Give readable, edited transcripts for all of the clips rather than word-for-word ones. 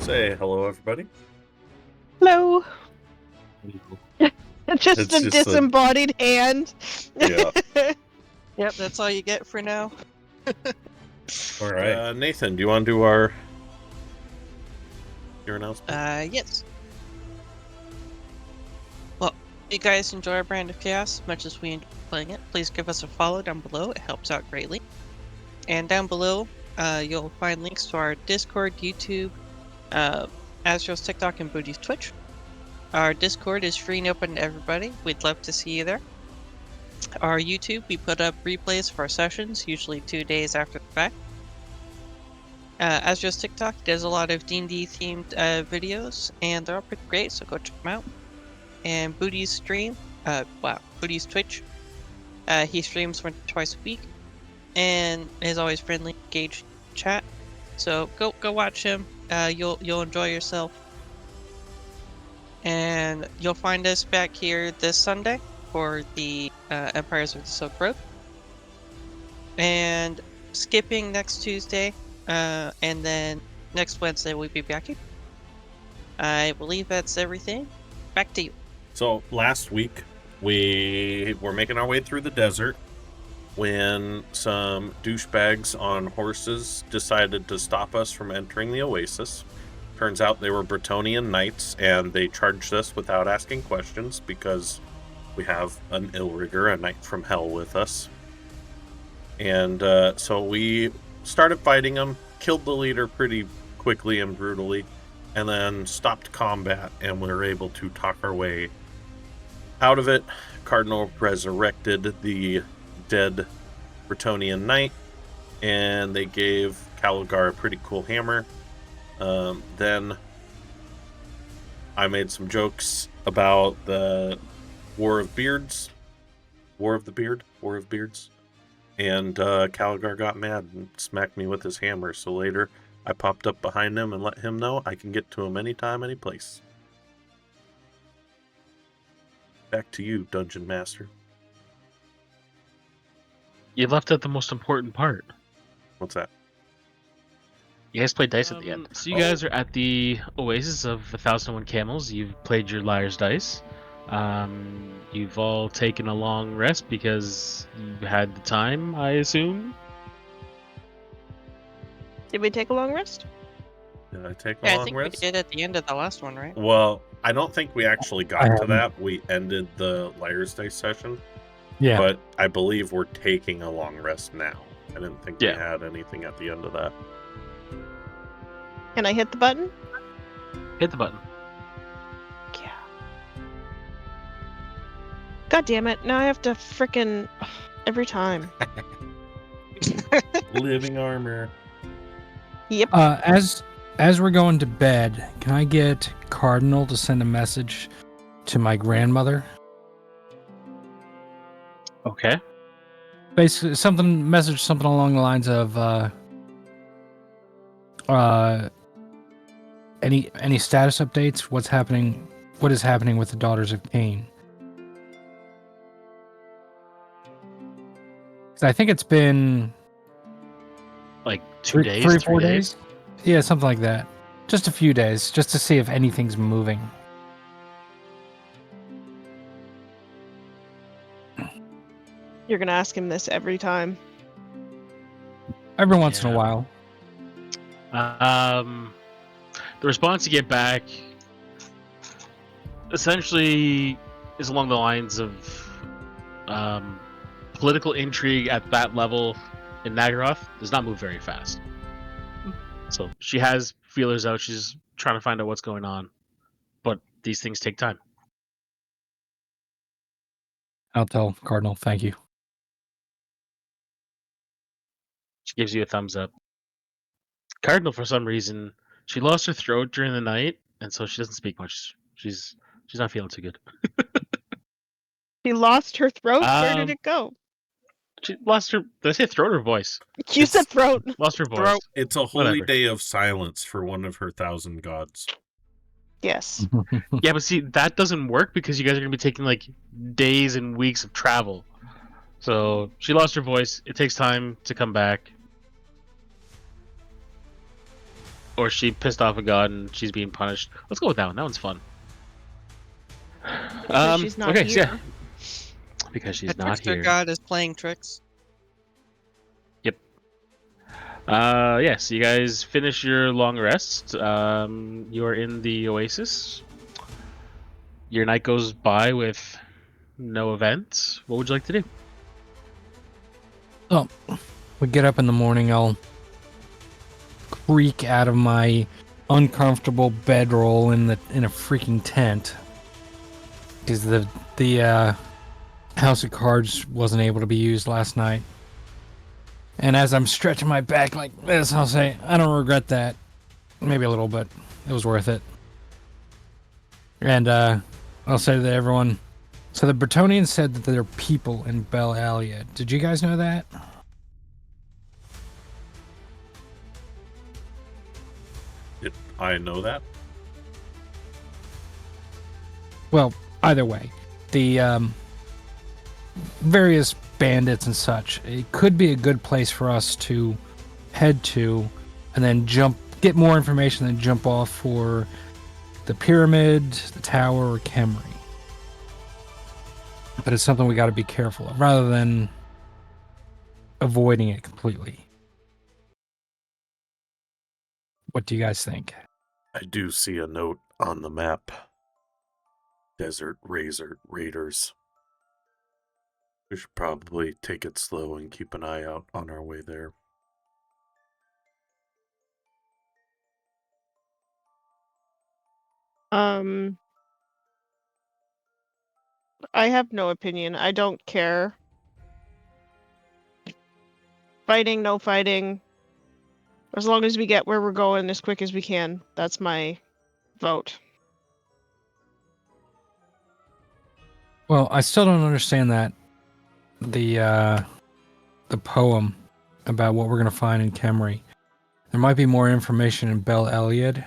Say hello, everybody. Hello. Just It's a just disembodied hand. Yeah. Yep, that's all you get for now. All right. Nathan, do you want to do your announcement? Yes. Well, if you guys enjoy our brand of chaos as much as we enjoy playing it, please give us a follow down below. It helps out greatly. And down below, you'll find links to our Discord, YouTube, Astro's TikTok, and Booty's Twitch. Our Discord is free and open to everybody. We'd love to see you there. Our YouTube, we put up replays for our sessions, usually 2 days after the fact. Astro's TikTok does a lot of D&D themed videos, and they're all pretty great, so go check them out. And Booty's stream, Booty's Twitch, he streams once or twice a week, and is always friendly, engaged chat. So go watch him. You'll enjoy yourself. And you'll find us back here this Sunday for the Empires of the Silk Road. And skipping next Tuesday, and then next Wednesday we'll be back here. I believe that's everything. Back to you. So last week we were making our way through the desert when some douchebags on horses decided to stop us from entering the oasis. Turns out they were Bretonnian knights, and they charged us without asking questions because we have an Illrigger, a knight from hell, with us. And so we started fighting them, killed the leader pretty quickly and brutally, and then stopped combat, and we were able to talk our way out of it. Cardinal resurrected the dead Bretonnian knight, and they gave Caligar a pretty cool hammer. Then I made some jokes about the War of Beards, and Caligar got mad and smacked me with his hammer. So later, I popped up behind him and let him know I can get to him anytime, any place. Back to you, Dungeon Master. You left out the most important part. What's that? You guys played dice at the end. So you guys are at the Oasis of 1001 Camels. You've played your Liar's Dice. You've all taken a long rest because you had the time, I assume. Did we take a long rest? Did I take a Yeah, I long think rest? we did at the end of the last one, right? Well, I don't think we actually got to that. We ended the Liar's Dice session. Yeah. But I believe we're taking a long rest now. I didn't think we had anything at the end of that. Can I hit the button? Hit the button. Yeah. God damn it. Now I have to frickin' every time. Living armor. Yep. As we're going to bed, can I get Cardinal to send a message to my grandmother? Okay. Basically, something along the lines of any status updates? What is happening with the Daughters of Cain? 'Cause I think it's been Like 2 days, 3-4 days. Yeah, something like that. Just a few days, just to see if anything's moving. You're gonna ask him this every time. Every once in a Yeah. while. The response you get back essentially is along the lines of political intrigue at that level in Naggaroth does not move very fast. So she has feelers out. She's trying to find out what's going on. But these things take time. I'll tell Cardinal, thank you. She gives you a thumbs up. Cardinal, for some reason, she lost her throat during the night, and so she doesn't speak much. She's not feeling too good. She lost her throat? Where did it go? She lost her. Did I say throat or voice? You said throat. Lost her voice. Throat. It's a holy Whatever. day of silence for one of her 1,000 gods. Yes. Yeah, but see, that doesn't work because you guys are going to be taking like days and weeks of travel. So she lost her voice. It takes time to come back. or she pissed off a god and she's being punished. Let's go with that one. That one's fun. Because she's not okay, here. so yeah. Because she's The not trickster here. god is playing tricks. Yeah, so you guys finish your long rest. You're in the oasis. Your night goes by with no event. What would you like to do? Oh, we get up in the morning. I'll creak out of my uncomfortable bedroll in a freaking tent because the House of Cards wasn't able to be used last night. And as I'm stretching my back like this, I'll say, I don't regret that. Maybe a little bit. It was worth it. And I'll say to everyone, so the Bretonnians said that there are people in Bel Aliad. Did you guys know that? I know that. Well, either way, the various bandits and such, it could be a good place for us to head to and then get more information and jump off for the pyramid, the tower, or Khemri. But it's something we got to be careful of rather than avoiding it completely. What do you guys think? I do see a note on the map. Desert Raiders. We should probably take it slow and keep an eye out on our way there. I have no opinion. I don't care. Fighting, no fighting. As long as we get where we're going as quick as we can. That's my vote. Well, I still don't understand that the poem about what we're going to find in Khemri. There might be more information in Bel Aliad.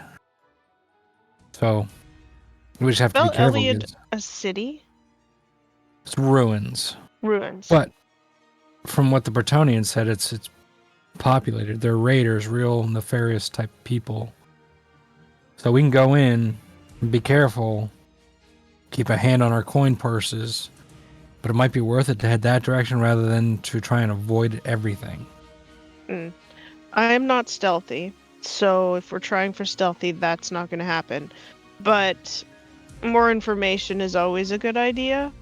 So we just have to Bel be careful. Aliad, 'Cause a city? it's ruins. Ruins. But from what the Bretonnians said, it's populated. They're raiders, real nefarious type people. So we can go in and be careful, keep a hand on our coin purses, but it might be worth it to head that direction rather than to try and avoid everything. I am not stealthy, so if we're trying for stealthy, that's not going to happen. But more information is always a good idea.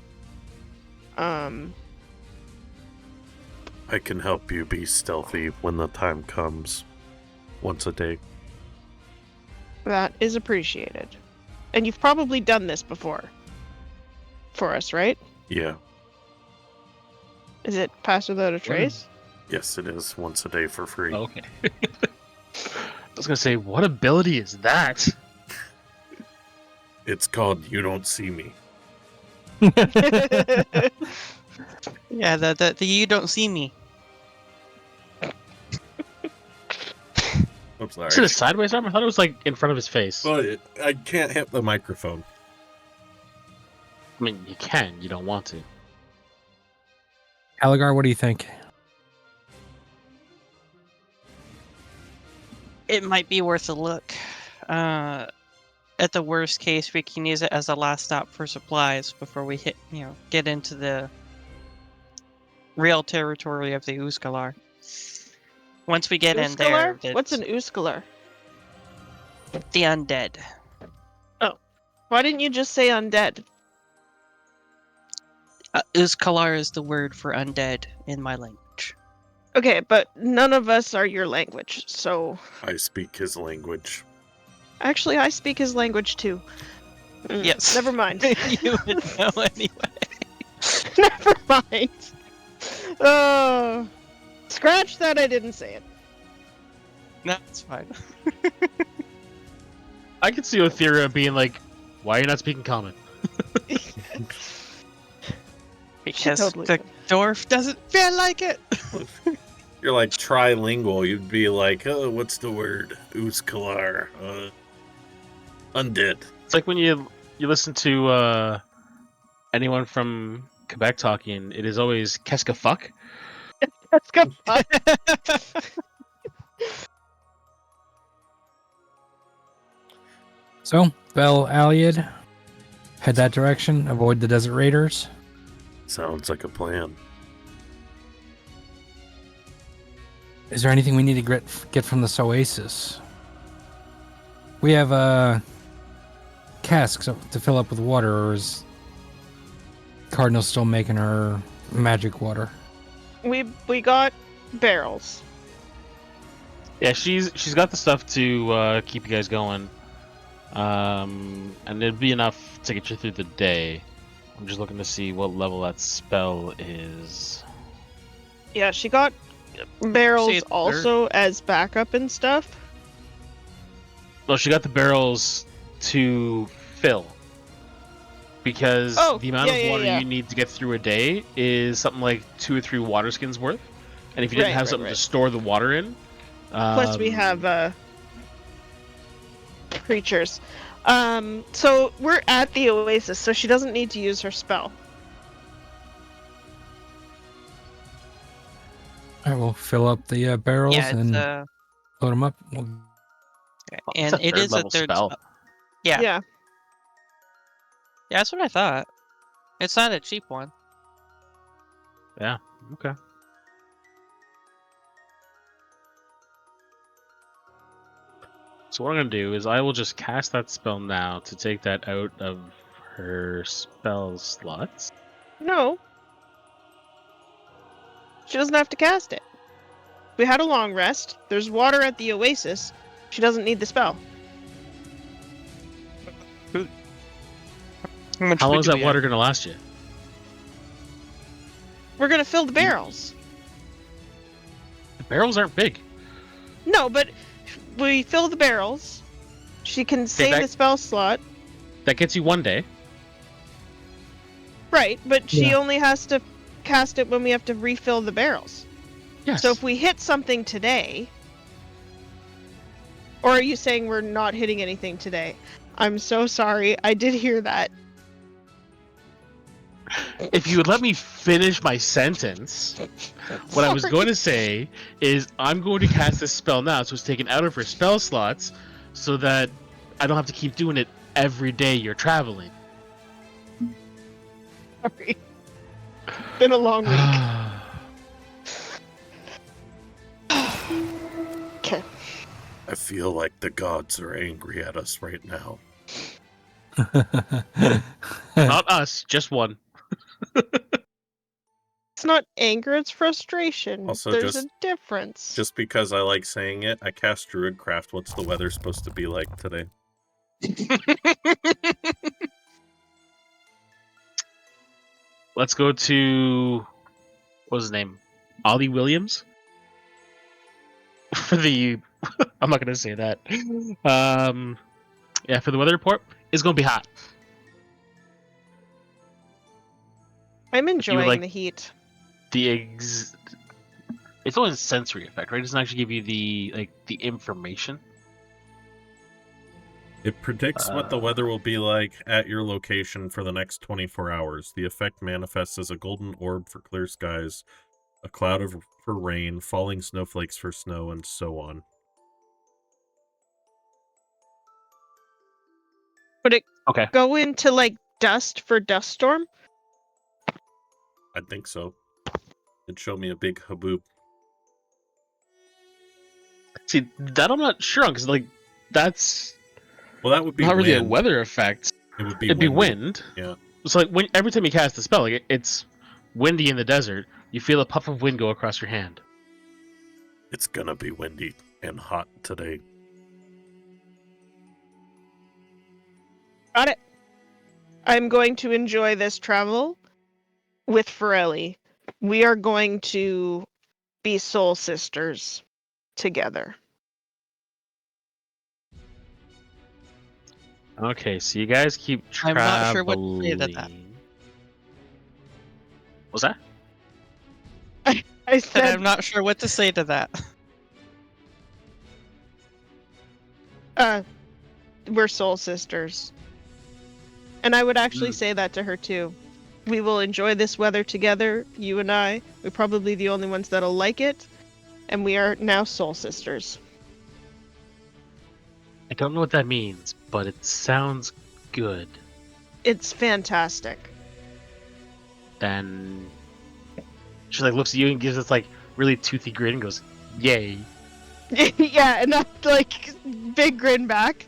I can help you be stealthy when the time comes. Once a day. That is appreciated. And you've probably done this before. For us, right? Yeah. Is it Pass Without a Trace? Yes, it is. Once a day for free. Okay. I was gonna say, what ability is that? It's called You Don't See Me. Yeah, the you don't see me. I'm sorry. Is it a sideways arm? I thought it was like in front of his face. Well, I can't hit the microphone. I mean, you can. You don't want to. Alligar, what do you think? It might be worth a look. At the worst case, we can use it as a last stop for supplies before we get into the real territory of the Uskalar. Once we get in there, Uskalar? What's an Uskalar? the undead. Why didn't you just say undead? Uskalar is the word for undead in my language. Okay, but none of us are your language, so... I speak his language. Actually, I speak his language too. Yes. Never mind. You would know anyway. Never mind. Oh, scratch that, I didn't say it. No, it's fine. I could see Othira being like, "Why are you not speaking common?" Because totally the would. dwarf doesn't feel like it. You're like trilingual. You'd be like, oh, what's the word? Uskalar. Undead. It's like when you listen to anyone from Quebec talking, it is always "Qu'est-ce que fuck?" Let's go. So, Bel Aliad, head that direction. Avoid the desert raiders. Sounds like a plan. Is there anything we need to get from this oasis? We have casks to fill up with water, or is Cardinal still making her magic water? We got barrels. Yeah, she's got the stuff to keep you guys going, and it'd be enough to get you through the day. I'm just looking to see what level that spell is. Yeah, she got barrels it's also as backup and stuff. Well, she got the barrels to fill. Because the amount of water you need to get through a day is something like 2 or 3 water skins worth. And if you didn't have something to store the water in... Plus we have creatures. So we're at the oasis, so she doesn't need to use her spell. I will fill up the barrels and Yeah, load them up. and it is a third spell. Yeah. Yeah. Yeah, that's what I thought. It's not a cheap one. Yeah, okay. So what I'm going to do is I will just cast that spell now to take that out of her spell slots. No. She doesn't have to cast it. We had a long rest. There's water at the oasis. She doesn't need the spell. How long is that water going to last you? We're gonna fill the barrels. The barrels aren't big. No, but we fill the barrels. She can save the spell slot. That gets you 1 day. Right, but she only has to cast it when we have to refill the barrels. Yes. So if we hit something today... Or are you saying we're not hitting anything today? I'm so sorry. I did hear that. If you would let me finish my sentence, what I was going to say is I'm going to cast this spell now, so it's taken out of her spell slots, so that I don't have to keep doing it every day you're traveling. Sorry. Been a long week. Okay. I feel like the gods are angry at us right now. Not us, just one. It's not anger, it's frustration. Also, There's a difference. Just because I like saying it, I cast Druidcraft. What's the weather supposed to be like today? Let's go to... What was his name? Ollie Williams? For the... I'm not going to say that. Yeah, for the weather report, it's going to be hot. I'm enjoying the heat. It's always a sensory effect, right? It doesn't actually give you the information. It predicts what the weather will be like at your location for the next 24 hours. The effect manifests as a golden orb for clear skies, a cloud for rain, falling snowflakes for snow, and so on. Would it Okay. go into, like, dust for dust storm? I think so. It'd show me a big haboob. See, that I'm not sure on, because, that's... Well, that would be not really a wind. weather effect. It'd be wind. Yeah. So, every time you cast a spell, it's windy in the desert, you feel a puff of wind go across your hand. It's gonna be windy and hot today. Got it. I'm going to enjoy this travel with Forelli. We are going to be soul sisters together. Okay, so you guys keep traveling. I'm not sure what to say to that. What's that? I said I'm not sure what to say to that. We're soul sisters. And I would actually say that to her too. We will enjoy this weather together, you and I. We're probably the only ones that'll like it. And we are now soul sisters. I don't know what that means, but it sounds good. It's fantastic. Then she like looks at you and gives this like really toothy grin and goes, "Yay!" Yeah, and I like big grin back.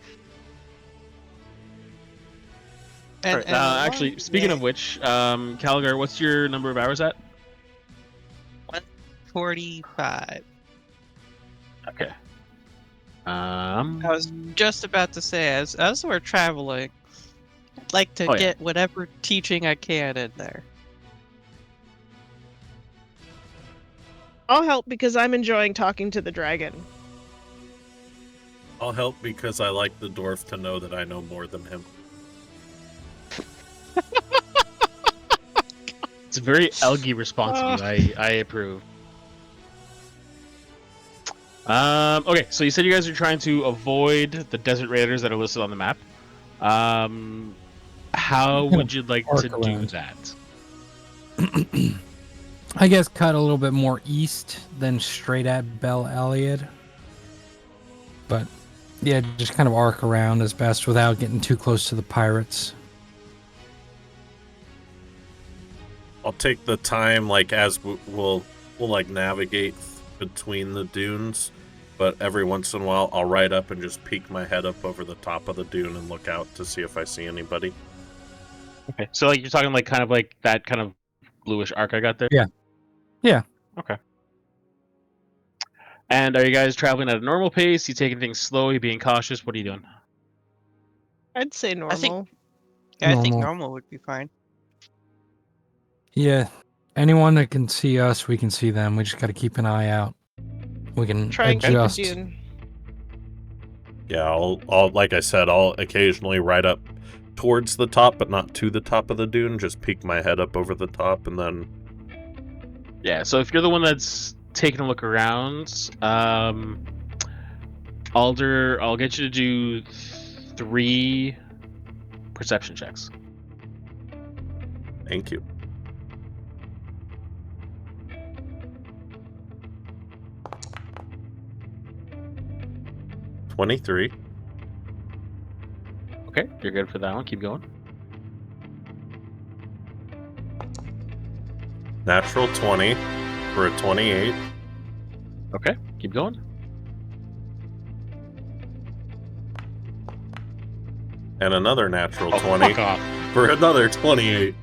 And, Alright, actually, speaking of which, Calgar, what's your number of hours at? 145. Okay. I was just about to say, as we're traveling, I'd like to Oh, yeah. get whatever teaching I can in there. I'll help because I'm enjoying talking to the dragon. I'll help because I like the dwarf to know that I know more than him. It's a very Elgy response to you. I approve. Okay, so you said you guys are trying to avoid the desert raiders that are listed on the map. How would you like to do around. that? I guess cut a little bit more east than straight at Bel Elliot. But yeah, just kind of arc around as best without getting too close to the pirates. I'll take the time, like, as we'll like navigate between the dunes, but every once in a while I'll ride up and just peek my head up over the top of the dune and look out to see if I see anybody. Okay, so like you're talking like kind of like that kind of bluish arc I got there? Yeah. Yeah. Okay. And are you guys traveling at a normal pace? You taking things slow? You being cautious? What are you doing? I'd say normal. I think Normal. normal would be fine. Yeah. Anyone that can see us, we can see them. We just got to keep an eye out. We can Try and keep the adjust. dune. Yeah, I'll like I said, I'll occasionally ride up towards the top, but not to the top of the dune. Just peek my head up over the top, and then Yeah, so if you're the one that's taking a look around, Alder, I'll get you to do 3 perception checks. thank you. $23. Okay, you're good for that one. Keep going. Natural 20 for a 28. Okay, keep going. And another natural Oh, 20 fuck off. for another 28.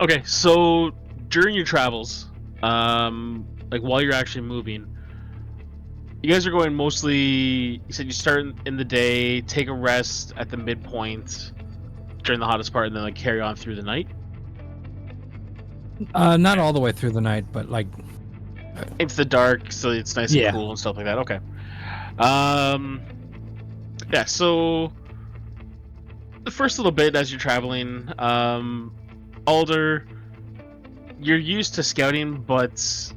Okay, so during your travels, like while you're actually moving, you guys are going mostly. You said you start in the day, take a rest at the midpoint during the hottest part, and then like carry on through the night. Not all the way through the night, but like It's the dark, so it's nice Yeah. and cool and stuff like that. Okay. Yeah. So the first little bit as you're traveling, Alder, you're used to scouting, but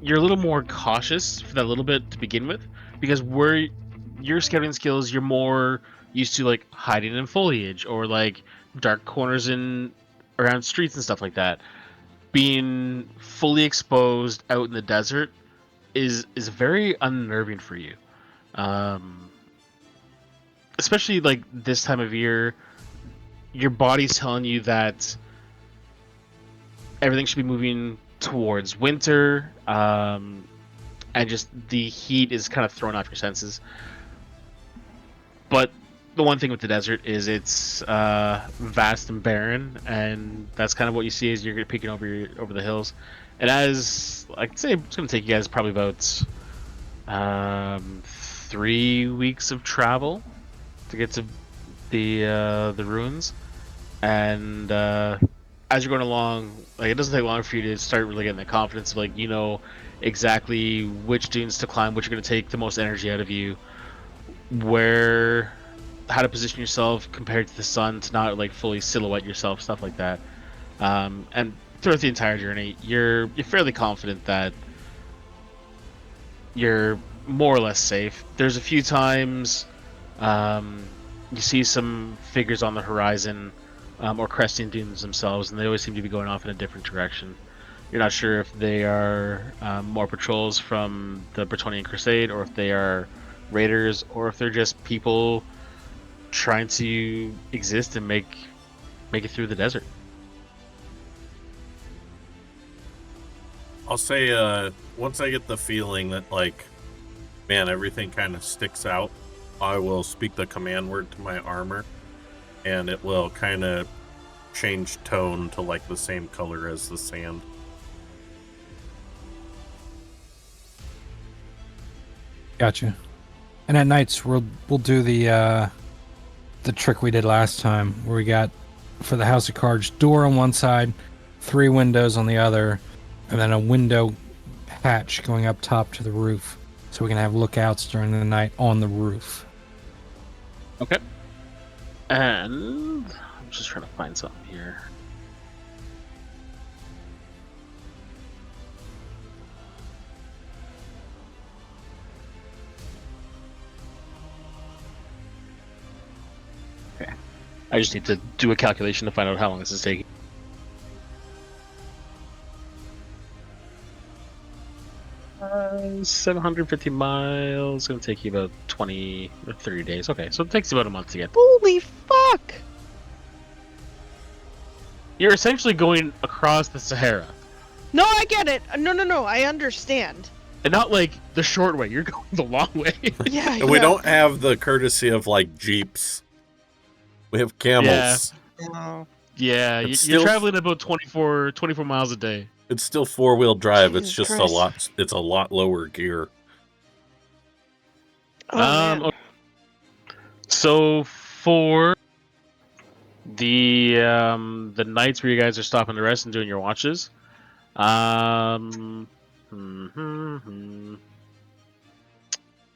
you're a little more cautious for that little bit to begin with, because where your scouting skills, you're more used to like hiding in foliage or like dark corners in around streets and stuff like that. Being fully exposed out in the desert is very unnerving for you, especially like this time of year. Your body's telling you that everything should be moving towards winter, and just the heat is kind of thrown off your senses. But the one thing with the desert is it's vast and barren, and that's kind of what you see as you're peeking over the hills. And as I'd say, it's going to take you guys probably about 3 weeks of travel to get to the ruins. And as you're going along, like it doesn't take long for you to start really getting the confidence of like you know exactly which dunes to climb, which are going to take the most energy out of you, how to position yourself compared to the sun to not like fully silhouette yourself, stuff like that. And throughout the entire journey, you're fairly confident that you're more or less safe. There's a few times you see some figures on the horizon or cresting dunes themselves, and they always seem to be going off in a different direction. You're not sure if they are more patrols from the Bretonnian Crusade, or if they are raiders, or if they're just people trying to exist and make it through the desert. I'll say, once I get the feeling that, like, man, everything kind of sticks out, I will speak the command word to my armor, and it will kind of change tone to, like, the same color as the sand. Gotcha. And at nights we'll do the trick we did last time, where we got, for the House of Cards, door on one side, 3 windows on the other, and then a window hatch going up top to the roof, so we can have lookouts during the night on the roof. Okay. And I'm just trying to find something here. Okay. I just need to do a calculation to find out how long this is taking. Uh, 750 miles. It's gonna take you about 20 or 30 days. Okay, so it takes you about a month to get. Holy fuck! You're essentially going across the Sahara, No, I get it. No, I understand. and not like the short way. You're going the long way. Yeah, And we don't have the courtesy of, like, jeeps. We have camels. No. Yeah, It's you're still- traveling about 24 miles a day. It's still 4-wheel drive. Jesus it's just Christ. it's a lot lower gear. Oh, man. Okay. So for the nights where you guys are stopping to rest and doing your watches,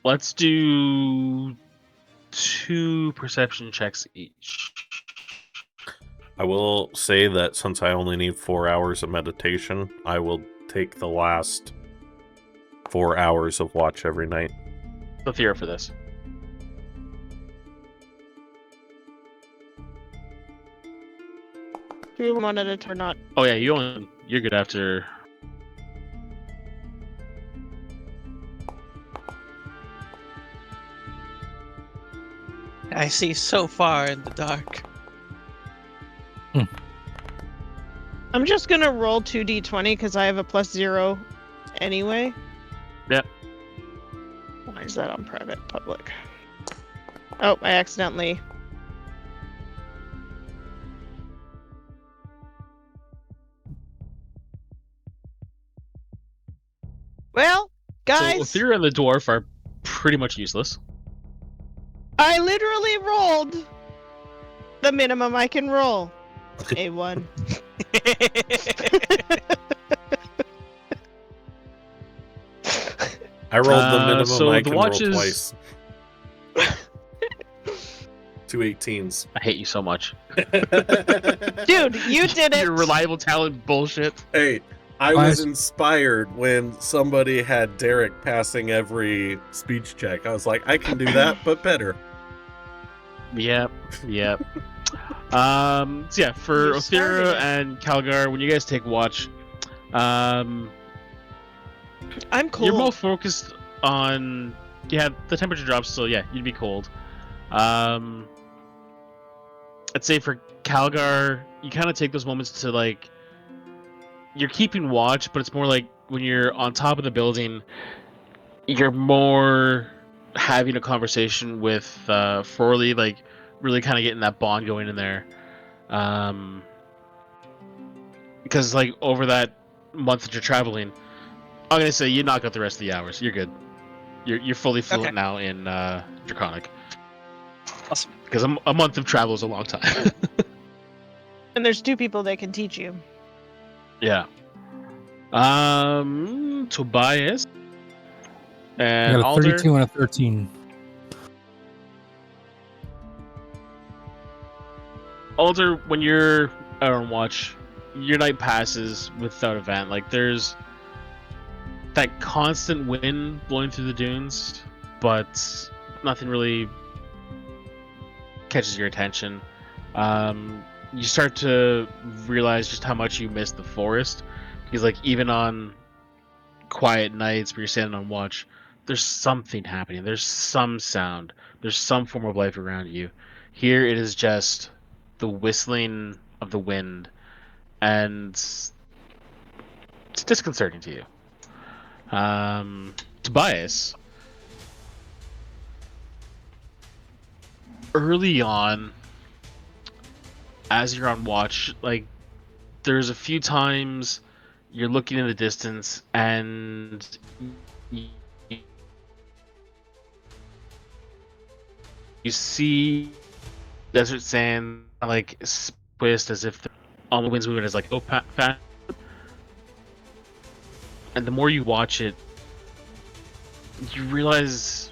let's do 2 perception checks each. I will say that since I only need 4 hours of meditation, I will take the last 4 hours of watch every night. The theory for this. Do you want it or not? Oh yeah, you're good after. I see so far in the dark. I'm just gonna roll 2d20 because I have a +0 anyway. Yep. Why is that on private? Public. Oh, I accidentally. Well, guys, So Othira and the dwarf are pretty much useless. I literally rolled the minimum I can roll. A1. I rolled the minimum so I the can watches- roll twice. 2 18s. I hate you so much. Dude, you did it. Your reliable talent bullshit. Hey, I Why was is- inspired when somebody had Derek passing every speech check. I was like, I can do that, but better. Yep. So yeah, for You started Othira it. and Calgar, when you guys take watch, I'm cool. you're more focused on the temperature drops, so yeah, you'd be cold. I'd say for Calgar, you kind of take those moments to, like, you're keeping watch, but it's more like when you're on top of the building, you're more having a conversation with Forley, like really kind of getting that bond going in there. Because like over that month that you're traveling, I'm gonna say you knock out the rest of the hours. You're good. You're fully fluent Okay. now in Draconic. Awesome. Because a month of travel is a long time. And there's 2 people that can teach you. Yeah. Tobias I and got a Alder. 32 and a 13. Alder, when you're out on watch, your night passes without event. Like there's that constant wind blowing through the dunes, but nothing really catches your attention. You start to realize just how much you miss the forest, He's like, even on quiet nights where you're standing on watch, there's something happening. There's some sound. There's some form of life around you. Here it is just the whistling of the wind, and it's disconcerting to you. Tobias, early on, as you're on watch, like, there's a few times you're looking in the distance and you, you see desert sand like twist as if all the wind's moving is like fast. And the more you watch it, you realize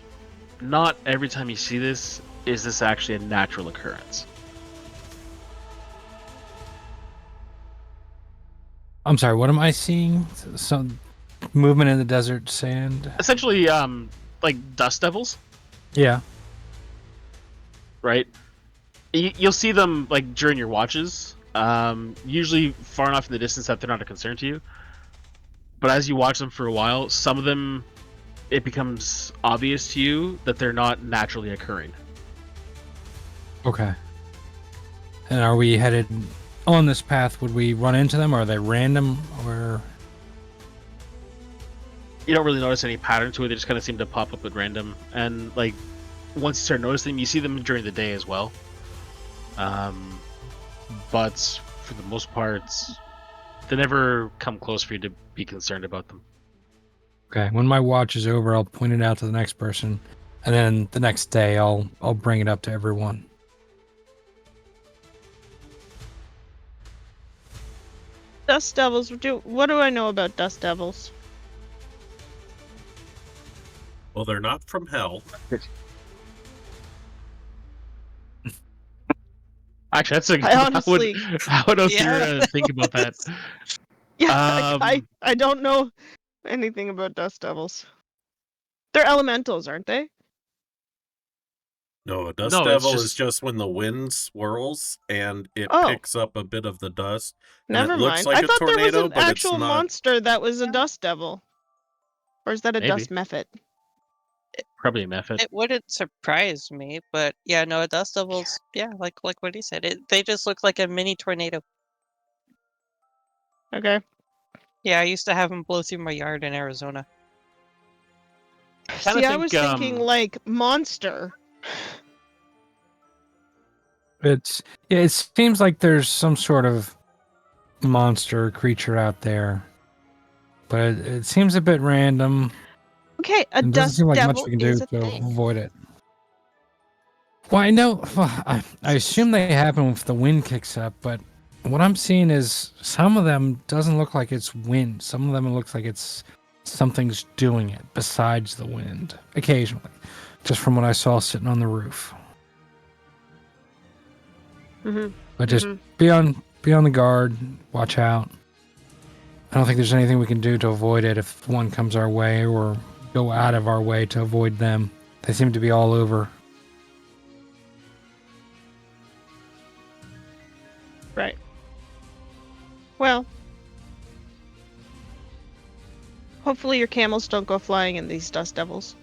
not every time you see this is this actually a natural occurrence. I'm sorry, what am I seeing? Some movement in the desert sand? Essentially, like dust devils, Yeah. right? You'll see them like during your watches, usually far enough in the distance that they're not a concern to you. But as you watch them for a while, some of them, it becomes obvious to you that they're not naturally occurring. Okay. And are we headed on this path? Would we run into them? Or are they random? Or You don't really notice any pattern to it. They just kind of seem to pop up at random. And like once you start noticing them, you see them during the day as well. But for the most part, they never come close for you to be concerned about them. okay, when my watch is over, I'll point it out to the next person, and then the next day I'll bring it up to everyone. Dust devils. What do I know about dust devils? Well, they're not from hell. Actually, that's a good. I honestly, I would Yeah. think about that. yeah, I don't know anything about dust devils. They're elementals, aren't they? No, a dust No, it's devil is just just when the wind swirls and it Oh. picks up a bit of the dust. And Never it looks mind. like I a thought there was tornado, an but it's actual not. monster that was a dust devil. Or is that a Maybe. dust mephit? probably a method. It wouldn't surprise me, but yeah, no, dust devils. Yeah, like what he said. They just look like a mini tornado. Okay. Yeah, I used to have them blow through my yard in Arizona. See, I was thinking like monster. It seems like there's some sort of monster creature out there, but it seems a bit random. Okay, a It doesn't dust seem like much devil we can do is a to thing. avoid it. Well, I know. I assume they happen if the wind kicks up, but what I'm seeing is some of them doesn't look like it's wind. Some of them it looks like it's something's doing it besides the wind. Occasionally, just from what I saw sitting on the roof. Mm-hmm. But just be on the guard. Watch out. I don't think there's anything we can do to avoid it if one comes our way or go out of our way to avoid them. They seem to be all over. Right. Well, hopefully your camels don't go flying in these dust devils.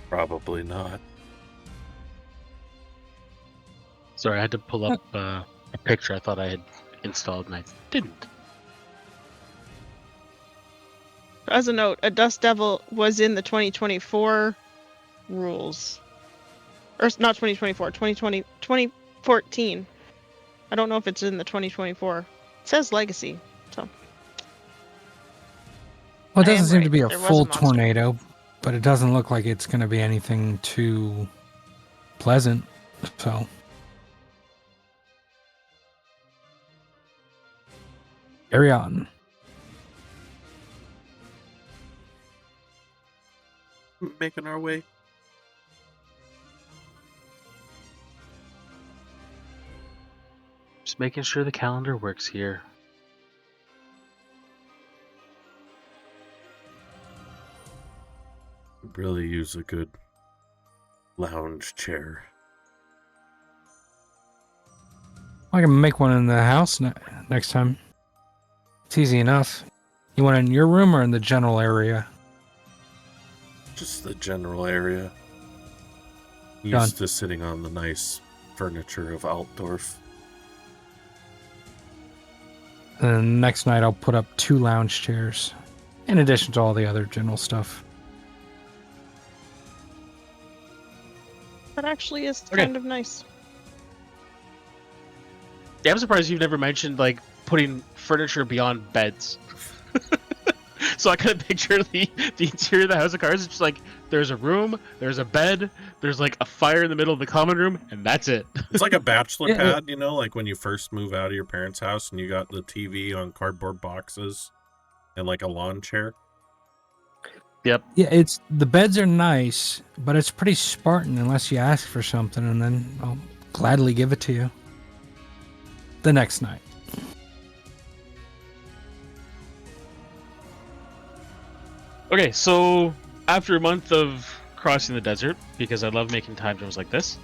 Probably not. Sorry, I had to pull up a picture I thought I had installed and I didn't. As a note, a dust devil was in the 2024 rules. Or not 2024, 2014. I don't know if it's in the 2024. It says legacy, so. Well, it I doesn't am seem right. to be a There was a full monster. tornado, but it doesn't look like it's going to be anything too pleasant. So, carry on. Making our way. Just making sure the calendar works here. Really use a good lounge chair. I can make one in the house next time. It's easy enough. You want it in your room or in the general area? Just the general area. Done. Used to sitting on the nice furniture of Altdorf. And then next night I'll put up 2 lounge chairs, in addition to all the other general stuff. That actually is Okay. kind of nice. Yeah, I'm surprised you've never mentioned like putting furniture beyond beds. So I kind of picture the interior of the House of Cards. It's just like there's a room, there's a bed, there's like a fire in the middle of the common room, and that's it. It's like a bachelor Yeah, pad, you know, like when you first move out of your parents' house and you got the TV on cardboard boxes and like a lawn chair. Yeah, it's the beds are nice, but it's pretty Spartan unless you ask for something, and then I'll gladly give it to you. The next night. Okay, so after a month of crossing the desert, because I love making time zones like this,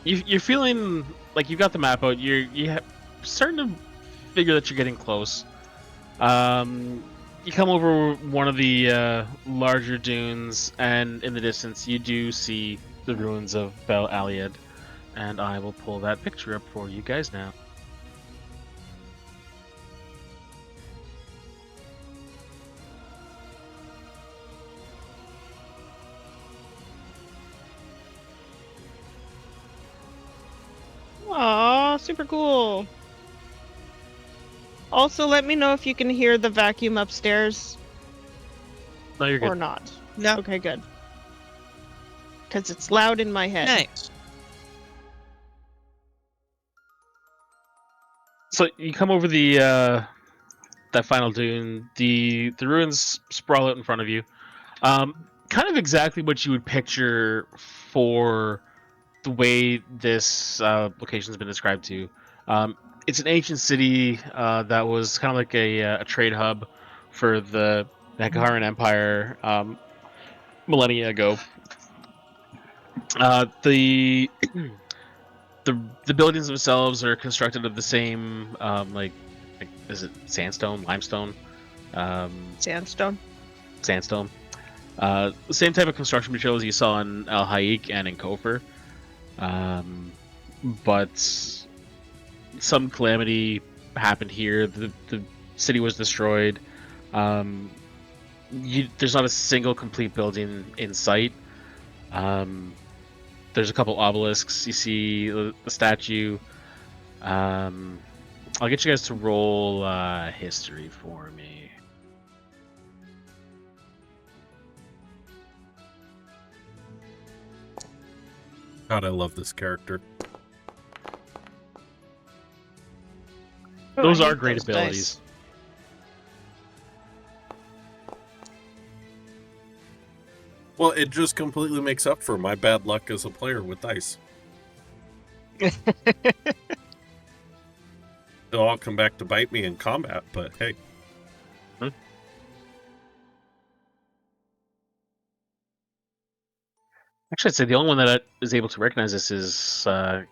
you're feeling like you've got the map out. You're starting to figure that you're getting close. You come over one of the larger dunes, and in the distance, you do see the ruins of Bel Aliad, and I will pull that picture up for you guys now. Aw, super cool. Also, let me know if you can hear the vacuum upstairs No, you're or good. not. No. Okay, good. Because it's loud in my head. Nice. So you come over the that final dune. The ruins sprawl out in front of you. Kind of exactly what you would picture for the way this location's been described to you. It's an ancient city that was kind of like a trade hub for the Naggaroth Empire millennia ago. The the buildings themselves are constructed of the same like is it sandstone, limestone, Sandstone. sandstone. The same type of construction materials you saw in Al Haik and in Kofar. But some calamity happened here. The city was destroyed. There's not a single complete building in sight. There's a couple obelisks. You see the statue. I'll get you guys to roll history for me. God, I love this character. Oh, Those I are hate great those abilities. dice. Well, it just completely makes up for my bad luck as a player with dice. They'll all come back to bite me in combat, but hey. Actually, I'd say the only one that is able to recognize this is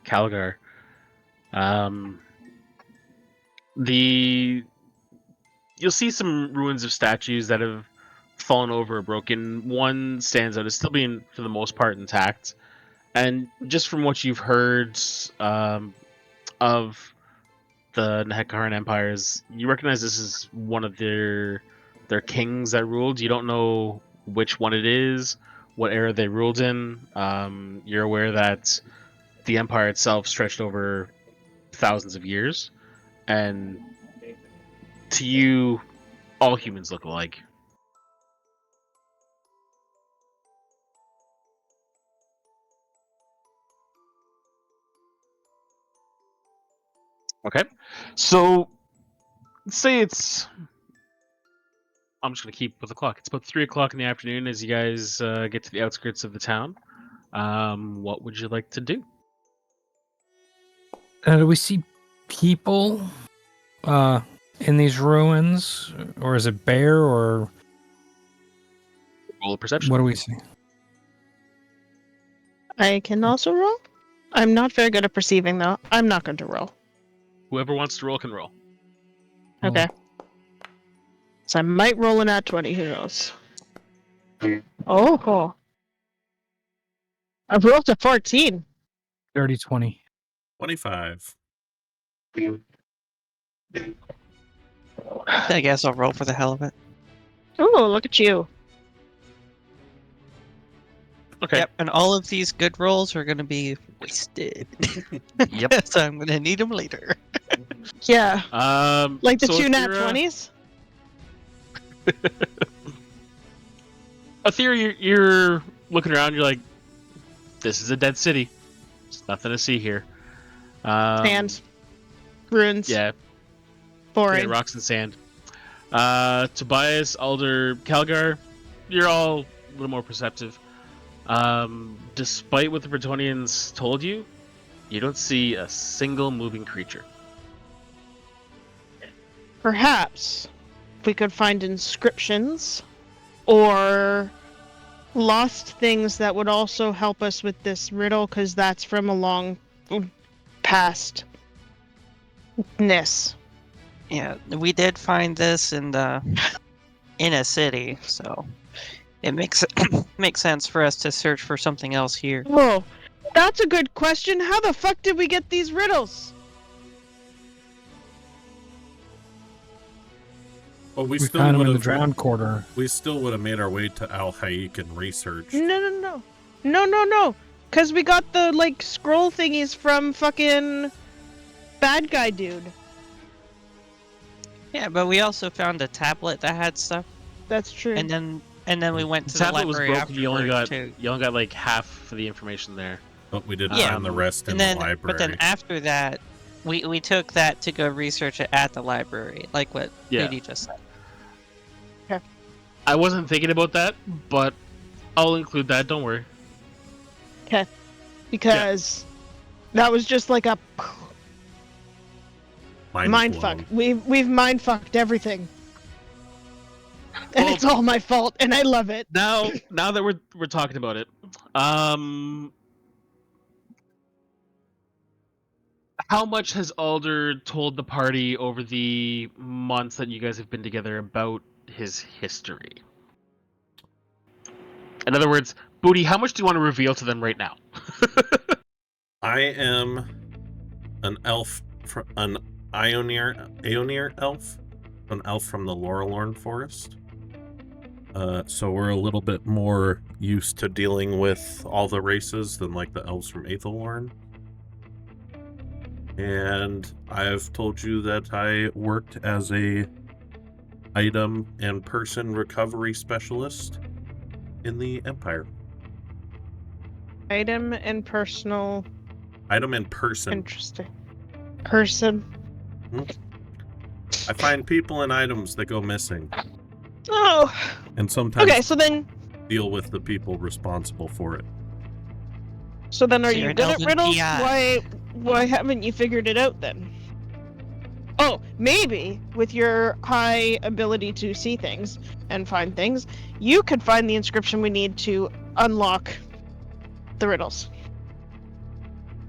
Calgar. You'll see some ruins of statues that have fallen over or broken. One stands out as still being, for the most part, intact. And just from what you've heard of the Naggaroth empires, you recognize this is one of their kings that ruled. You don't know which one it is, what era they ruled in. You're aware that the empire itself stretched over thousands of years, and to you, all humans look alike. Okay, so let's say it's. I'm just gonna keep with the clock. It's about 3 o'clock in the afternoon as you guys get to the outskirts of the town. What would you like to do? Do we see people in these ruins? Or is it bear, or Roll a perception. what do we see? I can also roll. I'm not very good at perceiving, though. I'm not going to roll. Whoever wants to roll can roll. Okay. So I might roll an at 20. Who knows? Oh, cool. I've rolled a 14. Dirty 20. 25. I guess I'll roll for the hell of it. Ooh, look at you. Okay. Yep, and all of these good rolls are going to be wasted. Yep. So I'm going to need them later. Yeah. Like the so two nat Athera- 20s? Athera, you're looking around. You're like, this is a dead city. There's nothing to see here. Sand. Ruins. Yeah, Boring. rocks and sand. Tobias, Alder, Calgar, you're all a little more perceptive. Despite what the Bretonians told you, you don't see a single moving creature. Perhaps we could find inscriptions or lost things that would also help us with this riddle, because that's from a long pastness. Yeah, we did find this in a city, so it makes makes sense for us to search for something else here. Whoa, that's a good question. How the fuck did we get these riddles? Well, We found him in the drowned quarter. We still would have made our way to Al Haik and research. No. Because we got the, like, scroll thingies from fucking bad guy dude. Yeah, but we also found a tablet that had stuff, That's true. and then we went to the tablet was library broken. You only afterward, got too. like half of the information there. But we didn't Yeah, find the rest in And the then, library. but then after that, we took that to go research it at the library, like what Yeah. Judy just said. I wasn't thinking about that, but I'll include that. Don't worry. Because that was just like a mind fuck. blown. We've mind fucked everything. And Well- it's all my fault, and I love it. Now that we're talking about it, how much has Alder told the party over the months that you guys have been together about his history? In other words, Booty, how much do you want to reveal to them right now? I am an elf, an Aeonir elf, an elf from the Laurelorn Forest. So we're a little bit more used to dealing with all the races than like the elves from Aethelorn. And I've told you that I worked as a item and person recovery specialist in the Empire. Item and personal. Item and person. Interesting. Person. I find people and items that go missing, Oh. and sometimes Okay, so then deal with the people responsible for it. are So you're you an good at elven riddles? PI. Why haven't you figured it out then? Oh, maybe with your high ability to see things and find things, you could find the inscription we need to unlock the riddles.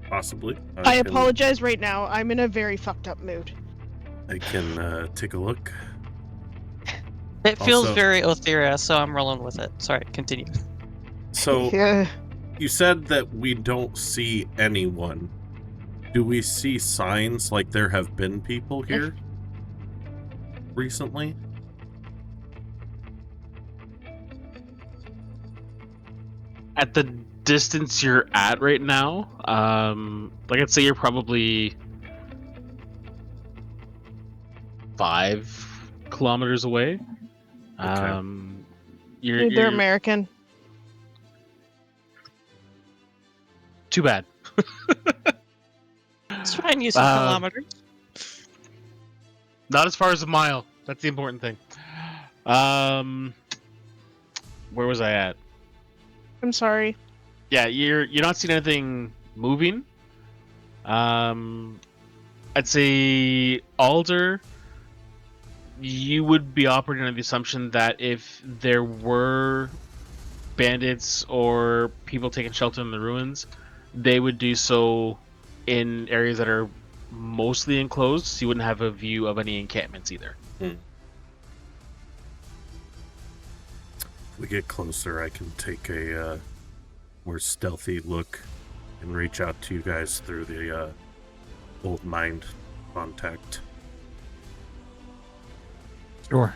Possibly. I apologize right now. I'm in a very fucked up mood. I can take a look. It feels Also- very Othera, so I'm rolling with it. Sorry, continue. So Yeah. you said that we don't see anyone. Do we see signs like there have been people here recently? At the distance you're at right now, like I'd say you're probably 5 kilometers away. You're They're American. too bad. Let's try and use some kilometers. Not as far as a mile. That's the important thing. Where was I at? I'm sorry. Yeah, you're not seeing anything moving. I'd say Alder, you would be operating on the assumption that if there were bandits or people taking shelter in the ruins, they would do so in areas that are mostly enclosed, so you wouldn't have a view of any encampments either. If we get closer, I can take a more stealthy look and reach out to you guys through the old mind contact. Sure.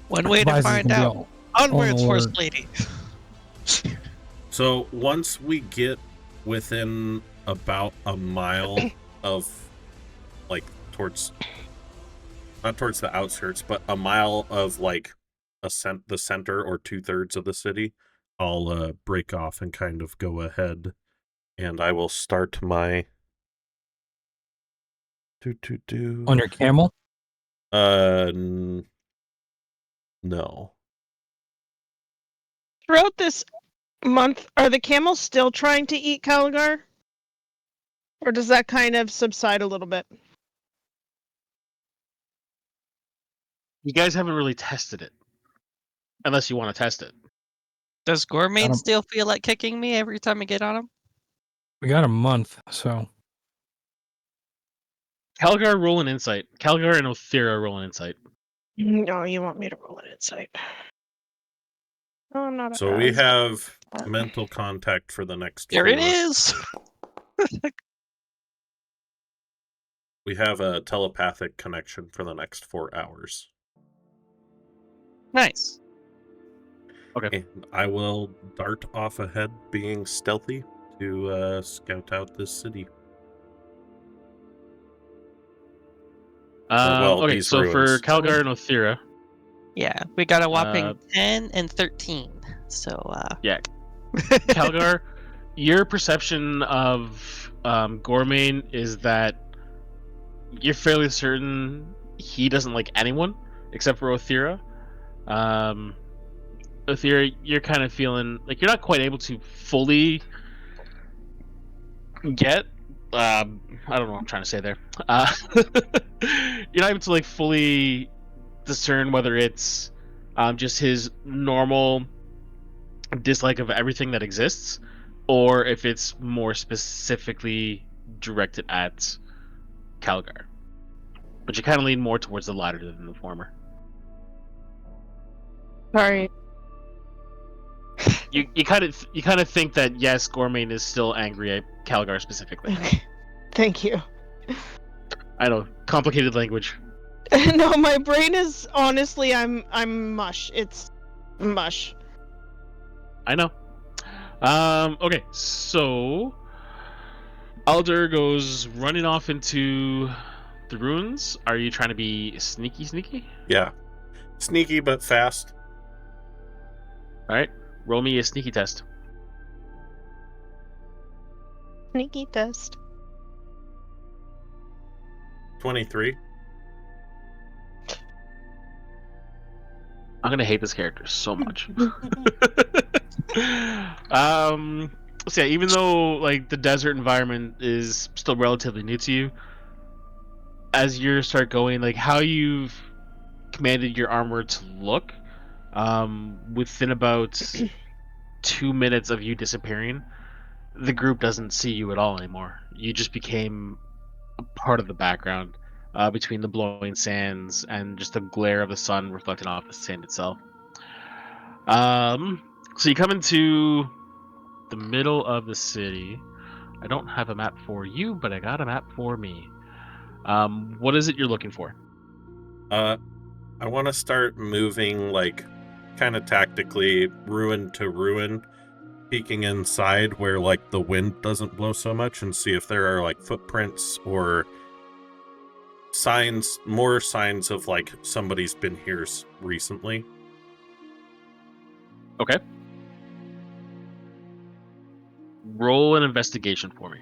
One way to Tobias is find gonna be out. all Onwards, alert. First Lady. So once we get within about a mile of, like, not towards the outskirts, but a mile of, like, the center or 2/3 of the city, I'll break off and kind of go ahead, and I will start my On your camel? No. Throughout this month, are the camels still trying to eat Calgar? Or does that kind of subside a little bit? You guys haven't really tested it, unless you want to test it. Does Got 'em. Gourmet still feel like kicking me every time I get on him? We got a month, so Calgar, roll an insight. Calgar and Othira, roll an insight. No, you want me to roll an insight. No, I'm not. So we have mental contact for the next There 4. it is! We have a telepathic connection for the next 4 hours. Nice. Okay. And I will dart off ahead, being stealthy, to scout out this city. Okay, these so for ruins. Calgar and Othira, Yeah, we got a whopping 10 and 13. So, yeah, Calgar, your perception of Gourmet is that you're fairly certain he doesn't like anyone except for Othira. Othira, you're kind of feeling like you're not quite able to fully get. I don't know what I'm trying to say there. You're not able to like fully discern whether it's just his normal dislike of everything that exists, or if it's more specifically directed at Calgar. But you kind of lean more towards the latter than the former. Sorry. You kind of think that yes, Gourmet is still angry at Calgar specifically. Thank you. I know, complicated language. No, my brain is honestly, I'm mush. It's mush. I know. Okay, so Alder goes running off into the ruins. Are you trying to be sneaky? Yeah. Sneaky but fast. Alright, roll me a sneaky test. Sneaky test. 23. I'm gonna hate this character so much. So yeah, even though like the desert environment is still relatively new to you, as you start going, like how you've commanded your armor to look, within about 2 minutes of you disappearing, the group doesn't see you at all anymore. You just became a part of the background, between the blowing sands and just the glare of the sun reflecting off the sand itself. So you come into the middle of the city. I don't have a map for you, but I got a map for me. What is it you're looking for? I want to start moving, like, kind of tactically, ruin to ruin, peeking inside where, like, the wind doesn't blow so much, and see if there are, like, footprints or more signs of, like, somebody's been here recently. Okay. Roll an investigation for me.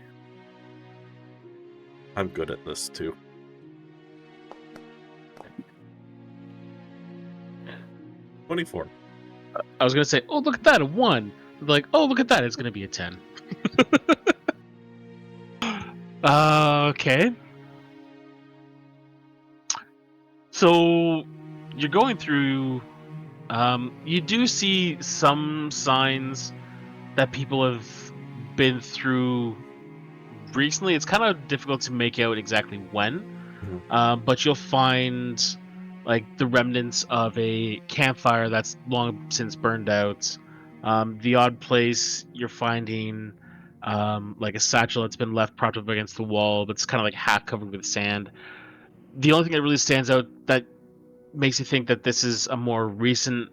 I'm good at this, too. 24. I was gonna say, oh look at that, a 1. Like, oh look at that, it's gonna be a 10. Okay. So you're going through You do see some signs that people have been through recently. It's kind of difficult to make out exactly when, but you'll find like the remnants of a campfire that's long since burned out. The odd place you're finding like a satchel that's been left propped up against the wall, but it's kind of like half covered with sand. The only thing that really stands out that makes you think that this is a more recent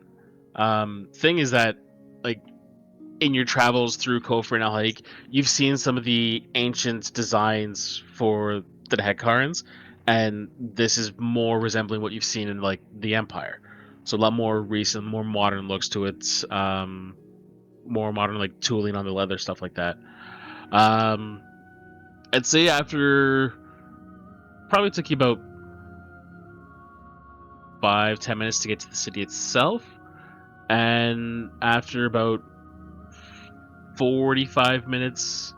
thing is that, like, in your travels through Kofra and Al-Haik, you've seen some of the ancient designs for the Hekarans, and this is more resembling what you've seen in like the Empire. So a lot more recent, more modern looks to it. More modern, like tooling on the leather, stuff like that. I'd say after probably took you about 5-10 minutes to get to the city itself, and after about 45 minutes,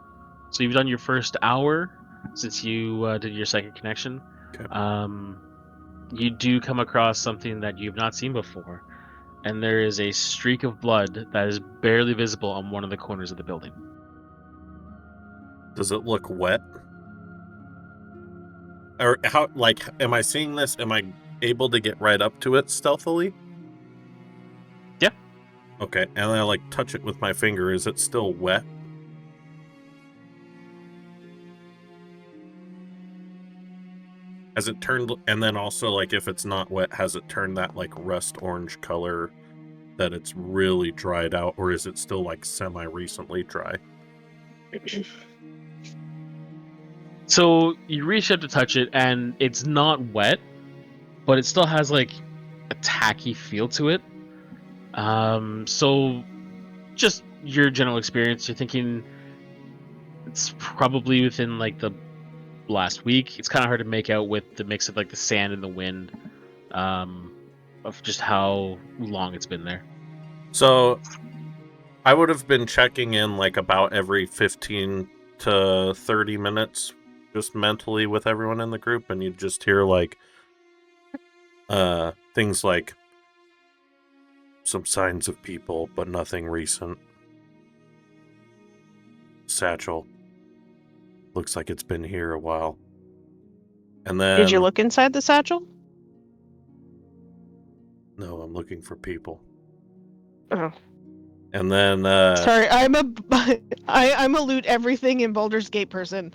so you've done your first hour since you did your second connection. Okay. You do come across something that you've not seen before, and there is a streak of blood that is barely visible on one of the corners of the building. Does it look wet? Or how, like, am I seeing this? Am I able to get right up to it stealthily? Yeah. Okay, and I like touch it with my finger. Is it still wet? Has it turned, and then also, like, if it's not wet, has it turned that like rust orange color that it's really dried out, or is it still like semi-recently dry? So you reach up to touch it, and it's not wet, but it still has like a tacky feel to it. So just your general experience, you're thinking it's probably within like the last week. It's kind of hard to make out with the mix of like the sand and the wind, of just how long it's been there. So I would have been checking in like about every 15 to 30 minutes, just mentally with everyone in the group, and you'd just hear like things like some signs of people, but nothing recent. Satchel. Looks like it's been here a while. And then... Did you look inside the satchel? No, I'm looking for people. Oh. And then... Sorry, I'm a loot everything in Baldur's Gate person.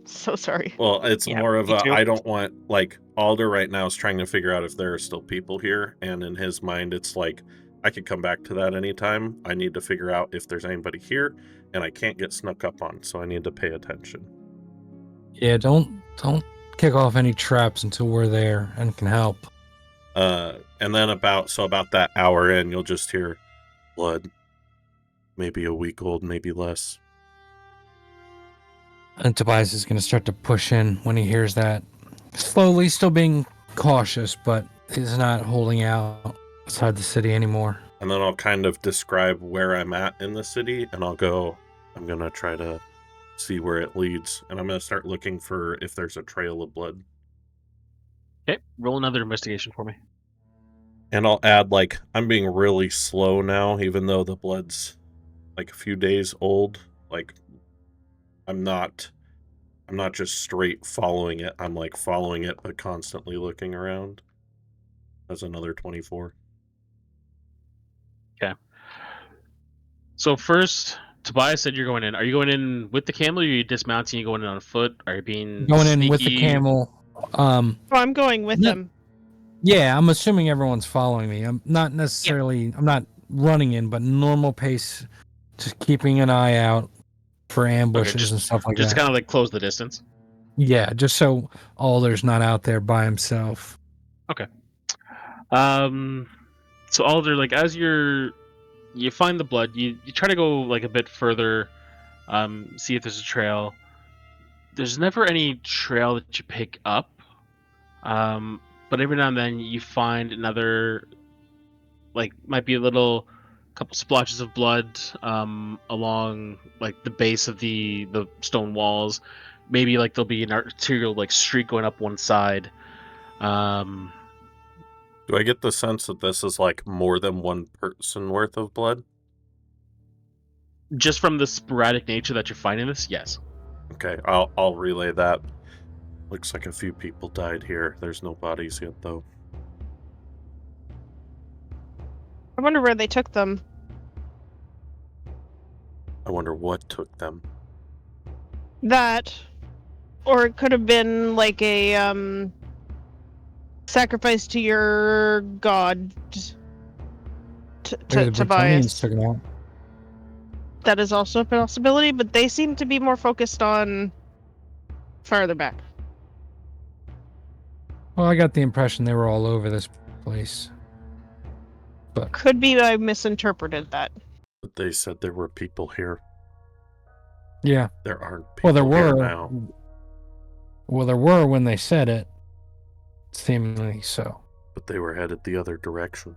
So sorry. Well, it's more of me a, too. I don't want, like, Alder right now is trying to figure out if there are still people here, and in his mind, it's like, I could come back to that anytime. I need to figure out if there's anybody here, and I can't get snuck up on, so I need to pay attention. Yeah, don't kick off any traps until we're there and can help. And then about that hour in, you'll just hear blood. Maybe a week old, maybe less. And Tobias is going to start to push in when he hears that. Slowly, still being cautious, but he's not holding out outside the city anymore. And then I'll kind of describe where I'm at in the city, and I'll go, I'm going to try to see where it leads. And I'm going to start looking for if there's a trail of blood. Okay, roll another investigation for me. And I'll add, like, I'm being really slow now, even though the blood's like a few days old. Like, I'm not just straight following it. I'm like following it, but constantly looking around. That's another 24. Okay. So first, Tobias said you're going in. Are you going in with the camel, or are you dismounting, you going in on foot? Are you being Going sneaky? in with the camel. Oh, I'm going with him. Yeah, I'm assuming everyone's following me. I'm not necessarily, I'm not running in, but normal pace, just keeping an eye out for ambushes and stuff like just that. kind of like close the distance. Yeah, just so Alder's not out there by himself. Okay. So Alder, like, as you find the blood, you try to go like a bit further, see if there's a trail. There's never any trail that you pick up, but every now and then you find another, like, might be a little couple splotches of blood along like the base of the stone walls. Maybe like there'll be an arterial like streak going up one side. Do I get the sense that this is like more than one person worth of blood? Just from the sporadic nature that you're finding this, yes. Okay, I'll relay that. Looks like a few people died here. There's no bodies yet, though. I wonder where they took them. I wonder what took them. That, or it could have been like a sacrifice to your god. Maybe the Bretonians Tobias. took them out. That is also a possibility, but they seem to be more focused on farther back. Well, I got the impression they were all over this place. But Could be I misinterpreted that. But they said there were people here. yeah, There aren't people well, there here were. now. Well, there were when they said it. Seemingly so. But they were headed the other direction.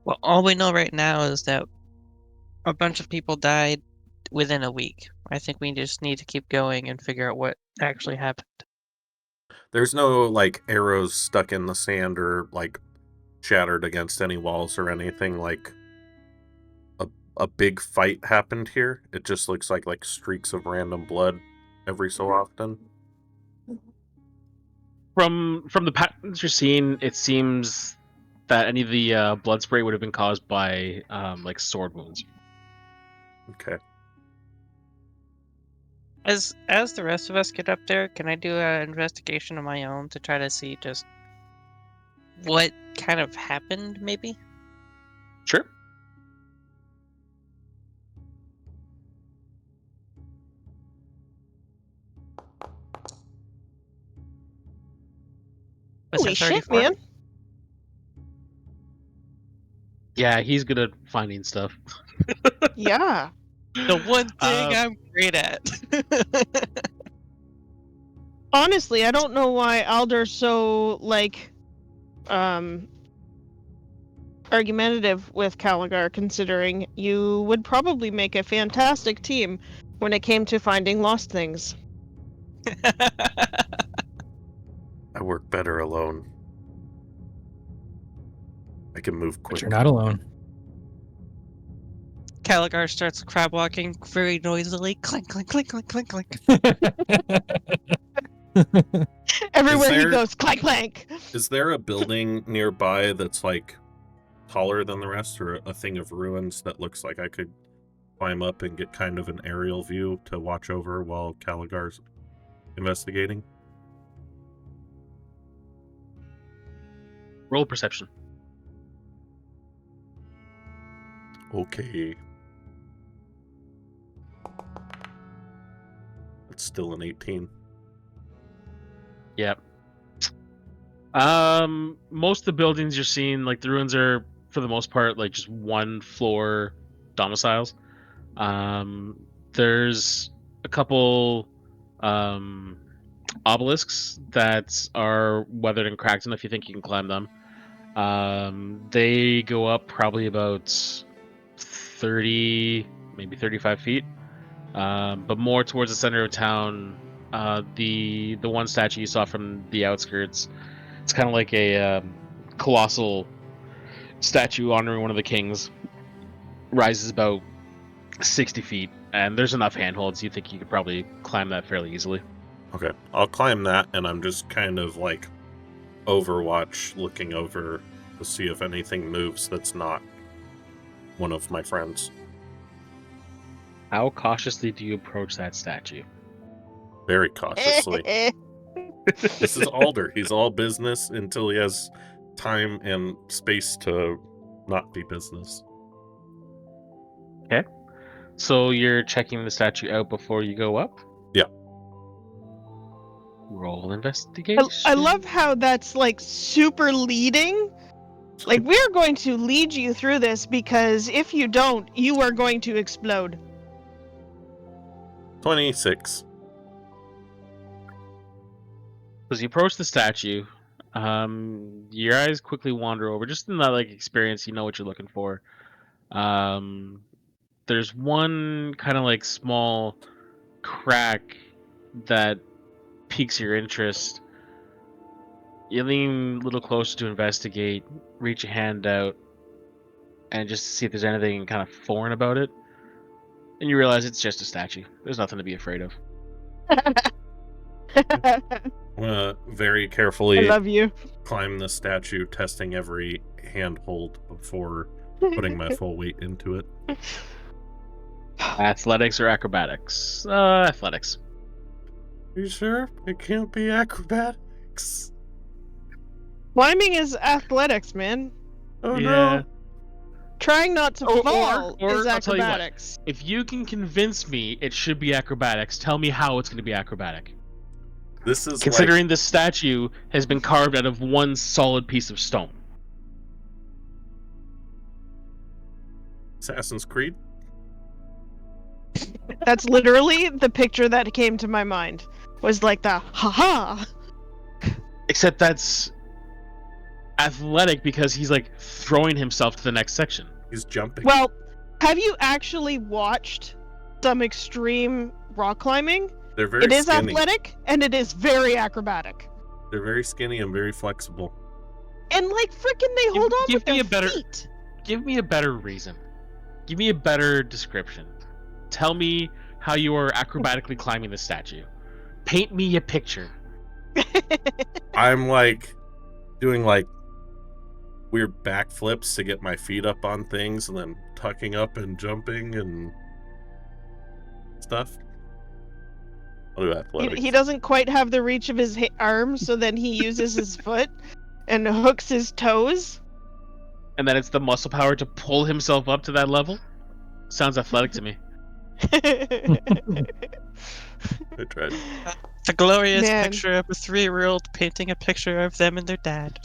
Well, all we know right now is that a bunch of people died within a week. I think we just need to keep going and figure out what actually happened. There's no, like, arrows stuck in the sand or, like, shattered against any walls or anything. Like, a big fight happened here. It just looks like streaks of random blood every so often. From the patterns you're seeing, it seems that any of the blood spray would have been caused by like sword wounds. Okay. As the rest of us get up there, can I do an investigation of my own to try to see just what kind of happened, maybe? Sure. Was Holy it shit, 34? man! Yeah, he's good at finding stuff. Yeah. The one thing I'm great at. Honestly, I don't know why Alder's so argumentative with Caligar, considering you would probably make a fantastic team when it came to finding lost things. I work better alone. I can move But quick. you're not alone. Caligar starts crab walking very noisily. Clink, clink, clink, clink, clink, clink. Everywhere he there- goes, clank, clank. Is there a building nearby that's, like, taller than the rest, or a thing of ruins that looks like I could climb up and get kind of an aerial view to watch over while Caligar's investigating? Roll perception. Okay. It's still an 18. Yep. Most of the buildings you're seeing, like the ruins, are for the most part like just one floor domiciles. There's a couple obelisks that are weathered and cracked enough you think you can climb them. They go up probably about 30, maybe 35 feet. But more towards the center of town, the one statue you saw from the outskirts, it's kind of like a colossal statue honoring one of the kings. Rises about 60 feet, and there's enough handholds. You think you could probably climb that fairly easily. Okay, I'll climb that, and I'm just kind of like Overwatch, looking over to see if anything moves that's not one of my friends. How cautiously do you approach that statue? Very cautiously. This is Alder. He's all business until he has time and space to not be business. So you're checking the statue out before you go up? Yeah. Roll investigation. I love how that's like super leading. Like, we're going to lead you through this because if you don't, you are going to explode. 26. As you approach the statue, your eyes quickly wander over. Just in that like experience, you know what you're looking for. There's one kind of like small crack that piques your interest. You lean a little closer to investigate, reach a hand out, and just see if there's anything kind of foreign about it. And you realize it's just a statue. There's nothing to be afraid of. I'm gonna very I carefully love you. climb the statue, testing every handhold before putting my full weight into it. Athletics or acrobatics? Athletics. You sure it can't be acrobatics? Climbing is athletics, man. Oh Yeah. no! Trying not to fall or is I'll tell you what. acrobatics. If you can convince me it should be acrobatics, tell me how it's going to be acrobatic. This is Considering the statue has been carved out of one solid piece of stone. like Assassin's Creed. That's literally the picture that came to my mind. Was like the haha. Except that's athletic because he's like throwing himself to the next section. He's jumping. Well, have you actually watched some extreme rock climbing? They're very It is skinny. athletic and it is very acrobatic. They're very skinny and very flexible. And like freaking they hold on give with me their a better- feet. Give me a better reason. Give me a better description. Tell me how you are acrobatically climbing the statue. Paint me a picture. I'm like doing like weird backflips to get my feet up on things and then tucking up and jumping and stuff. I'll do athletics. He doesn't quite have the reach of his arms, so then he uses his foot and hooks his toes. And then it's the muscle power to pull himself up to that level? Sounds athletic to me. I tried. The glorious Man. picture of a 3-year-old painting a picture of them and their dad.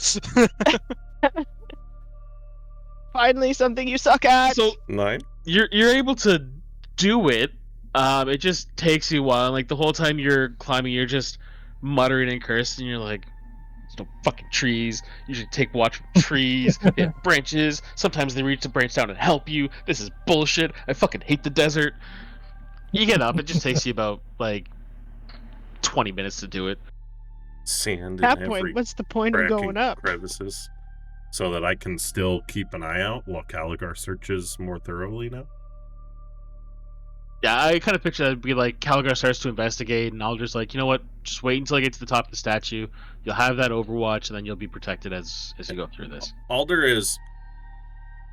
Finally, something you suck at. So 9. you're able to do it. It just takes you a while. Like the whole time you're climbing, you're just muttering and cursing. You're like, "There's no fucking trees. You should take watch from trees. They have branches. Sometimes they reach the branch down and help you. This is bullshit. I fucking hate the desert." You get up. It just takes you about like 20 minutes to do it. Sand At in that point, every what's the point of crack going and up? crevices, so that I can still keep an eye out while Caligar searches more thoroughly now. Yeah, I kind of picture that would be like Caligar starts to investigate, and I'll just like, you know what? Just wait until I get to the top of the statue. You'll have that Overwatch, and then you'll be protected as you go through this. Alder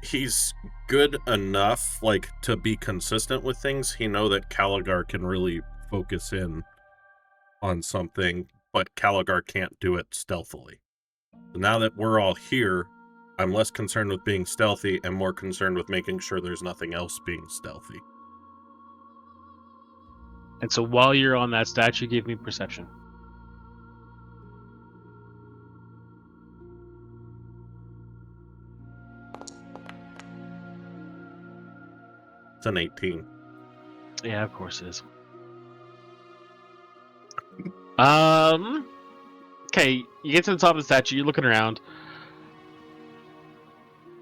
he's good enough like to be consistent with things. He know that Caligar can really focus in on something, but Caligar can't do it stealthily. So now that we're all here, I'm less concerned with being stealthy and more concerned with making sure there's nothing else being stealthy. And so while you're on that statue, give me perception. It's an 18. Yeah, of course it is. Okay, you get to the top of the statue. You're looking around.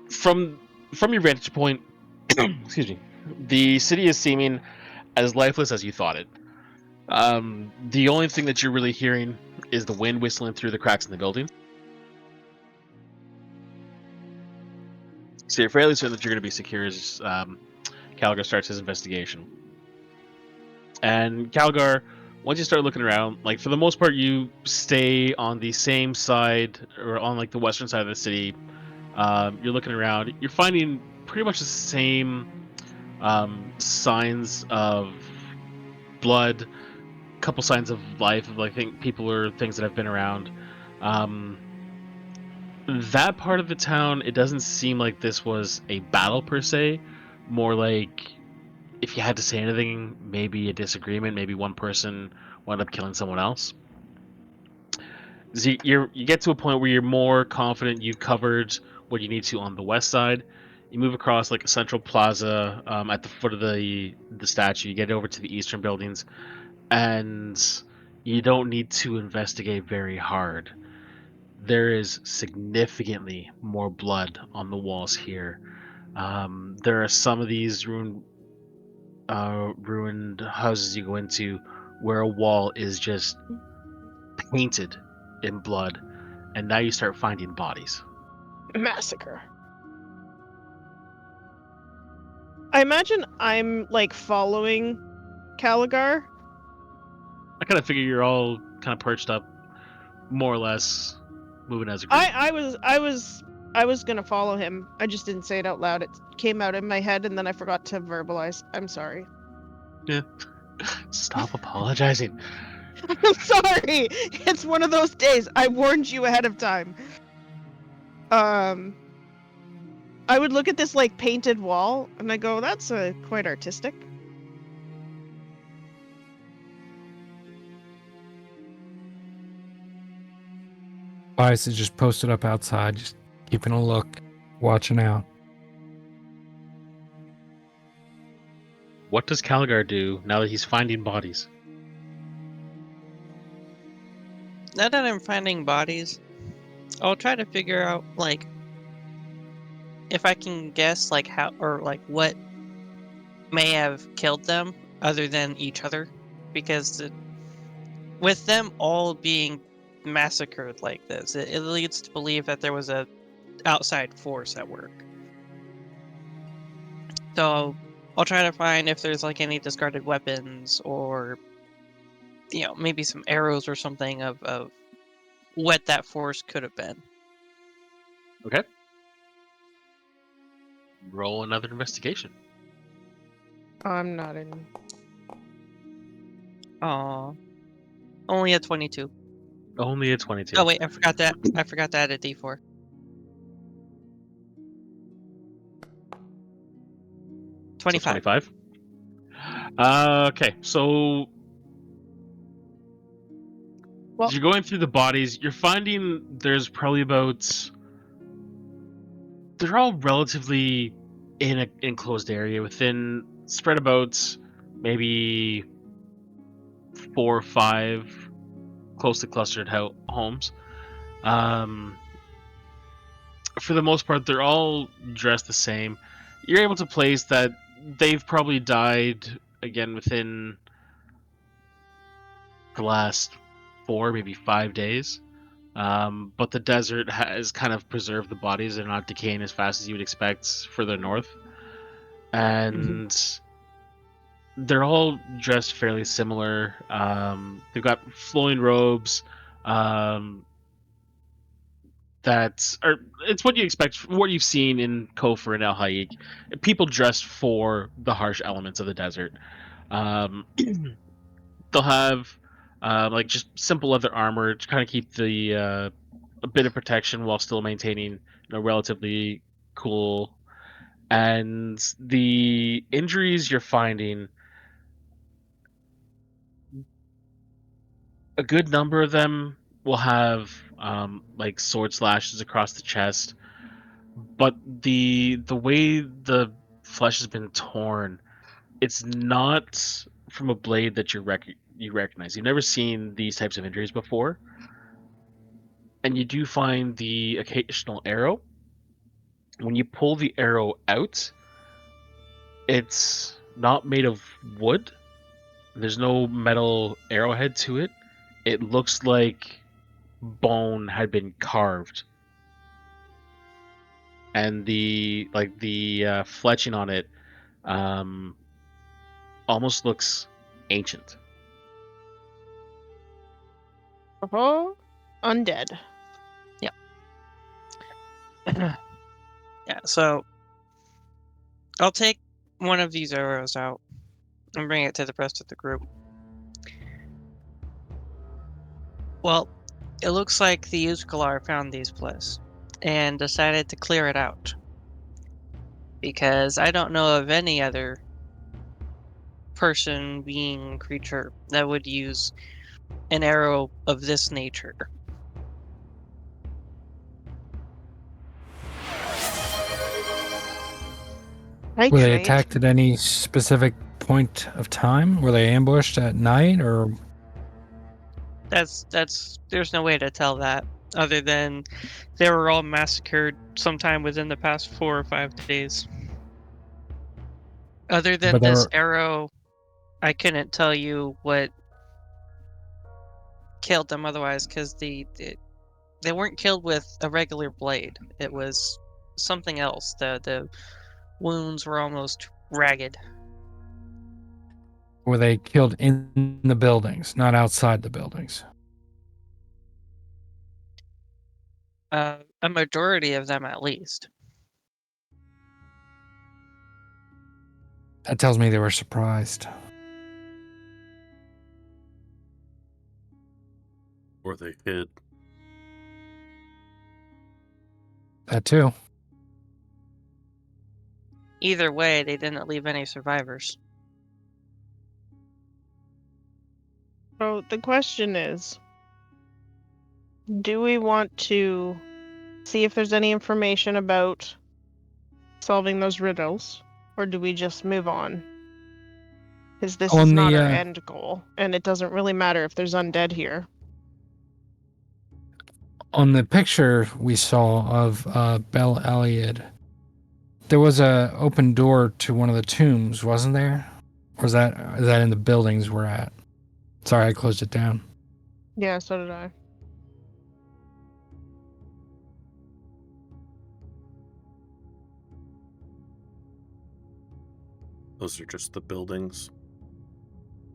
From your vantage point, excuse me, the city is seeming as lifeless as you thought it. The only thing that you're really hearing is the wind whistling through the cracks in the building. So you're fairly certain that you're going to be secure as Calgar starts his investigation. And Calgar, once you start looking around, like for the most part, you stay on the same side or on like the western side of the city. You're looking around. You're finding pretty much the same signs of blood, couple signs of life of like people or things that have been around. That part of the town, it doesn't seem like this was a battle per se. More like, if you had to say anything, maybe a disagreement. Maybe one person wound up killing someone else. So you get to a point where you're more confident you've covered what you need to on the west side. You move across like a central plaza at the foot of the statue. You get over to the eastern buildings, and you don't need to investigate very hard. There is significantly more blood on the walls here. There are some of these ruined houses you go into where a wall is just painted in blood, and now you start finding bodies. Massacre. I imagine I'm like following Caligar. I kind of figure you're all kind of perched up, more or less, moving as a group. I was gonna follow him. I just didn't say it out loud. It came out in my head and then I forgot to verbalize. I'm sorry. Yeah. Stop apologizing. I'm sorry. It's one of those days. I warned you ahead of time. I would look at this like painted wall and I go, that's quite artistic. Tobias is just posted up outside, just keeping a look, watching out. What does Caligar do now that he's finding bodies? Now that I'm finding bodies, I'll try to figure out, like, if I can guess, like, how, or, like, what may have killed them other than each other. Because with them all being massacred like this, it leads to believe that there was a outside force at work. So I'll try to find if there's, like, any discarded weapons or, you know, maybe some arrows or something of what that force could have been. Okay. Roll another investigation. I'm not in. Aw. Only a 22. Only a 22. Oh wait, I forgot that. I forgot to add a D4. 25. 25. Okay, so Well- as you're going through the bodies, you're finding there's probably about. They're all relatively in an enclosed area, spread about maybe 4 or 5 closely clustered homes. For the most part, they're all dressed the same. You're able to place that they've probably died again within the last 4, maybe 5 days. But the desert has kind of preserved the bodies. They're not decaying as fast as you would expect further north. And they're all dressed fairly similar. They've got flowing robes. It's what you expect, what you've seen in Kofar and El Hayek. People dressed for the harsh elements of the desert. They'll have like just simple leather armor to kind of keep a bit of protection while still maintaining relatively cool. And the injuries you're finding, a good number of them will have like sword slashes across the chest, but the way the flesh has been torn, it's not from a blade that you recognize. You've never seen these types of injuries before, and you do find the occasional arrow. When you pull the arrow out, it's not made of wood. There's no metal arrowhead to it. It looks like bone had been carved, and the fletching on it almost looks ancient. Oh, undead. Yeah, so I'll take one of these arrows out and bring it to the rest of the group. Well, it looks like the Uskalar found these places and decided to clear it out. Because I don't know of any other person, being, creature that would use an arrow of this nature. Were they attacked at any specific point of time? Were they ambushed at night, or That's there's no way to tell that other than they were all massacred sometime within the past 4 or 5 days. Other than this arrow, I couldn't tell you what killed them otherwise, because They weren't killed with a regular blade. It was something else. The wounds were almost ragged. Were they killed in the buildings, not outside the buildings? A majority of them, at least. That tells me they were surprised. Or they hid. That too. Either way, they didn't leave any survivors. So the question is, do we want to see if there's any information about solving those riddles, or do we just move on? Because this is not our end goal, and it doesn't really matter if there's undead here. On the picture we saw of Bel Aliad, there was a open door to one of the tombs, wasn't there? Or is that in the buildings we're at? Sorry, I closed it down. Yeah, so did I. Those are just the buildings.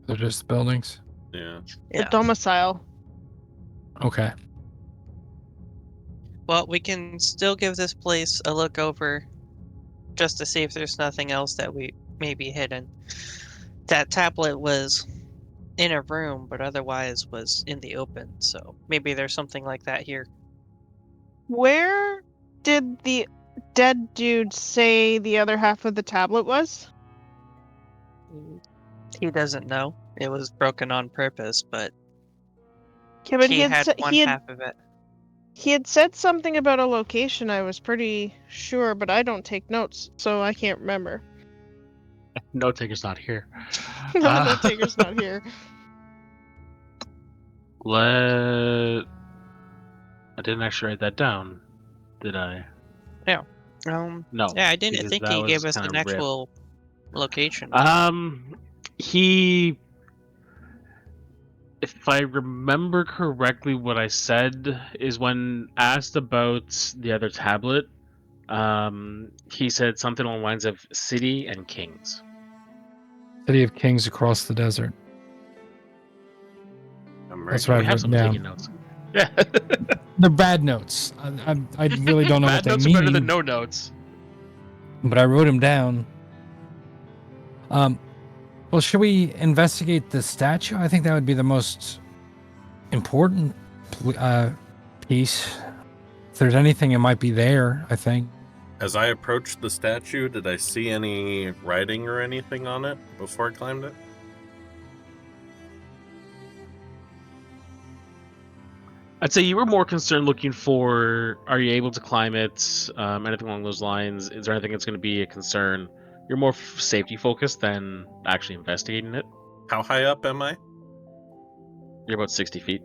They're just buildings? Yeah. The domicile. Okay. Well, we can still give this place a look over just to see if there's nothing else that we may be hidden. That tablet was in a room, but otherwise was in the open, so maybe there's something like that here. Where did the dead dude say the other half of the tablet was? He doesn't know. It was broken on purpose, but Yeah, but he had one half of it. He had said something about a location, I was pretty sure, but I don't take notes, so I can't remember. Note taker's not here. No, note taker's not here. I didn't actually write that down, did I? Yeah. No. Yeah, I didn't because think that he gave was us an kinda rip. actual location. If I remember correctly, what I said is when asked about the other tablet, he said something along the lines of city and kings. City of Kings across the desert. That's what We I've have written some down. taking notes. Yeah. They're bad notes. I really don't know what Bad they notes mean. are better than no notes. But I wrote them down. Well, should we investigate the statue? I think that would be the most important piece. If there's anything, it might be there, I think. As I approached the statue, did I see any writing or anything on it before I climbed it? I'd say you were more concerned looking for, are you able to climb it? Anything along those lines? Is there anything that's going to be a concern? You're more safety focused than actually investigating it. How high up am I? You're about 60 feet.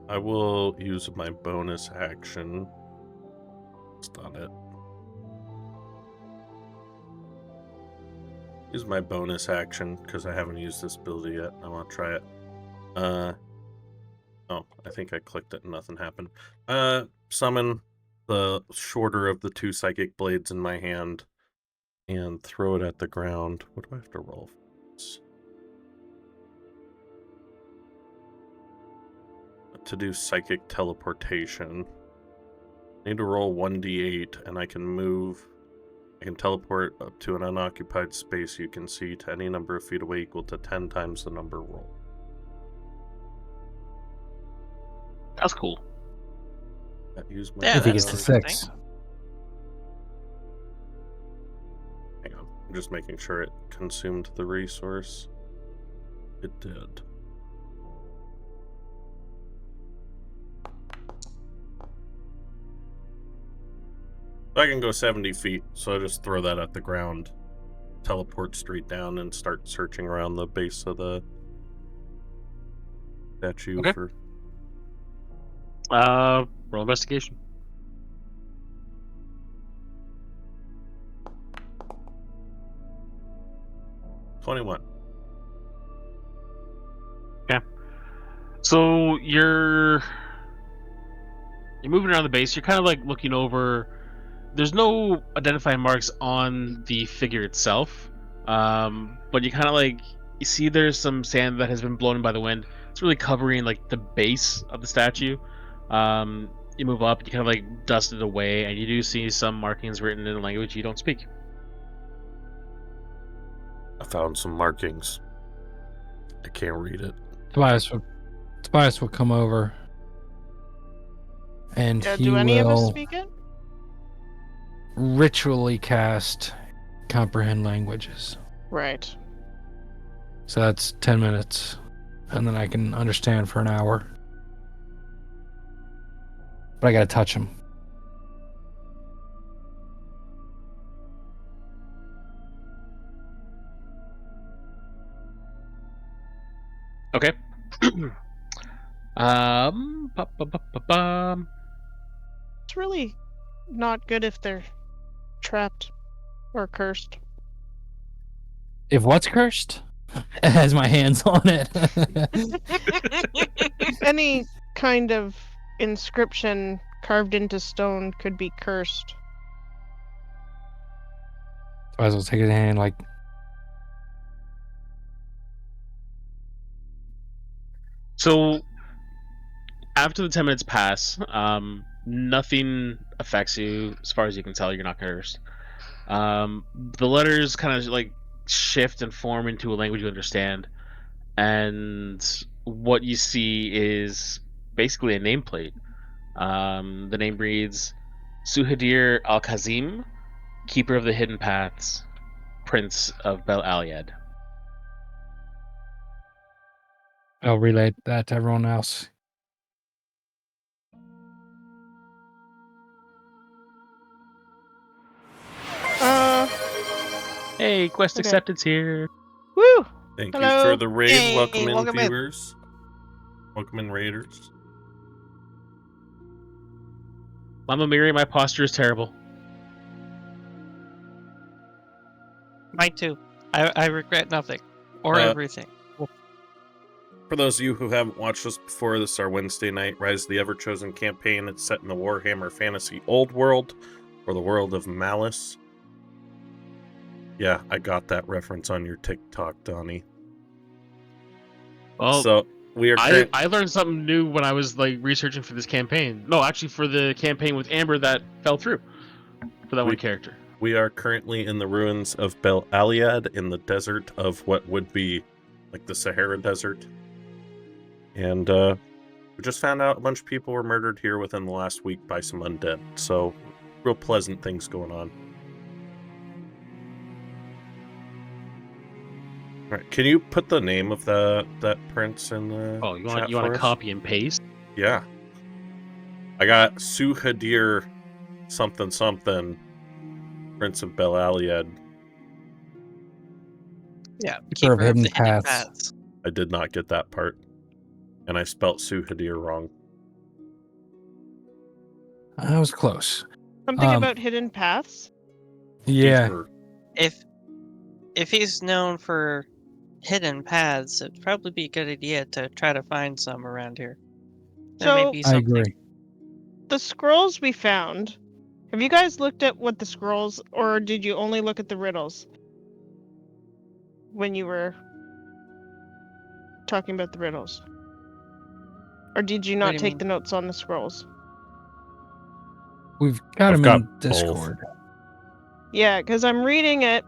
I will use my bonus action. That's not it. Use my bonus action because I haven't used this ability yet. I want to try it. Oh, I think I clicked it and nothing happened. Summon the shorter of the two psychic blades in my hand and throw it at the ground. What do I have to roll for this? To do psychic teleportation. I need to roll 1d8 and I can move. I can teleport up to an unoccupied space you can see to any number of feet away equal to 10 times the number rolled. That's cool. Use my Yeah, if he that's gets to interesting. 6. Hang on. I'm just making sure it consumed the resource. It did. I can go 70 feet, so I just throw that at the ground, teleport straight down, and start searching around the base of the statue for... Roll investigation. – 21. So you're moving around the base. You're kind of like looking over. There's no identifying marks on the figure itself, but you kind of like you see there's some sand that has been blown in by the wind. It's really covering like the base of the statue. You move up, you kind of like dust it away, and you do see some markings written in a language you don't speak. I found some markings. I can't read it. Tobias will come over, and Yeah, he do any of us will speak it? ritually cast comprehend languages. Right. So that's 10 minutes, and then I can understand for an hour. But I gotta touch him. Okay. It's really not good if they're trapped or cursed. If what's cursed? It has my hands on it. Any kind of inscription carved into stone could be cursed. Tobias will take his hand like, So after the 10 minutes pass, nothing affects you as far as you can tell. You're not cursed. The letters kind of like shift and form into a language you understand, and what you see is basically a nameplate. The name reads Suhadir Al-Kazim, Keeper of the Hidden Paths, Prince of Bel Aliad. I'll relay that to everyone else. Hey, quest Okay. acceptance here. Woo! Thank you Hello. for the raid. Yay, Welcome in, welcome in. viewers. Welcome in, raiders. Mama Miri, my posture is terrible. Mine too. I regret nothing. Or everything. For those of you who haven't watched us before, this is our Wednesday night Rise of the Everchosen campaign. It's set in the Warhammer Fantasy Old World, or the world of Malice. Yeah, I got that reference on your TikTok, Donnie. Well, So we are. I learned something new when I was like researching for this campaign. No, actually, for the campaign with Amber that fell through for that one character. We are currently in the ruins of Bel Aliad in the desert of what would be like the Sahara Desert. And we just found out a bunch of people were murdered here within the last week by some undead. So, real pleasant things going on. All right, can you put the name of that prince in the Oh, you chat want for to us? copy and paste? Yeah. I got Suhadir something something, Prince of Bel Aliad. Yeah, Keeper of Hidden Paths. I did not get that part. And I spelt Suhadir wrong. I was close. Something about hidden paths? Yeah. Deeper. If he's known for hidden paths, it'd probably be a good idea to try to find some around here. There may So- be I something. agree. The scrolls we found, have you guys looked at what the scrolls, or did you only look at the riddles when you were talking about the riddles? Or did you What do not you take mean? the notes on the scrolls? We've got I've him got in Discord. Yeah, because I'm reading it.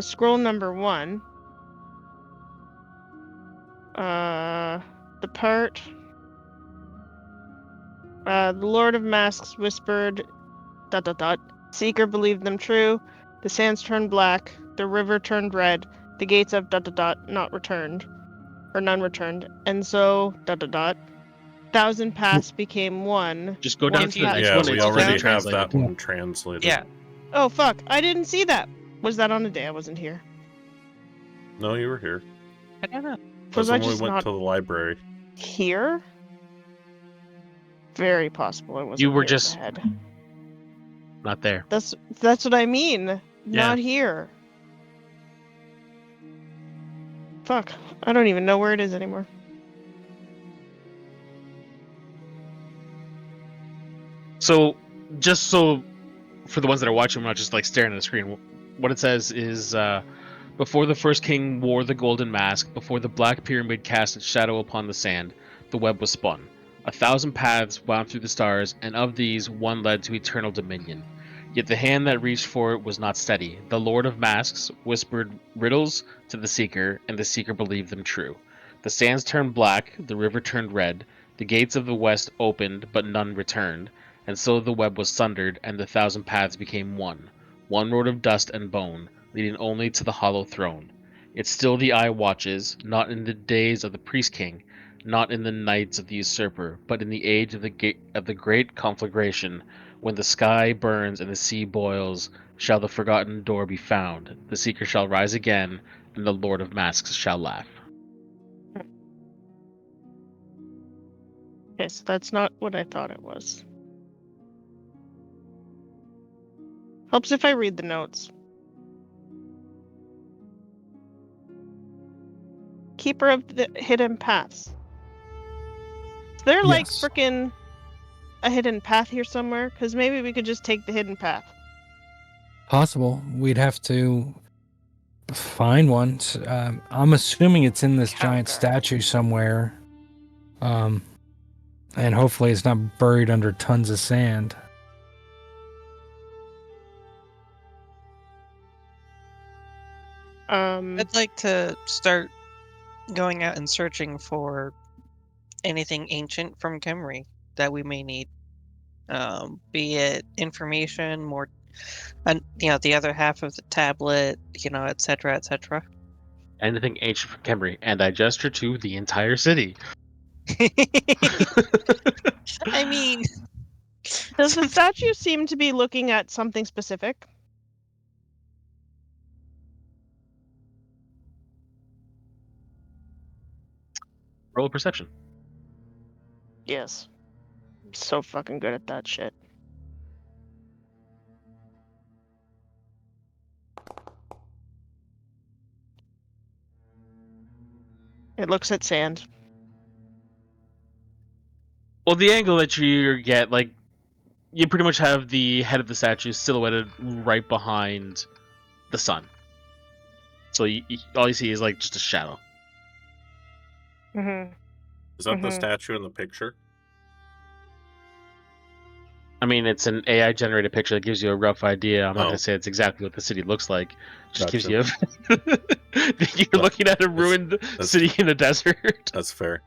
Scroll number 1. The part. The Lord of Masks whispered, ... Seeker believed them true. The sands turned black. The river turned red. The gates of ... not returned. Or none returned. And so ... 1,000 paths became one. Just go down One to the path- next Yeah, one. we It's already already have translated. that one translated. Yeah. Oh, fuck. I didn't see that. Was that on a day I wasn't here? No, you were here. I don't know. That's Was I when we just went not to the library. here? Very possible I wasn't You were here just- ahead. Not there. That's what I mean. Yeah. Not here. Fuck. I don't even know where it is anymore. So, just so for the ones that are watching, we're not just like staring at the screen. What it says is, before the first king wore the golden mask, before the black pyramid cast its shadow upon the sand, the web was spun. 1,000 paths wound through the stars, and of these, one led to eternal dominion. Yet the hand that reached for it was not steady. The Lord of Masks whispered riddles to the Seeker, and the Seeker believed them true. The sands turned black, the river turned red, the gates of the west opened, but none returned, and so the web was sundered, and the 1,000 paths became one road of dust and bone, leading only to the hollow throne. Yet still the eye watches, not in the days of the priest king, not in the nights of the usurper, but in the age of the great conflagration, when the sky burns and the sea boils, shall the forgotten door be found. The Seeker shall rise again, and the Lord of Masks shall laugh. Okay, so that's not what I thought it was. Helps if I read the notes. Keeper of the hidden paths. Is there like Yes. frickin' a hidden path here somewhere? Because maybe we could just take the hidden path. Possible. We'd have to find one. I'm assuming it's in this giant Counter. statue somewhere. And hopefully it's not buried under tons of sand. I'd like to start going out and searching for anything ancient from Kemri that we may need. Be it information, more, and the other half of the tablet, etc., etc. Anything ancient from Kemri, and I gesture to the entire city. I mean, Does the statue seem to be looking at something specific? Roll a perception. Yes. I'm so fucking good at that shit. It looks at sand. Well, the angle that you get, like, you pretty much have the head of the statue silhouetted right behind the sun. So all you see is like just a shadow. Mm-hmm. Is that the Mhm. statue in the picture? I mean, it's an AI generated picture that gives you a rough idea. I'm not Oh. gonna say it's exactly what the city looks like. Just gives Gotcha. you you're looking at a ruined city in the desert. That's fair.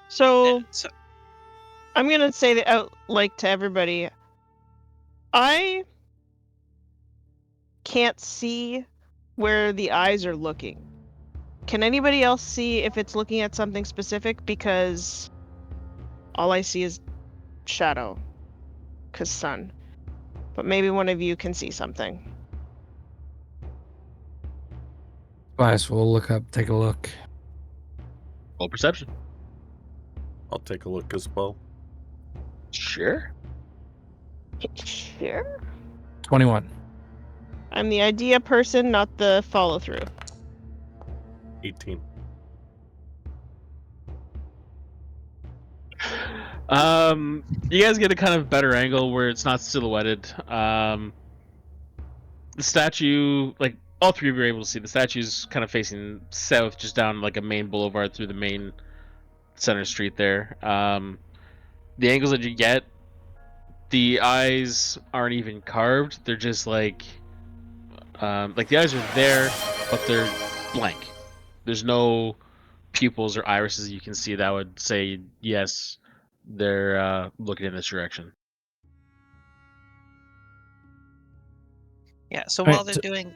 So so I'm gonna say that out like to everybody. I can't see where the eyes are looking. Can anybody else see if it's looking at something specific? Because all I see is shadow. 'Cause sun. But maybe one of you can see something. Tobias, we'll take a look. Roll perception. I'll take a look as well. Sure. Sure. 21. I'm the idea person, not the follow through. 18. You guys get a kind of better angle where it's not silhouetted. The statue, like all three of you are able to see, the statue's kind of facing south, just down like a main boulevard through the main center street there. The angles that you get, the eyes aren't even carved. They're just like the eyes are there, but they're blank. There's no pupils or irises you can see that would say yes, they're looking in this direction. yeah. So Right, while they're doing,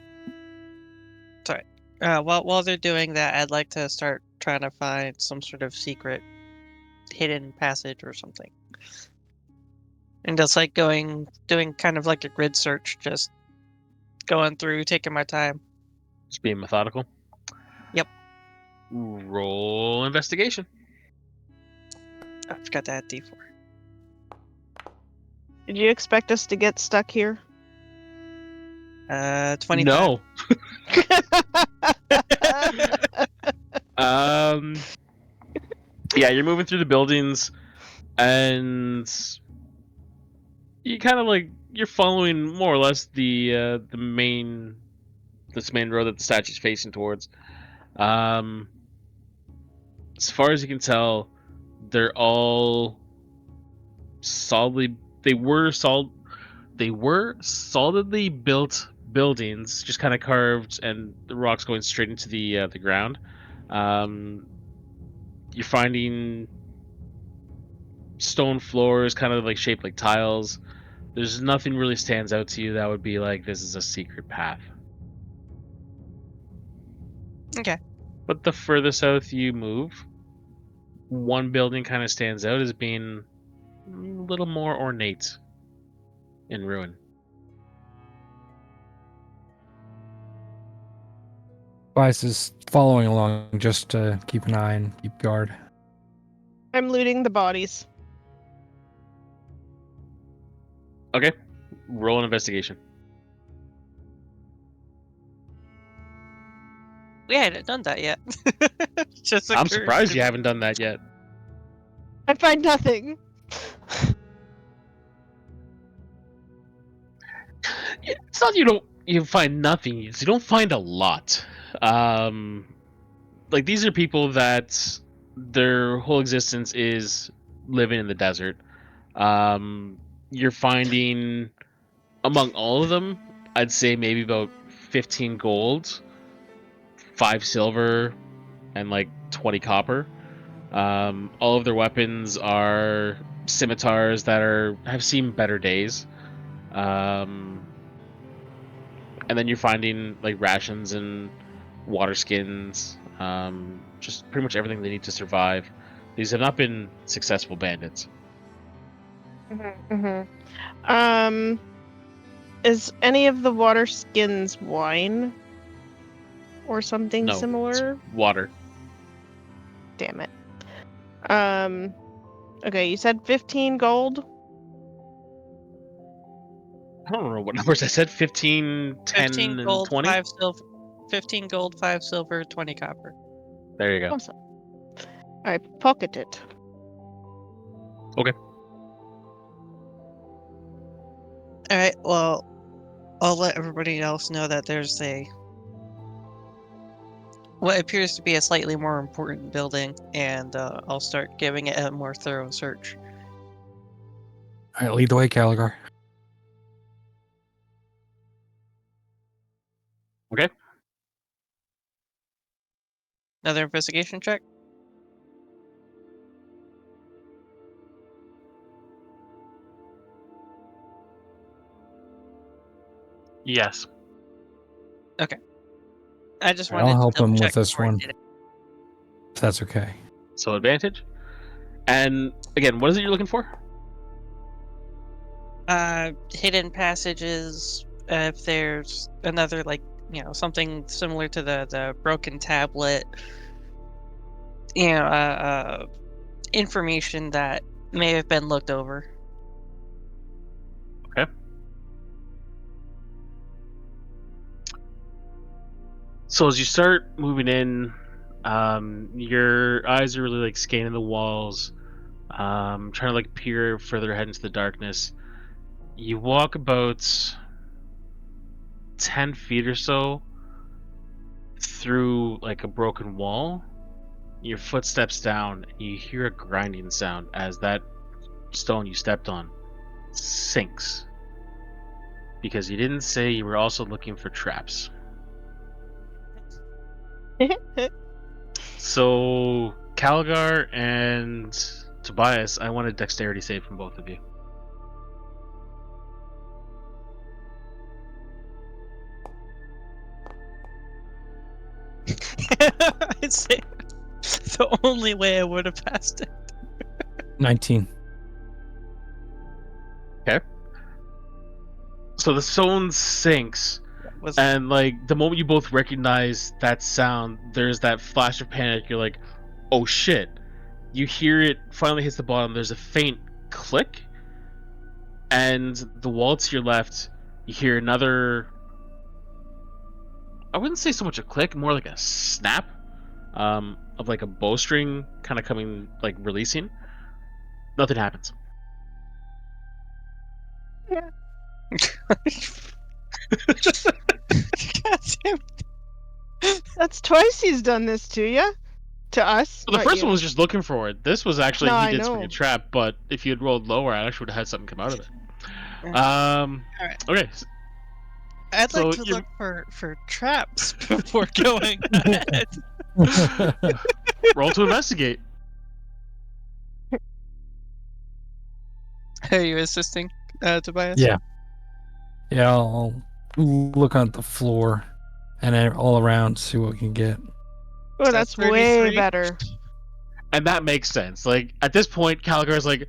sorry, while they're doing that, I'd like to start trying to find some sort of secret, hidden passage or something, and just like doing kind of like a grid search, just going through, taking my time. Just being methodical. Yep. Roll investigation. I forgot to add D4. Did you expect us to get stuck here? 25. No. Yeah, you're moving through the buildings, and you kind of like you're following more or less the main road that the statue's facing towards. As far as you can tell, they're all solidly. They were solidly built buildings, just kind of carved, and the rocks going straight into the ground. You're finding stone floors, kind of like shaped like tiles. There's nothing really stands out to you that would be like this is a secret path. Okay. But the further south you move, one building kind of stands out as being a little more ornate in ruin. Tobias is following along just to keep an eye and keep guard. I'm looting the bodies. Okay, roll an investigation. We hadn't done that yet. Just I'm occurred surprised to you me. haven't done that yet. I find nothing. It's not you find nothing. You don't find a lot. Like these are people that their whole existence is living in the desert. You're finding among all of them, I'd say maybe about 15 gold, 5 silver, and like 20 copper. All of their weapons are scimitars that have seen better days. And then you're finding like rations and water skins, just pretty much everything they need to survive. These have not been successful bandits. Is any of the water skins wine or something No, it's similar? water. Damn it. Okay, you said 15 gold. I don't know what numbers I said. 15, 10, 15 and gold, 20. 5 silver. 15 gold, 5 silver, 20 copper. There you go. Awesome. I pocket it. Okay. All right. Well, I'll let everybody else know that there's what appears to be a slightly more important building, and I'll start giving it a more thorough search. All right, lead the way, Caligar. Okay. Another investigation check. Yes. I just I'll wanted to help him double check with this before I one. did it. If that's okay. So advantage. And again, what is it you're looking for? Hidden passages. If there's another, like, something similar to the broken tablet. Information that may have been looked over. Okay. So as you start moving in, your eyes are really like scanning the walls, trying to like peer further ahead into the darkness. You walk about 10 feet or so through like a broken wall. Your foot steps down and you hear a grinding sound as that stone you stepped on sinks. Because you didn't say you were also looking for traps. So, Calgar and Tobias, I want a dexterity save from both of you. I'd say the only way I would have passed it. 19. Okay. So the stone sinks, Was and like the moment you both recognize that sound, there's that flash of panic. You're like, oh shit. You hear it finally hits the bottom. There's a faint click, and the wall to your left, you hear another. I wouldn't say so much a click, more like a snap. of like a bowstring kind of coming, like releasing. Nothing happens. God damn. That's twice he's done this to you. To us. Well, the not first you. one was just looking for it. This was actually No, he I did spring know. a trap, but if you had rolled lower, I actually would have had something come out of it. Alright. Okay. I'd So like to you're- look for traps before going ahead. Roll to investigate. Are you assisting, Tobias? Yeah. Yeah, I'll look on the floor and then all around, see what we can get. Oh, that's way 33? better. And that makes sense. Like at this point, Caligar's like,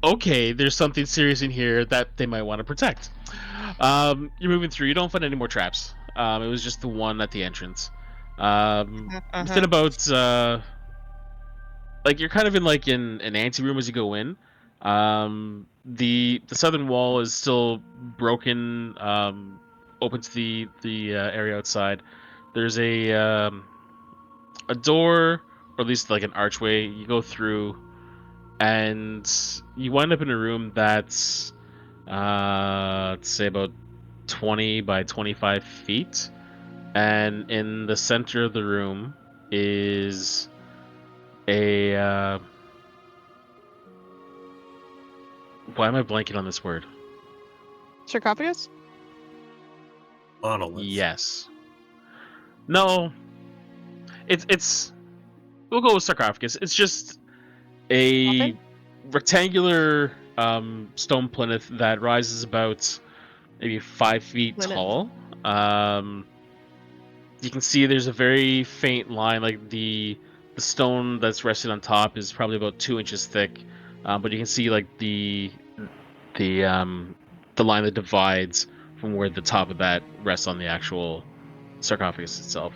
okay, there's something serious in here that they might want to protect. You're moving through. You don't find any more traps. It was just the one at the entrance. Within about like you're kind of in like in an anteroom as you go in. The southern wall is still broken. Open to the area outside. There's a door, or at least like an archway. You go through, and you wind up in a room that's let's say about 20 by 25 feet, and in the center of the room is a why am I blanking on this word? Sarcophagus? Monolith. Yes. No. It's we'll go with sarcophagus. It's just a Coffin? rectangular stone plinth that rises about maybe 5 feet Plinth. tall. You can see there's a very faint line, like the stone that's resting on top is probably about 2 inches thick, but you can see like the line that divides from where the top of that rests on the actual sarcophagus itself.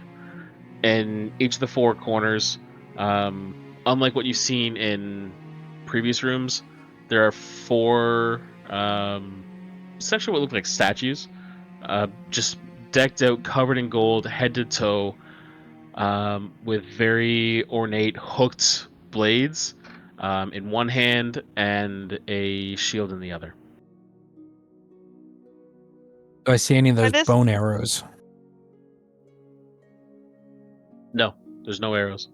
And each of the four corners, unlike what you've seen in previous rooms, there are four essentially what look like statues, just decked out, covered in gold, head to toe, with very ornate hooked blades in one hand and a shield in the other. Do I see any of By those this- bone arrows? No, there's no arrows.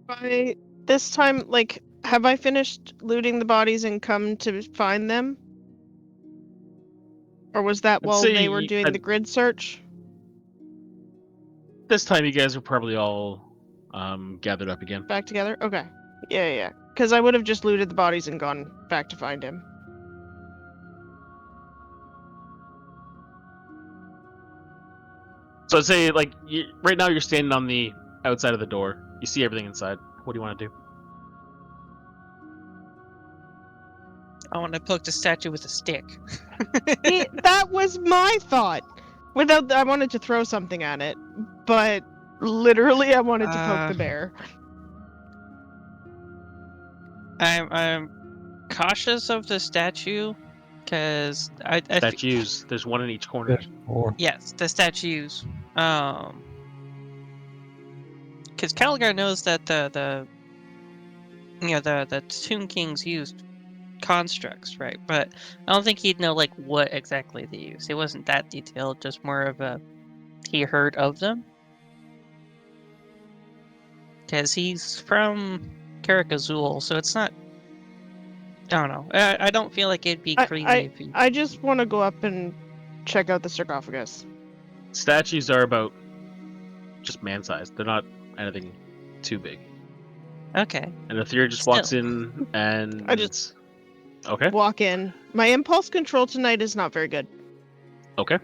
By this time, like, have I finished looting the bodies and come to find them? Or was that while say they were you- doing the grid search? This time you guys are probably all gathered up again. Back together? Okay. Yeah. Because I would have just looted the bodies and gone back to find him. So I'd say, like, right now you're standing on the outside of the door. You see everything inside. What do you want to do? I want to poke the statue with a stick. That was my thought. I wanted to throw something at it, but literally I wanted to poke the bear. I'm cautious of the statue because I Statues. There's one in each corner. Or yes, the statues. Because Caligar knows that the Tomb Kings used constructs, right? But I don't think he'd know like what exactly they use. It wasn't that detailed, just more of a he heard of them. Because he's from Karakazul, so it's not. I don't know. I don't feel like it'd be crazy if he. I just want to go up and check out the sarcophagus. Statues are about just man-sized. They're not anything too big. Okay. And if just Still. walks in and I just- okay. Walk in. My impulse control tonight is not very good. Okay.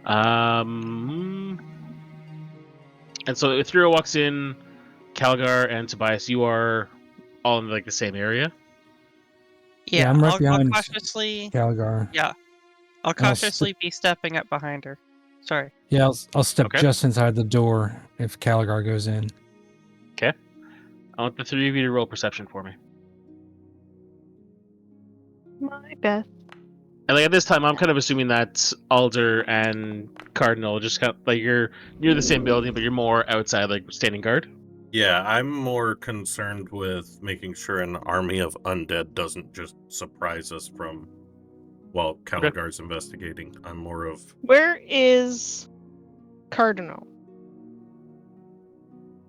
And so Ethereal walks in, Calgar and Tobias, you are all in like the same area. Yeah, I'm right I'll behind cautiously. Calgar. Yeah, I'll cautiously be stepping up behind her. Sorry. Yeah, I'll step Okay. just inside the door if Calgar goes in. I want the three of you to roll perception for me. My best. And And like at this time, I'm kind of assuming that Alder and Cardinal just kind of like you're near the same building, but you're more outside, like standing guard. Yeah, I'm more concerned with making sure an army of undead doesn't just surprise us from while Caligar's investigating. I'm more of Where is Cardinal?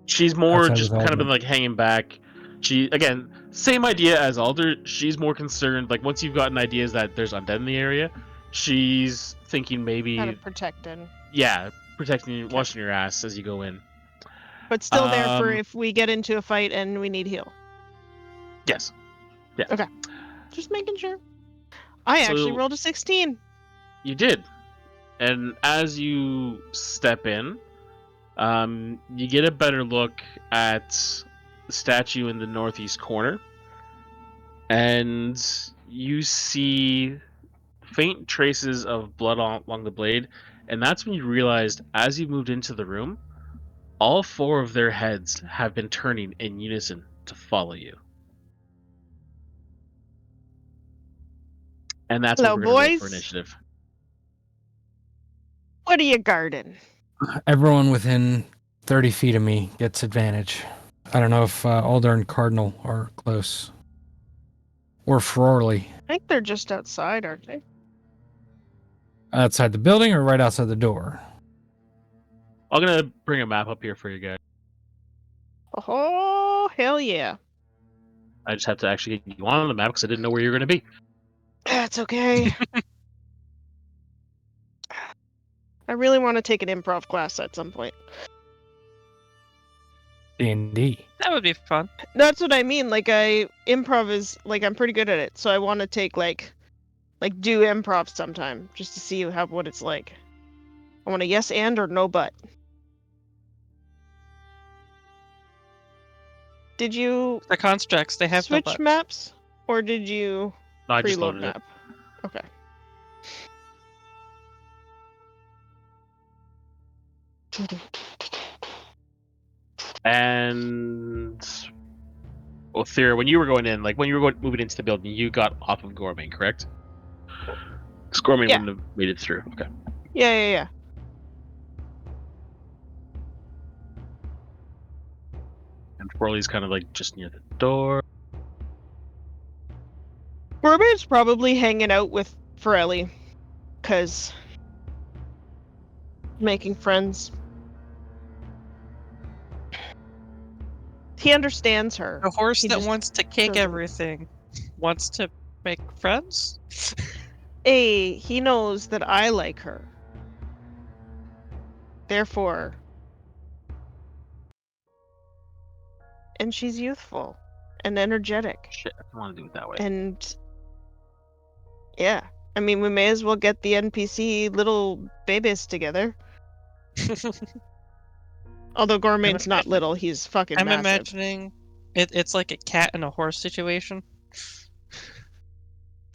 She's more Outside just with kind of Alder. been like hanging back. She again, same idea as Alder. She's more concerned. Like once you've gotten ideas that there's undead in the area, she's thinking maybe Kind of protected. yeah, protecting you, watching your ass as you go in. But still there for Um, if we get into a fight and we need heal. Yes. Yeah. Okay. Just making sure. I actually So- rolled a 16. You did. And as you step in, you get a better look at the statue in the northeast corner, and you see faint traces of blood along the blade. And that's when you realized, as you moved into the room, all 4 of their heads have been turning in unison to follow you. And that's Hello, what we're going to roll for boys. initiative. What are you guarding? Everyone within 30 feet of me gets advantage. I don't know if Alder and Cardinal are close. Or Frorley. I think they're just outside, aren't they? Outside the building or right outside the door? I'm going to bring a map up here for you guys. Oh, hell yeah. I just have to actually get you on the map because I didn't know where you were going to be. That's okay. I really want to take an improv class at some point. D&D. That would be fun. That's what I mean. Like, improv is, like, I'm pretty good at it. So I want to take, like do improv sometime just to see what it's like. I want a yes and or no but. Did you The constructs, they have no switch buts. maps or did you No, I just preload loaded it. map? Okay. And well, Thera, when you were going in, like when you were moving into the building, you got off of Gormain, correct? Because Gormain Yeah. wouldn't have made it through. Okay. Yeah. And Forley's kind of like just near the door. Gorbain's probably hanging out with Forelli, cause making friends. He understands her. A horse He that just wants to kick doesn't. everything wants to make friends? He knows that I like her. Therefore. And she's youthful and energetic. Shit, I don't want to do it that way. And yeah. I mean, we may as well get the NPC little babies together. Although Gormain's not little, he's fucking I'm massive. imagining it's like a cat and a horse situation.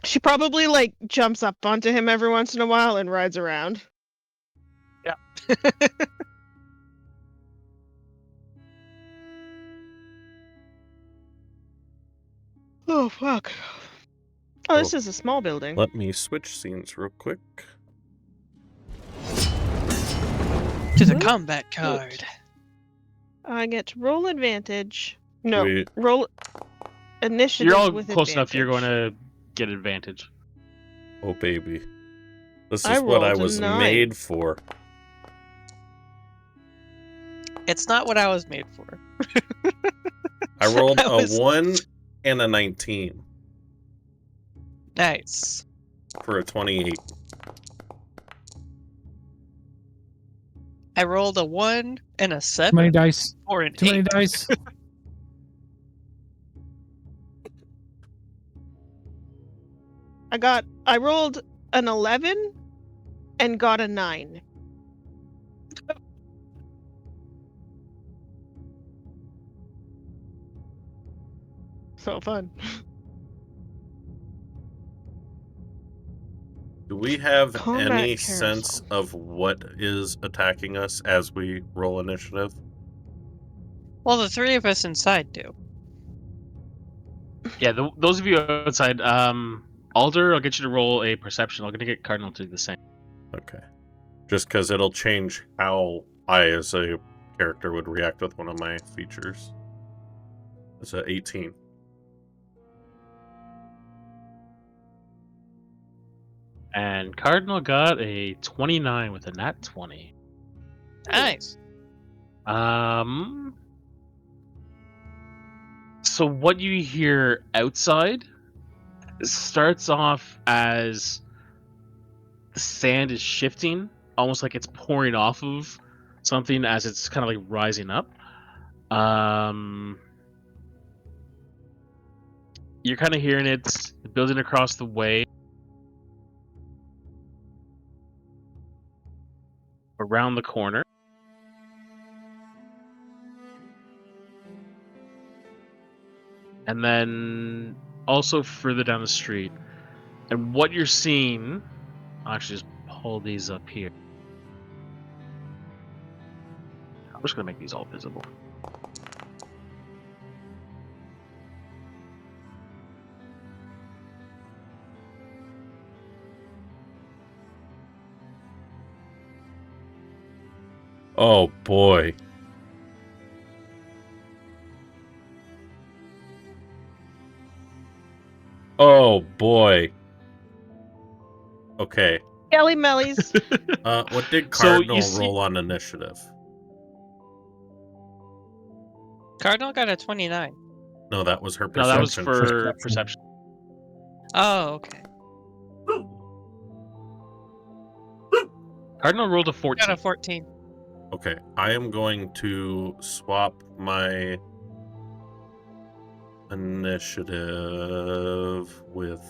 She probably like jumps up onto him every once in a while and rides around. Yeah. Oh fuck. Oh, this is a small building. Let me switch scenes real quick. To the combat card. I get to roll advantage. No, Wait. roll initiative You're all with close enough. advantage. You're going to get advantage. Oh, baby. This I is what I rolled a was 9. made for. It's not what I was made for. I rolled I was- a 1 and a 19 Nice. for a 28. I rolled a 1 and a Too 7 many dice. or an Too 8. many dice. I rolled an 11 and got a 9. So fun. Do we have Combat any carousel. sense of what is attacking us as we roll initiative? Well, the 3 of us inside do. Yeah, those of you outside, Alder, I'll get you to roll a perception. I'm gonna get Cardinal to do the same. Okay. Just because it'll change how I, as a character, would react with one of my features. It's a 18. And Cardinal got a 29 with a nat 20. Nice. So what you hear outside starts off as the sand is shifting, almost like it's pouring off of something as it's kind of like rising up. You're kind of hearing it building across the way. Around the corner. And then also further down the street. And what you're seeing, I'll actually just pull these up here. I'm just going to make these all visible. Oh boy. Oh boy. Okay. Kelly Mellies. What did So you Cardinal see- roll on initiative? Cardinal got a 29. No, that was her No, that was perception. for perception. Oh, okay. Cardinal rolled a 14. Got a 14. Okay, I am going to swap my initiative with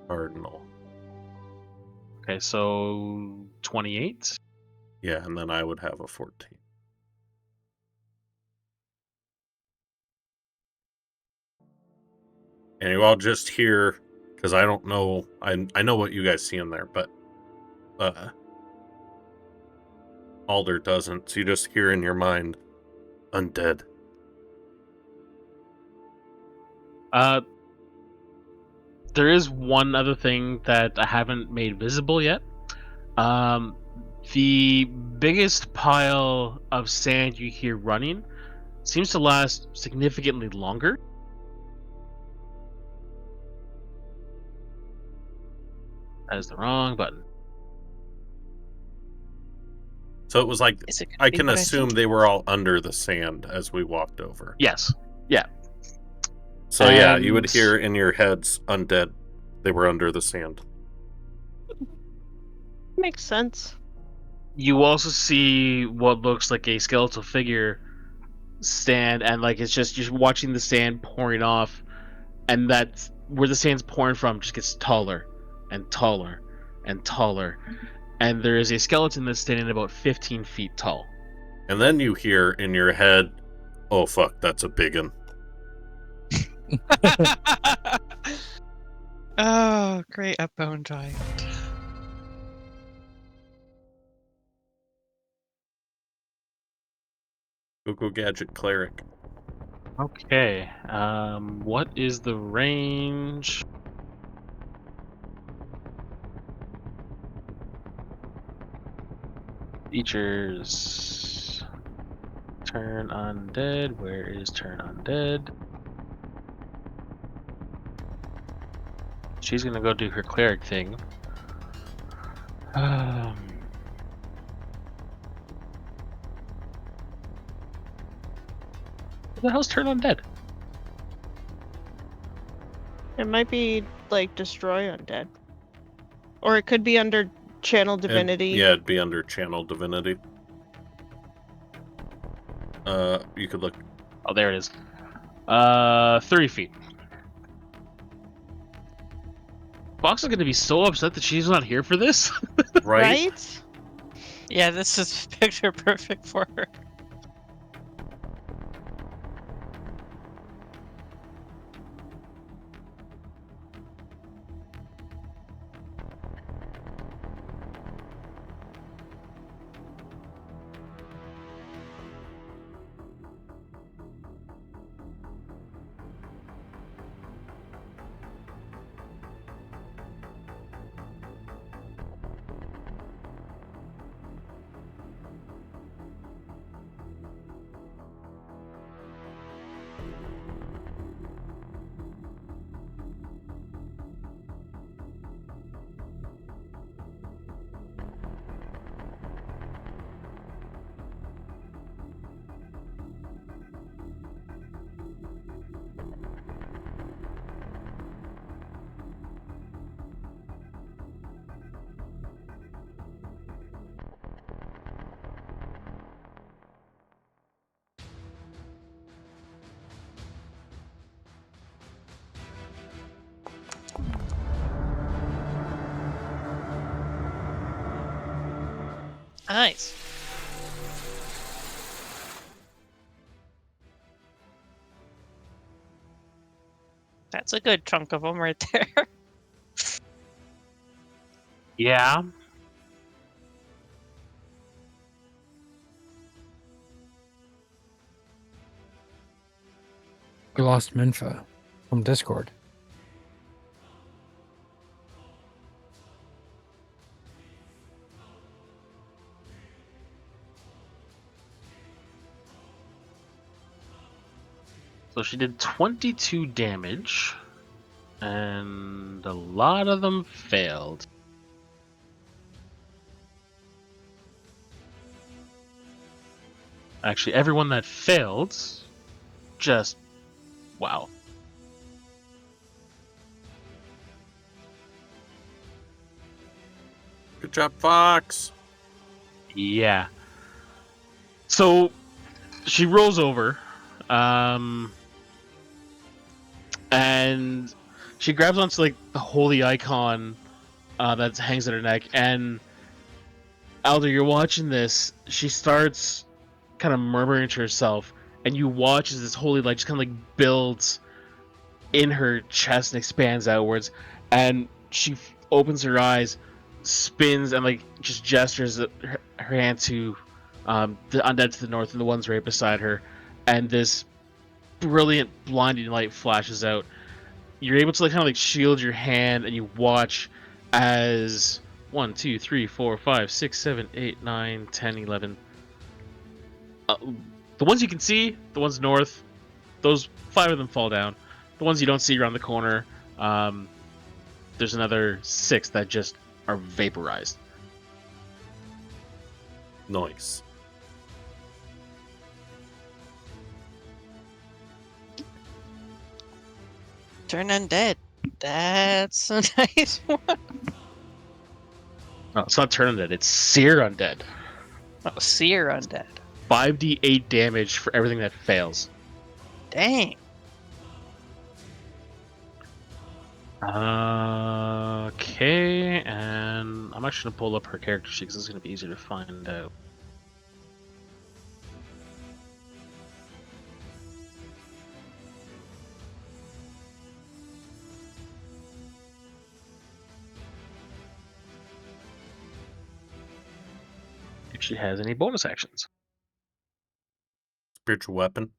Cardinal. Okay, so 28. Yeah, and then I would have a 14. And you all just hear, because I don't know, I know what you guys see in there, but Alder doesn't. So you just hear in your mind, undead. There is one other thing that I haven't made visible yet. The biggest pile of sand you hear running seems to last significantly longer. That is the wrong button. So it was like, Is it gonna I be can what assume think? they were all under the sand as we walked over. Yes. Yeah. So yeah, you would And- hear in your heads, undead. They were under the sand. Makes sense. You also see what looks like a skeletal figure stand, and like it's just you're watching the sand pouring off, and that's where the sand's pouring from just gets taller and taller and taller, and there is a skeleton that's standing about 15 feet tall. And then you hear in your head, oh fuck, that's a big one. Oh, great, a bone giant. Google Gadget Cleric. Okay. What is the range? Features. Turn undead. Where is turn undead? She's gonna go do her cleric thing. What the hell's turn undead? It might be like destroy undead. Or it could be under channel divinity. Yeah, it'd be under channel divinity. You could look. Oh, there it is. 30 feet. Fox is gonna be so upset that she's not here for this. Right? Right? Yeah, this is picture perfect for her. Nice. That's a good chunk of them right there. Yeah. We lost Minfa from Discord. So she did 22 damage, and a lot of them failed. Actually, everyone that failed, just wow. Good job, Fox. Yeah. So she rolls over, and she grabs onto like the holy icon that hangs at her neck. And Alder, you're watching this. She starts kind of murmuring to herself, and you watch as this holy light just kind of like builds in her chest and expands outwards. And she opens her eyes, spins, and like just gestures her hand to the undead to the north and the ones right beside her. And this brilliant blinding light flashes out. You're able to like kind of like shield your hand, and you watch as 1, 2, 3, 4, 5, 6, 7, 8, 9, 10, 11. The ones you can see, the ones north, those 5 of them fall down. The ones you don't see around the corner, there's another 6 that just are vaporized. Nice. Turn undead. That's a nice one. No, it's not turn undead, it's sear undead. Oh, seer undead. 5d8 damage for everything that fails. Dang. Okay, and I'm actually gonna pull up her character sheet because it's gonna be easier to find out. If she has any bonus actions. Spiritual weapon.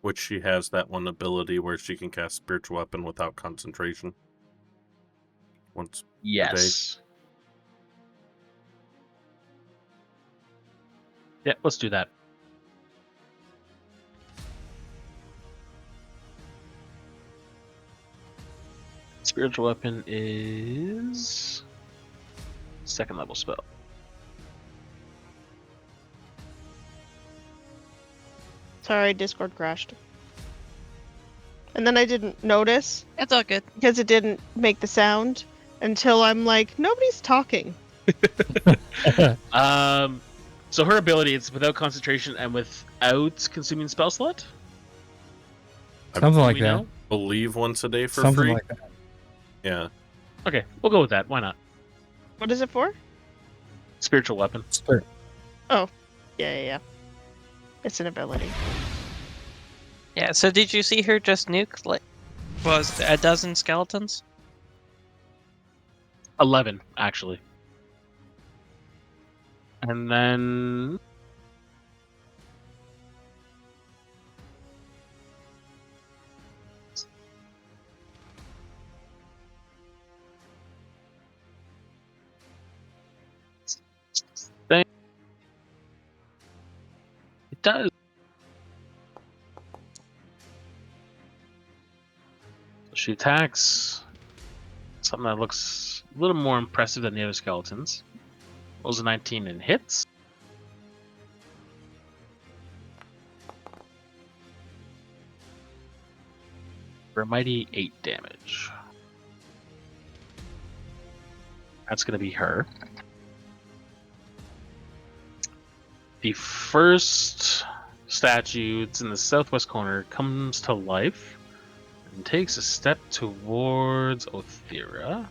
Which she has that one ability where she can cast spiritual weapon without concentration. Once Yes. Yeah, let's do that. Spiritual weapon is 2nd level spell. Sorry, Discord crashed. And then I didn't notice It's all good. because it didn't make the sound until I'm like, nobody's talking. So her ability is without concentration and without consuming spell slot. Something like we that. know? believe once a day for Something free. like that. Yeah. Okay, we'll go with that. Why not? What is it for? Spiritual weapon. Spirit. Yeah. It's an ability. Yeah, so did you see her just nuke, like, was a dozen skeletons? 11, actually. And then... It does. She attacks something that looks a little more impressive than the other skeletons. Rolls a 19 and hits. For a mighty 8 damage. That's going to be her. The first statue, it's in the southwest corner, comes to life and takes a step towards Othira.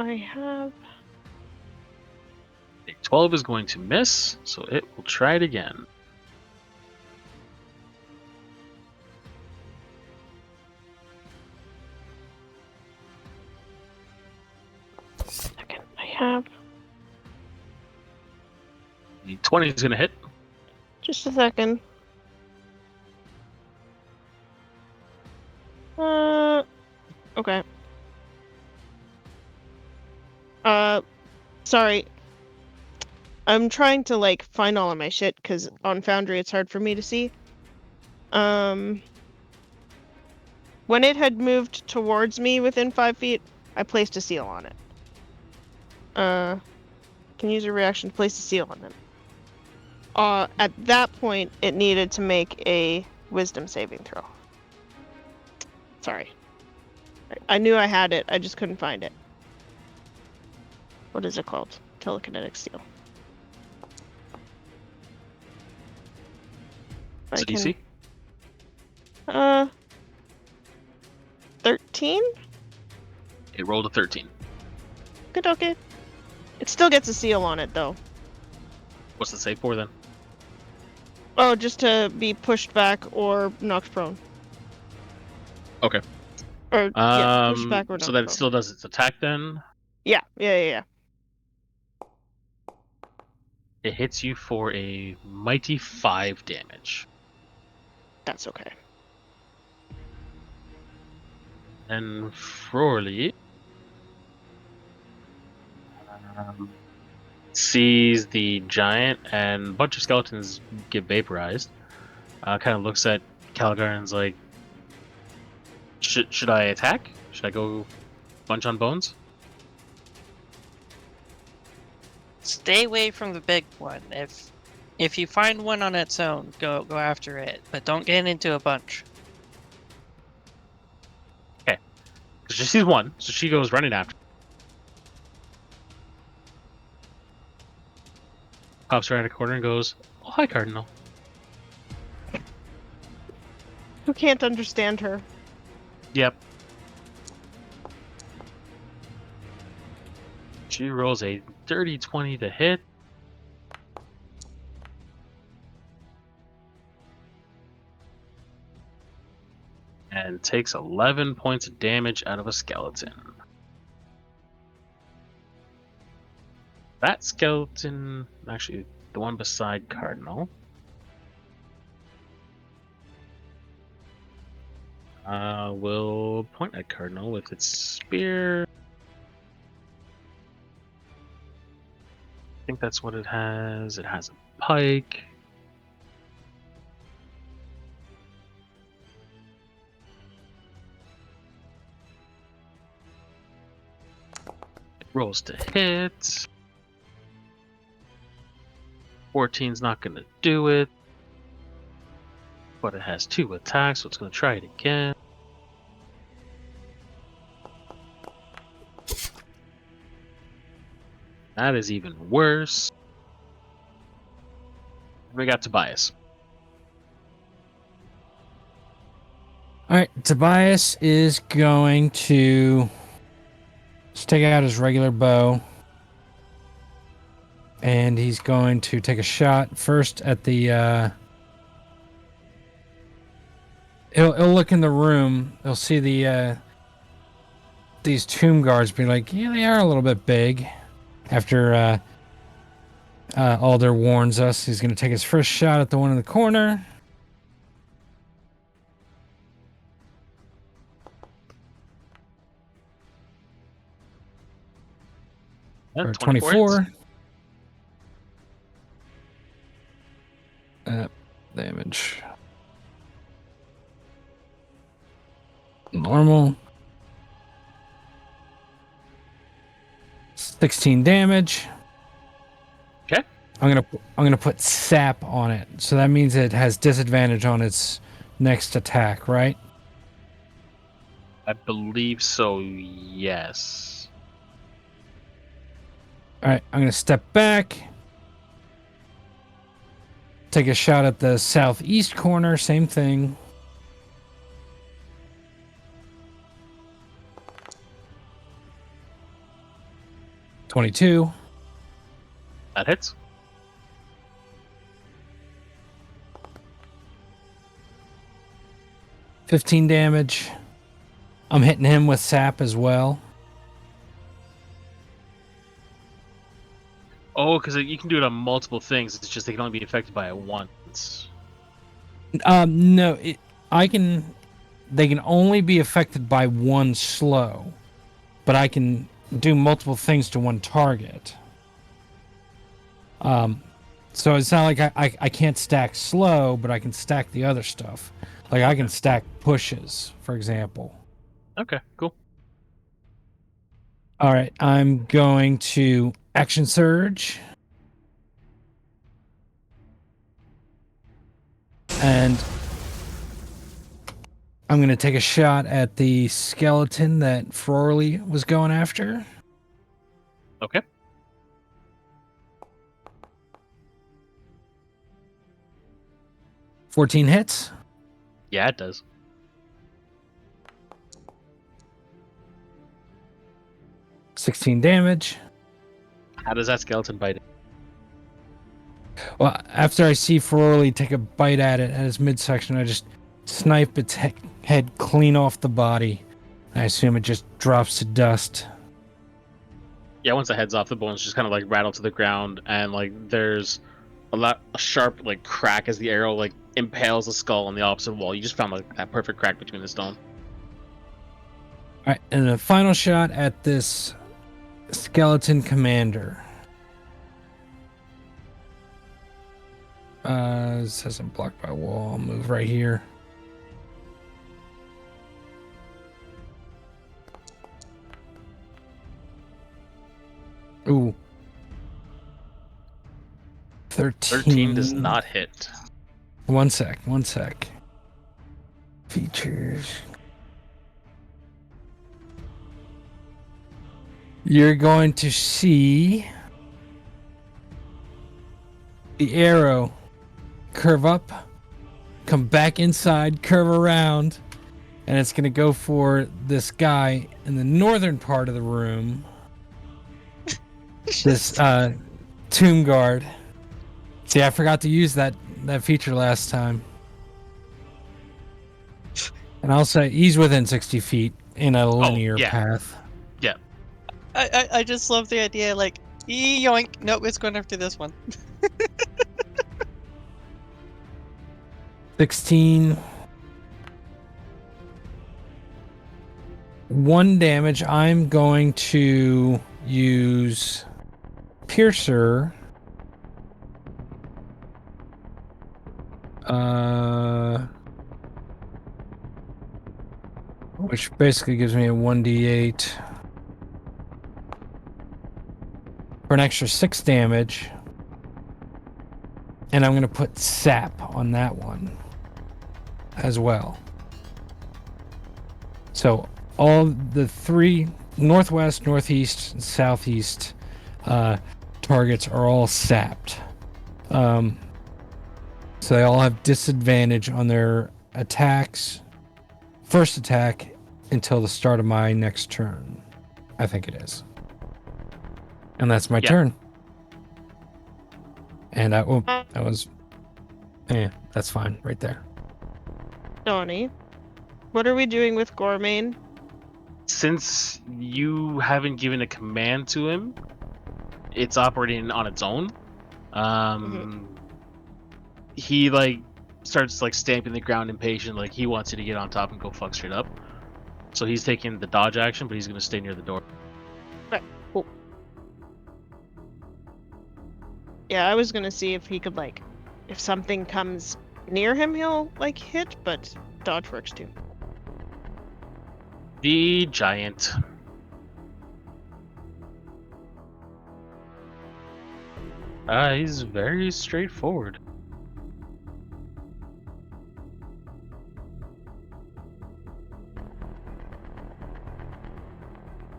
I have. A 12 is going to miss, so it will try it again. Second, I have. The 20 is going to hit. Just a second. Okay. Sorry. I'm trying to like find all of my shit because on Foundry it's hard for me to see. When it had moved towards me within 5 feet, I placed a seal on it. Can use a reaction to place a seal on them. At that point, it needed to make a wisdom saving throw. Sorry. I knew I had it, I just couldn't find it. What is it called? Telekinetic seal. What's the DC? 13? It rolled a 13. Good, okay. It still gets a seal on it, though. What's the save for then? Oh, just to be pushed back or knocked prone. Okay. Or, yeah, pushed back or knocked so that it prone. still does its attack then? Yeah. It hits you for a mighty 5 damage. That's okay. And Frorley sees the giant and a bunch of skeletons get vaporized. Kind of looks at Calgar and's like, should I attack? Should I go bunch on bones? Stay away from the big one. If you find one on its own, go after it, but don't get into a bunch. Okay. She sees one, so she goes running after. Pops around a corner and goes, "Oh, hi, Cardinal." Who can't understand her? Yep. She rolls a dirty 20 to hit. And takes 11 points of damage out of a skeleton. That skeleton, actually the one beside Cardinal, will point at Cardinal with its spear. I think that's what it has. It has a pike. It rolls to hit. 14's not going to do it. But it has 2 attacks, so it's going to try it again. That is even worse. We got Tobias. Alright, Tobias is going to just take out his regular bow. And he's going to take a shot first at the he'll look in the room. He'll see the these tomb guards be like, yeah, they are a little bit big. After Alder warns us, he's going to take his first shot at the one in the corner. Yeah, 24. Damage. Normal. 16 damage. Okay. I'm gonna put sap on it, so that means it has disadvantage on its next attack, right? I believe so, yes. Alright, I'm gonna step back. Take a shot at the southeast corner, same thing. 22. That hits. $15 damage. I'm hitting him with sap as well. Oh, because you can do it on multiple things. It's just they can only be affected by it once. No, they can only be affected by one slow, but I can do multiple things to one target. So it's not like I can't stack slow, but I can stack the other stuff. Like I can stack pushes, for example. Okay, cool. All right, I'm going to action surge. And I'm going to take a shot at the skeleton that Frorley was going after. Okay. $14 hits. Yeah, it does. $16 damage. How does that skeleton bite it? Well, after I see Frorley take a bite at it at its midsection, I just snipe its head clean off the body. I assume it just drops to dust. Yeah, once the head's off, the bones just kind of like rattle to the ground, and like there's a sharp like crack as the arrow like impales the skull on the opposite wall. You just found like that perfect crack between the stone. All right, and the final shot at this skeleton commander. It says I'm blocked by a wall. I'll move right here. Ooh. 13 does not hit. One sec. Features. You're going to see the arrow curve up, come back inside, curve around, and it's going to go for this guy in the northern part of the room. This tomb guard. See, I forgot to use that feature last time. And I'll say he's within 60 feet in a linear path. Yeah. I just love the idea, like, yoink, nope, it's going after this one. 16. 1 damage. I'm going to use Piercer. Which basically gives me a 1d8 for an extra 6 damage. And I'm going to put sap on that one as well. So all the 3 northwest, northeast, and southeast targets are all sapped. So they all have disadvantage on their attacks. First attack until the start of my next turn. I think it is. And that's my turn. And that was... that's fine right there. Donnie, what are we doing with Gormain? Since you haven't given a command to him, it's operating on its own. He like starts like stamping the ground impatient, like he wants you to get on top and go fuck straight up. So he's taking the dodge action, but he's gonna stay near the door. Right, cool. Yeah, I was gonna see if he could like, if something comes near him, he'll like hit, but dodge works too. The giant. He's very straightforward.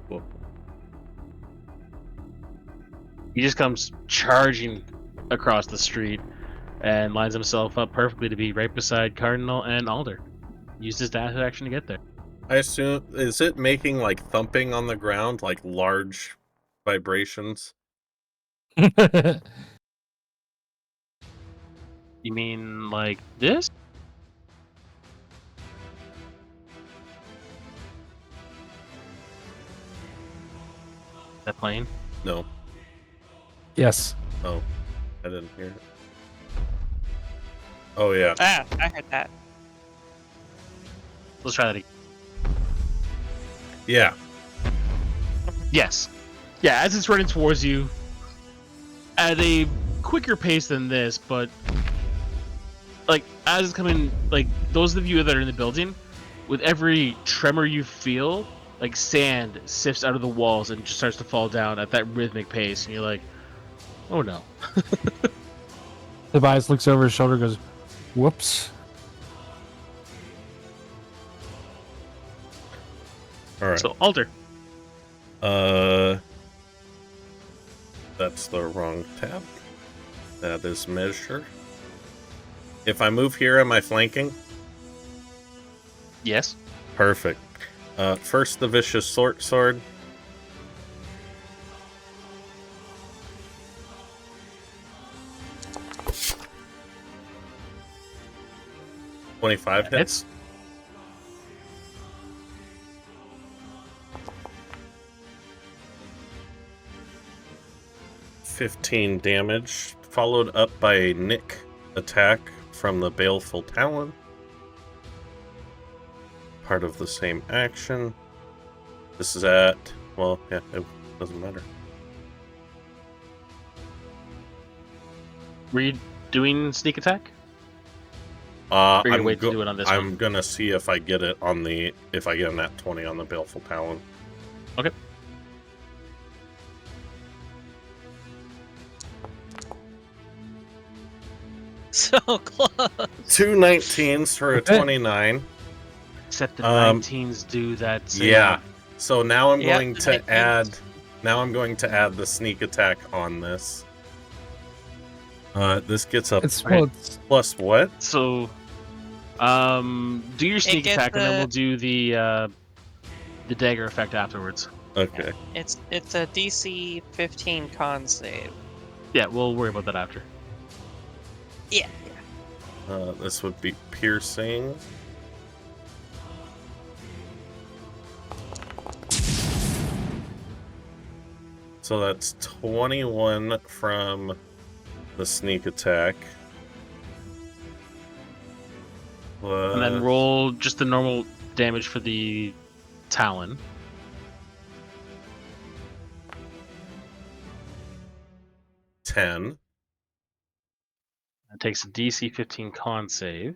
Cool. He just comes charging across the street and lines himself up perfectly to be right beside Cardinal and Alder. Used his dash action to get there. I assume, is it making like thumping on the ground, like large vibrations. You mean like this? That plane? No. Yes. Oh, I didn't hear it. Oh yeah. Ah, I heard that. Let's try that again. Yeah. Yes. Yeah, as it's running towards you at a quicker pace than this, but like as it's coming, like those of you that are in the building, with every tremor you feel, like sand sifts out of the walls and just starts to fall down at that rhythmic pace, and you're like, oh no. Tobias looks over his shoulder and goes, whoops. All right. So Alder. That's the wrong tab. That is measure. If I move here, am I flanking? Yes. Perfect. First, the vicious sword. $25 hits. 15 damage, followed up by a nick attack from the Baleful Talon. Part of the same action. This is at, well, yeah, it doesn't matter. Were you doing sneak attack? Or you're I'm waiting to do it on this one? I'm gonna see if I get it on the, if I get a nat 20 on the Baleful Talon. Okay. So close. 2 19s for a Okay. 29. Except the 19s do that same. Yeah. So now I'm Yep, going the to 19s. add. Now I'm going to add the sneak attack on this. This gets up It's, well, it's plus what? So, do your sneak gets attack, and then the- we'll do the dagger effect afterwards. Okay. It's a DC 15 con save. Yeah, we'll worry about that after. Yeah. This would be piercing. So that's 21 from the sneak attack. And then roll just the normal damage for the Talon. $10. It takes a DC 15 con save.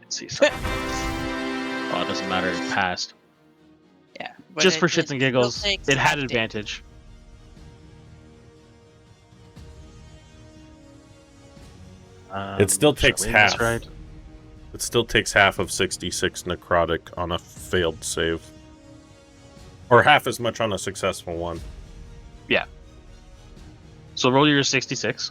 Let's see something. Oh, it doesn't matter. It passed. Yeah. but Just it- for it shits and still giggles, takes it had half advantage. It still should I takes read this half. right? It still takes half of 66 necrotic on a failed save. Or half as much on a successful one. So roll your 66.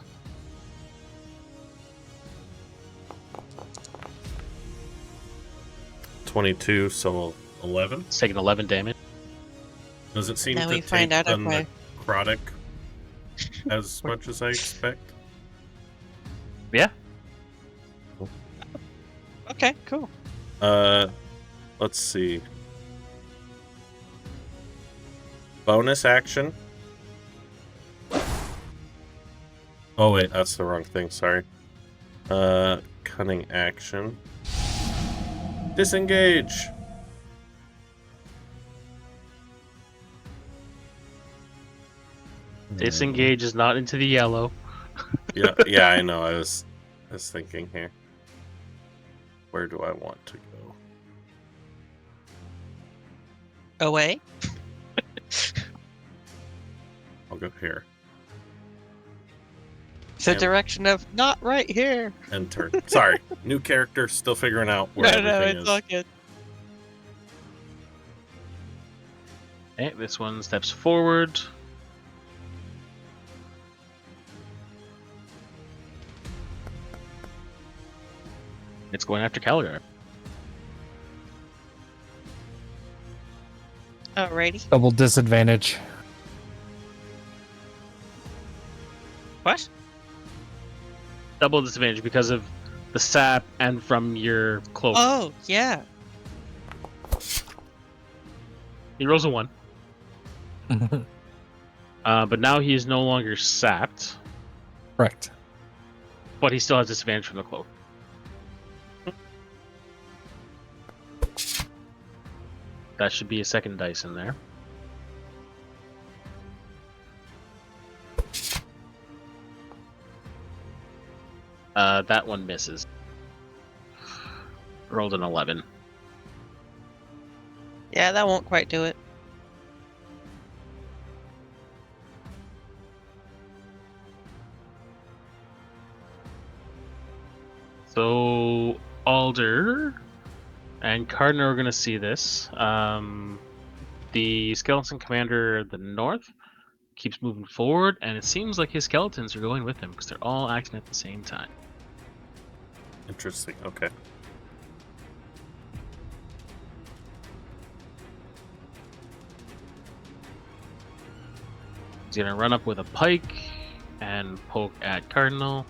$22, so 11. It's taking 11 damage. Does it seem Now to we take find out the if I- necrotic as much as I expect? Yeah. Okay, cool. Let's see. Bonus action. Oh wait, that's the wrong thing, sorry. Cunning action. Disengage! Disengage is not into the yellow. Yeah, I know, I was thinking here. Where do I want to go? Away. I'll go here. The And- direction of not right here. Enter. Sorry, new character, still figuring out where No, everything it's is. all good. Okay, this one steps forward. It's going after Calgar. Alrighty. Double disadvantage. What? Double disadvantage because of the sap and from your cloak. Oh, yeah. He rolls a 1. But now he is no longer sapped, Correct. but he still has disadvantage from the cloak. That should be a second dice in there. That one misses. Rolled an 11. Yeah, that won't quite do it. So Alder and Cardinal are going to see this. The skeleton commander of the north keeps moving forward, and it seems like his skeletons are going with him because they're all acting at the same time. Interesting. Okay. He's going to run up with a pike and poke at Cardinal.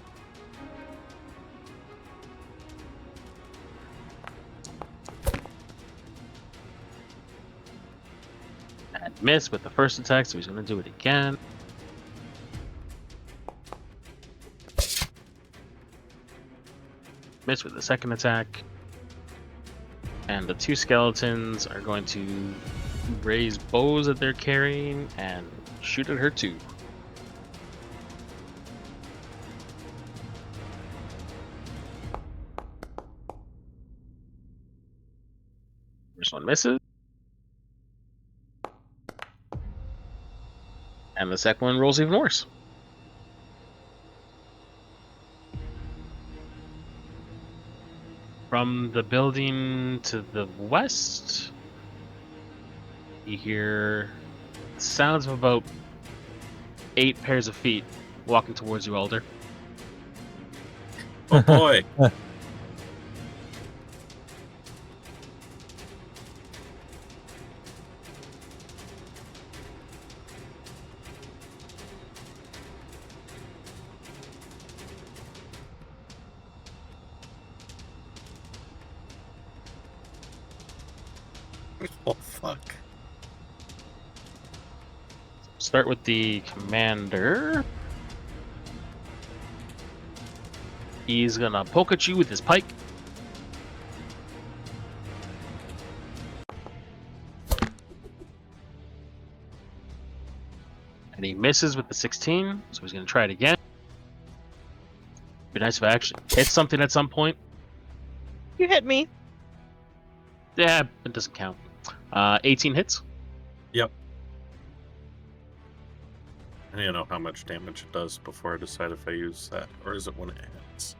And miss with the first attack, so he's going to do it again. Miss with the second attack. And the two skeletons are going to raise bows that they're carrying and shoot at her too. First one misses. And the second one rolls even worse. From the building to the west, you hear sounds of about 8 pairs of feet walking towards you, Alder. Oh boy. Oh fuck. Start with the commander. He's gonna poke at you with his pike. And he misses with the 16, so he's gonna try it again. Be nice if I actually hit something at some point. You hit me. Yeah, it doesn't count. 18 hits. Yep. I need to know how much damage it does before I decide if I use that, or is it when it hits?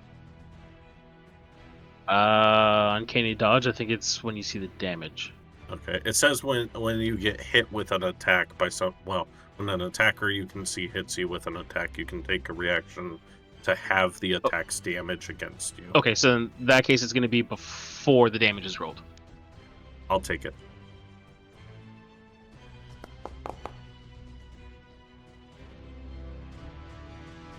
Uncanny dodge. I think it's when you see the damage. Okay. It says when you get hit with an attack by when an attacker you can see hits you with an attack, you can take a reaction to have the attack's damage against you. Okay, so in that case, it's going to be before the damage is rolled. I'll take it.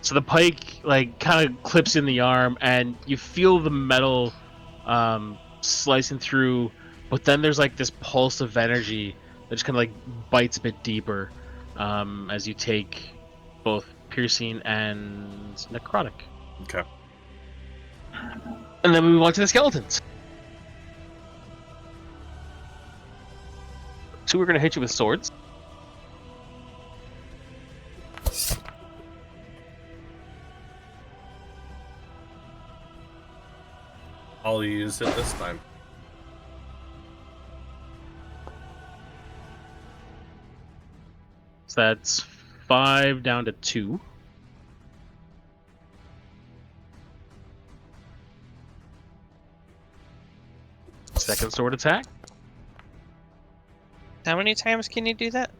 So the pike kind of clips in the arm, and you feel the metal slicing through, but then there's this pulse of energy that just kind of bites a bit deeper as you take both piercing and necrotic. Okay. And then we move on to the skeletons. 2 are going to hit you with swords. I'll use it this time. So that's 5 down to 2. Second sword attack. How many times can you do that?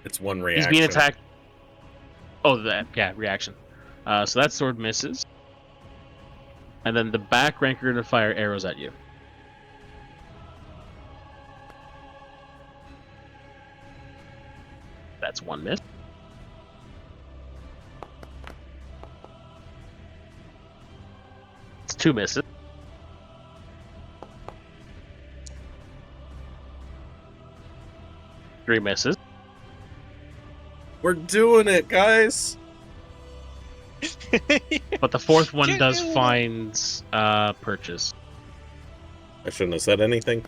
It's one reaction. He's being attacked. Oh, that reaction. So that sword misses. And then the back ranker going to fire arrows at you. That's one miss. It's two misses. Three misses. We're doing it, guys. But the fourth one does find purchase. I shouldn't have said anything.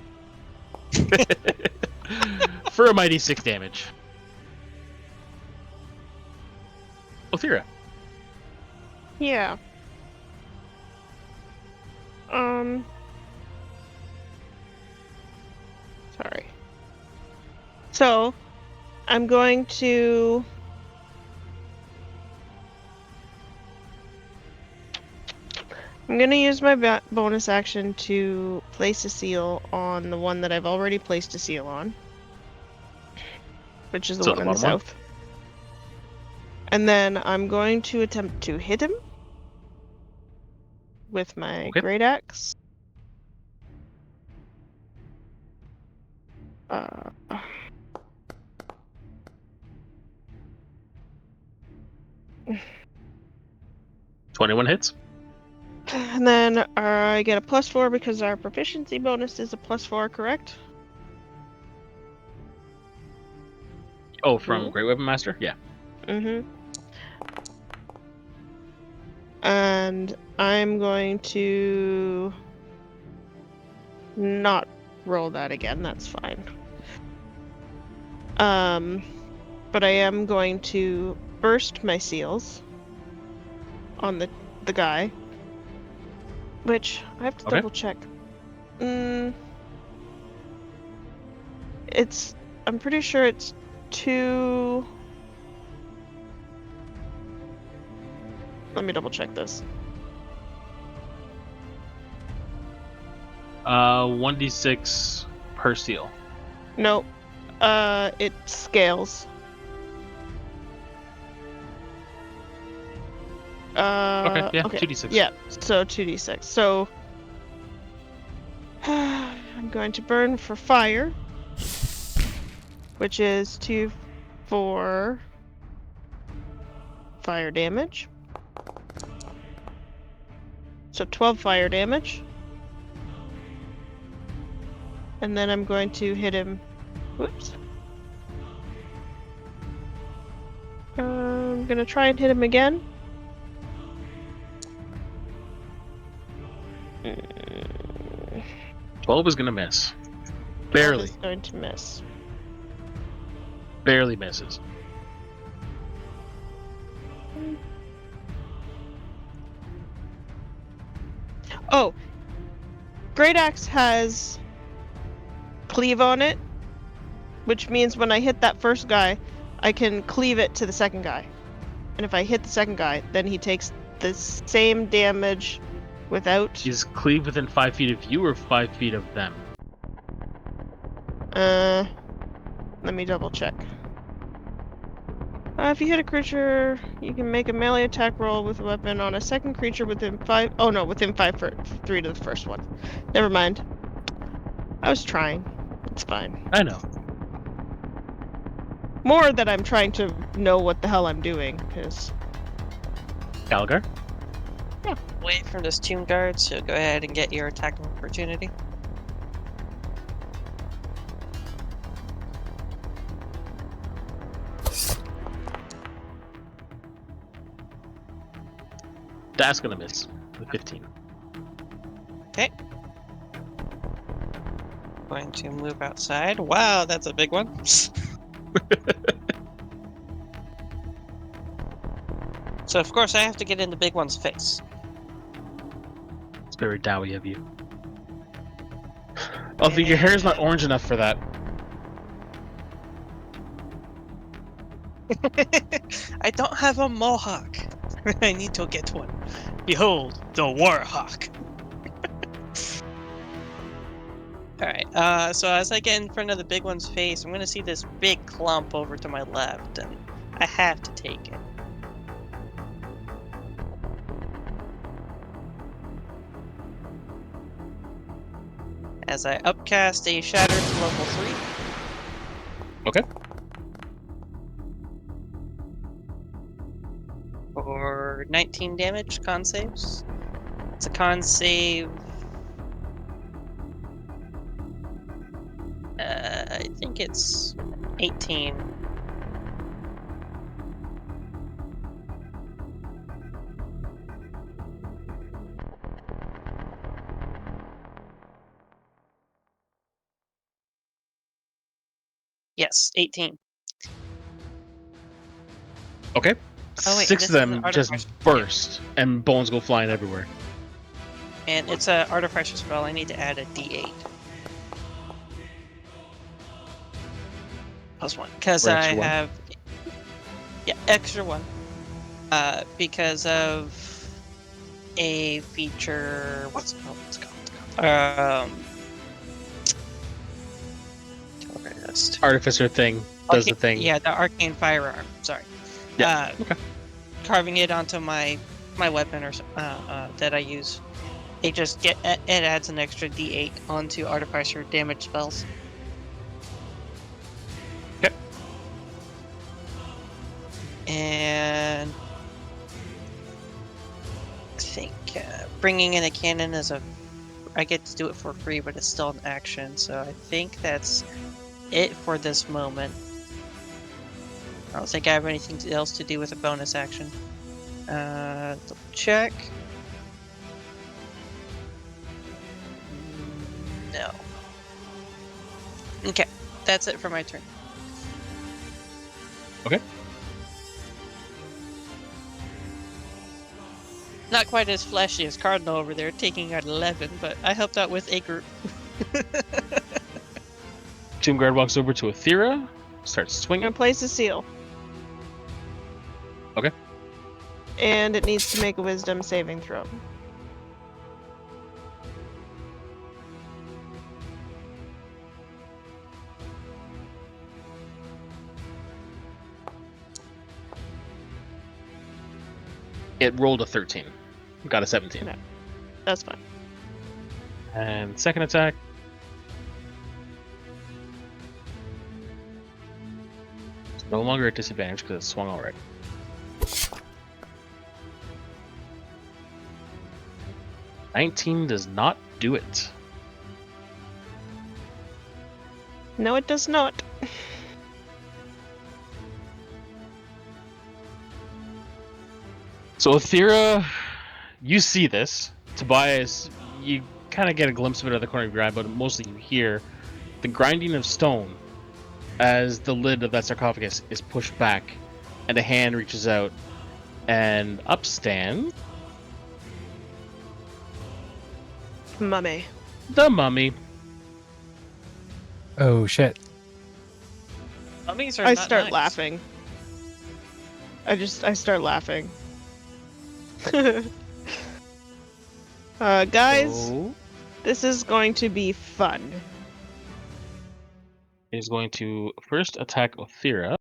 For a mighty 6 damage. Othira. Yeah. Sorry. So, I'm going to... I'm going to use my bonus action to place a seal on the one that I've already placed a seal on. Which is the one in the south. And then I'm going to attempt to hit him with my great axe. 21 hits. And then I get a +4 because our proficiency bonus is a +4, correct? Oh, from Great Weapon Master? Yeah. Mm-hmm. And I'm going to not roll that again, that's fine. But I am going to burst my seals on the guy. Which, I have to double check. I'm pretty sure it's 2... Let me double check this. 1d6 per seal. Nope. It scales. Okay, 2d6. Yeah, so 2d6. So, I'm going to burn for fire, which is 2 for fire damage. So 12 fire damage. And then I'm going to hit him. Whoops. I'm going to try and hit him again. 12 is going to miss. Barely. Is going to miss. Barely misses. Oh, Great Axe has cleave on it, which means when I hit that first guy, I can cleave it to the second guy. And if I hit the second guy, then he takes the same damage without... Is cleave within 5 feet of you or 5 feet of them? Let me double check. If you hit a creature, you can make a melee attack roll with a weapon on a second creature within 5... Oh no, within 5 for 3 to the first one. Never mind. I was trying. It's fine. I know. More that I'm trying to know what the hell I'm doing, because... Galgar? Yeah. Wait for this Tomb Guard, so go ahead and get your attack of opportunity. That's gonna miss. With 15. Okay. Going to move outside. Wow, that's a big one. So of course I have to get in the big one's face. It's very doughy of you. Although your hair is not orange enough for that. I don't have a mohawk. I need to get one. Behold, the Warhawk. Alright, so as I get in front of the big one's face, I'm gonna see this big clump over to my left, and I have to take it. as I upcast a shatter to level 3. Okay. For 19 damage, con saves. It's a con save. I think it's 18. Yes, 18. Okay. Oh, wait, 6 this of is an them artificer. just burst, and bones go flying everywhere. And it's a artificer spell. I need to add a D8. +1. Because For I extra one? have... Yeah, extra 1. Because of a feature... What's it called? Tobias. Artificer thing does the thing. Yeah, the arcane firearm. Sorry. Yeah. Okay. Carving it onto my weapon or that I use. It adds an extra D8 onto artificer damage spells. Okay. And I think bringing in a cannon I get to do it for free, but it's still an action. So I think that's it for this moment. I don't think I have anything else to do with a bonus action. Double check. No. Okay, that's it for my turn. Okay. Not quite as flashy as Cardinal over there, taking out 11, but I helped out with a group. Tomb Guard walks over to Aethera, starts I'm swinging. gonna place a seal. Okay. And it needs to make a wisdom saving throw. It rolled a 13. Got a 17. Okay. That's fine. And second attack. It's no longer at disadvantage because it's swung already. $19 does not do it. No, it does not. So Aethera, you see this. Tobias, you kind of get a glimpse of it at the corner of your eye, but mostly you hear the grinding of stone as the lid of that sarcophagus is pushed back, and a hand reaches out, and up stand Mummy. the mummy. Oh shit. Mummies are I not start nice. laughing. I start laughing. Guys, So this is going to be fun. it is going to first attack Aethera.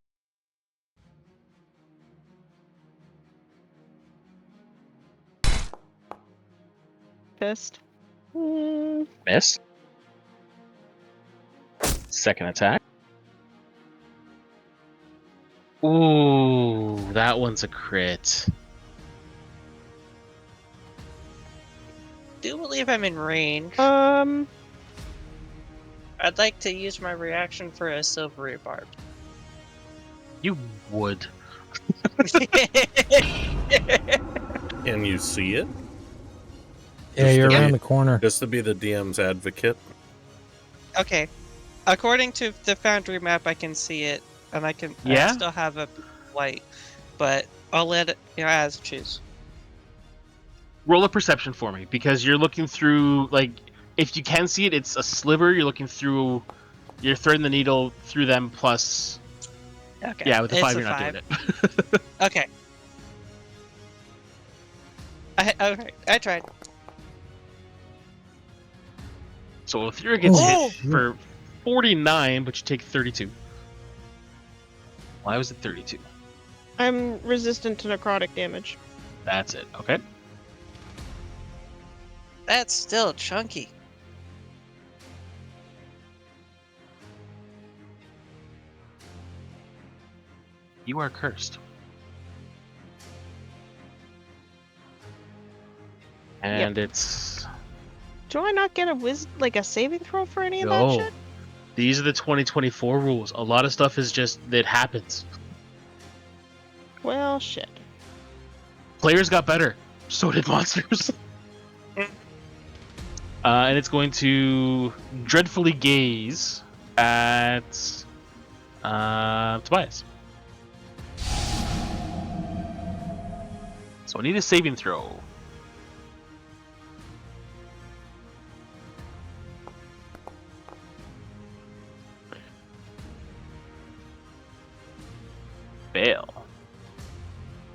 Pissed. Miss. Second attack. Ooh, that one's a crit. Do believe I'm in range. Um, I'd like to use my reaction for a silvery barb. You would. Can you see it? Yeah, Just you're to around be- the corner. Just to be the DM's advocate. Okay. According to the Foundry map, I can see it, and I Yeah? still have a light, but I'll let it as choose. Roll a perception for me, because you're looking through, like, if you can see it, it's a sliver. You're looking through, you're threading the needle through them, plus, Okay. yeah, with the it's 5, a you're not 5. doing it. Okay. I tried. So Aethera gets Oh! hit for 49, but you take 32. Why was it 32? I'm resistant to necrotic damage. That's it. Okay. That's still chunky. You are cursed. And it's... Do I not get a saving throw for any of that No. shit? These are the 2024 rules. A lot of stuff is just... It happens. Well, shit. Players got better. So did monsters. And it's going to dreadfully gaze at Tobias. So I need a saving throw. Fail.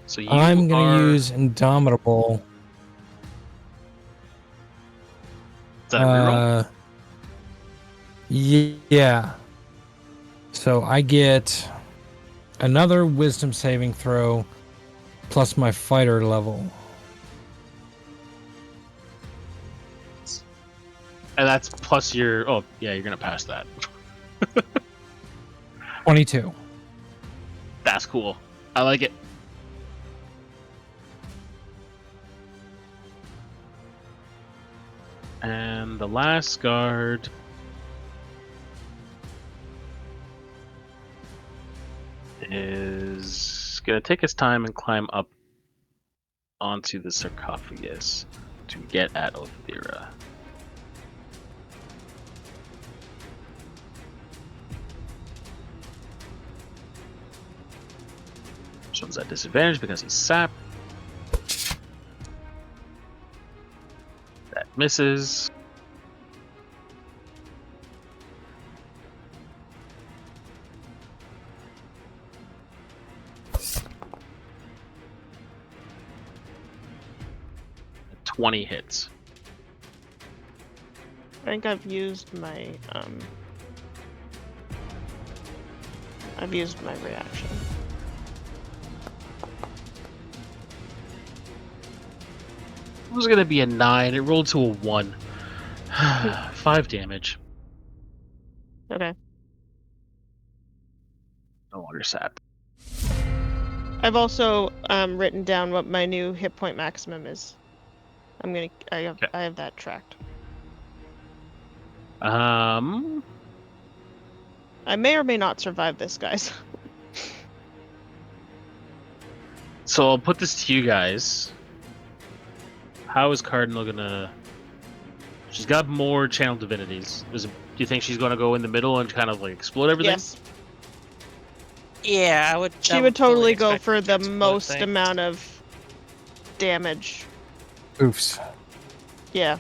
So I'm gonna use Indomitable. Is that a reroll? Yeah. So I get another Wisdom saving throw plus my fighter level. And that's plus your... Oh, yeah, you're going to pass that. 22. That's cool. I like it. And the last guard... is going to take his time and climb up onto the sarcophagus to get at Othira. This one's at disadvantage because he's sapped. That misses. A 20 hits. I think I've used my reaction. It was gonna be a 9. It rolled to a 1. 5 damage. Okay. No longer sapped. I've also written down what my new hit point maximum is. I have that tracked. I may or may not survive this, guys. So I'll put this to you guys. How is Cardinal gonna... She's got more channel divinities. Do you think she's gonna go in the middle and kind of like explode everything? Yes. Yeah, I would. She would totally go expect for her to the explode most things. amount of damage. Oofs. Yeah.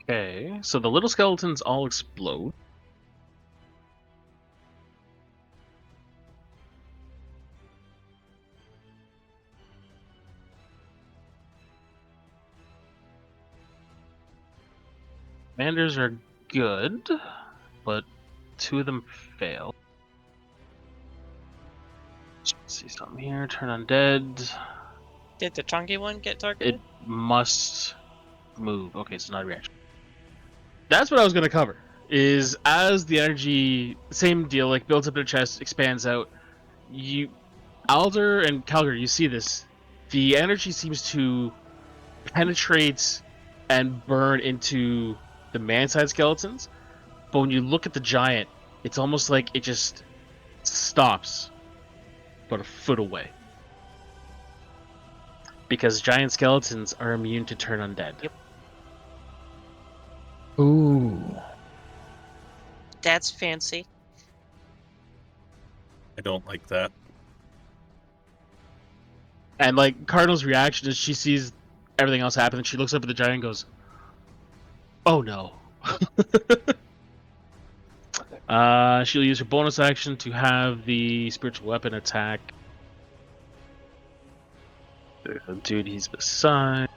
Okay, so the little skeletons all explode. Commanders are good, but 2 of them fail. Let's see something here. Turn undead. Did the chunky one get targeted? It must move. Okay, it's not a reaction. That's what I was going to cover. Is as the energy, same deal, like builds up in the chest, expands out. Alder and Calgary, you see this. The energy seems to penetrate and burn into the man-side skeletons, but when you look at the giant, it's almost like it just stops, but a foot away. Because giant skeletons are immune to turn undead. Yep. Ooh. That's fancy. I don't like that. And like Cardinal's reaction is she sees everything else happen, and she looks up at the giant and goes, "Oh no." She'll use her bonus action to have the spiritual weapon attack. There's a dude he's beside.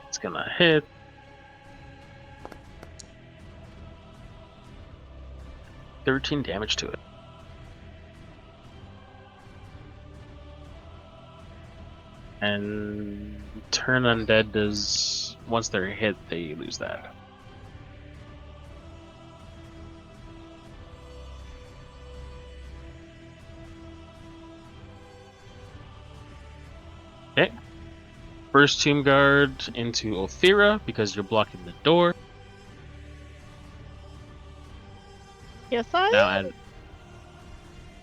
It's gonna hit. $13 damage to it. And turn undead does, once they're hit, they lose that. Okay. First Tomb Guard into Othira because you're blocking the door. Yes, I Now am. add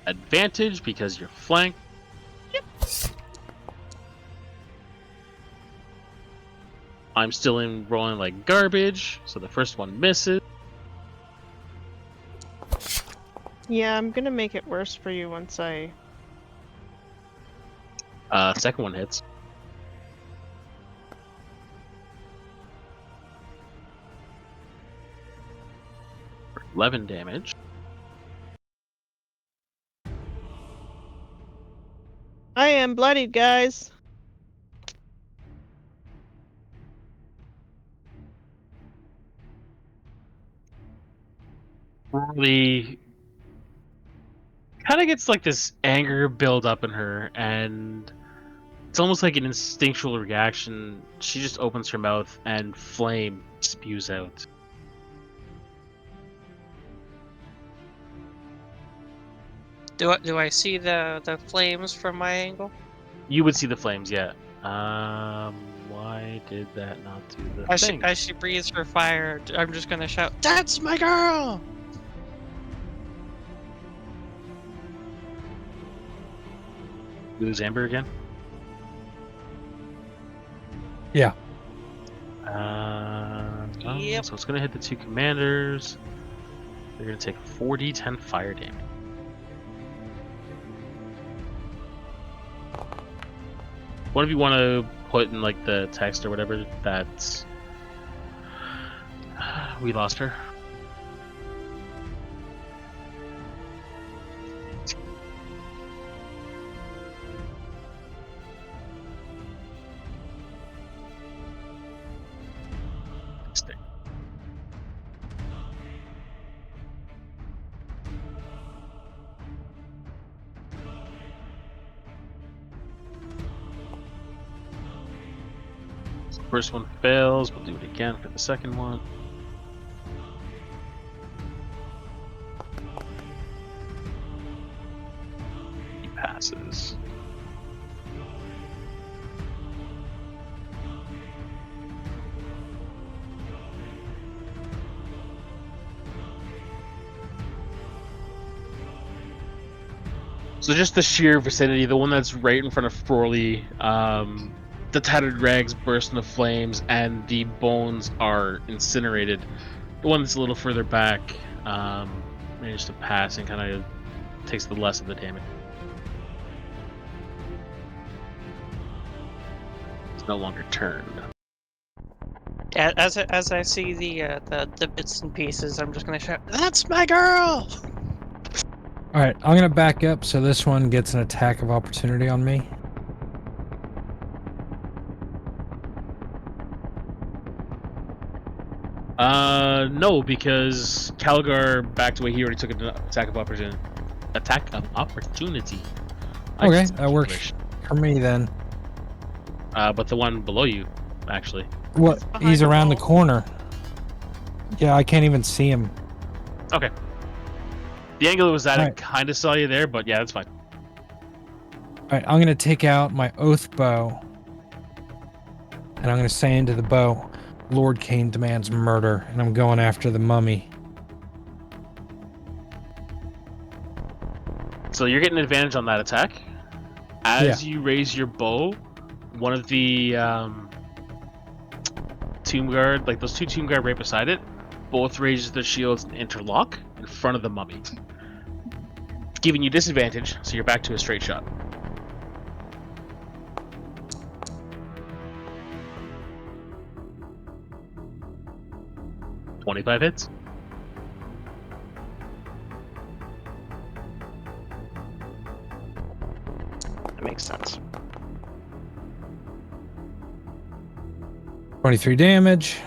advantage because you're flanked. Yep. I'm still in rolling like garbage, so the first one misses. Yeah, I'm gonna make it worse for you once I... Second one hits. For 11 damage. I am bloodied, guys. Really kind of gets like this anger build up in her, and it's almost like an instinctual reaction. She just opens her mouth and flame spews out. Do I see the flames from my angle? You would see the flames, yeah. Why did that not do the thing? As she breathes her fire, I'm just gonna shout, "That's my girl!" Lose Amber again? Yeah. Yep. So it's gonna hit the two commanders. They're gonna take 4d10 fire damage. What if you want to put in like the text or whatever that we lost her? First one fails, we'll do it again for the second one. He passes. So just the sheer vicinity, the one that's right in front of Froly, the tattered rags burst into flames and the bones are incinerated. The one that's a little further back managed to pass and kind of takes the less of the damage. It's no longer turned. As I see the bits and pieces, I'm just gonna shout, "That's my girl!" All right, I'm gonna back up so this one gets an attack of opportunity on me. No, because Calgar backed away. He already took an attack of opportunity. Attack of opportunity. Okay, that works for me then. But the one below you, actually. What? behind He's the around the wall. corner. Yeah, I can't even see him. Okay. The angle it was at, Alright. it kind of saw you there, but yeah, that's fine. All right, I'm gonna take out my oath bow, and I'm gonna say into the bow, "Lord Cain demands murder," and I'm going after the mummy. So you're getting advantage on that attack. As you raise your bow, one of the tomb guard, like those two tomb guard right beside it, both raise their shields and interlock in front of the mummy, giving you disadvantage, so you're back to a straight shot. $25 hits. That makes sense. 23 damage.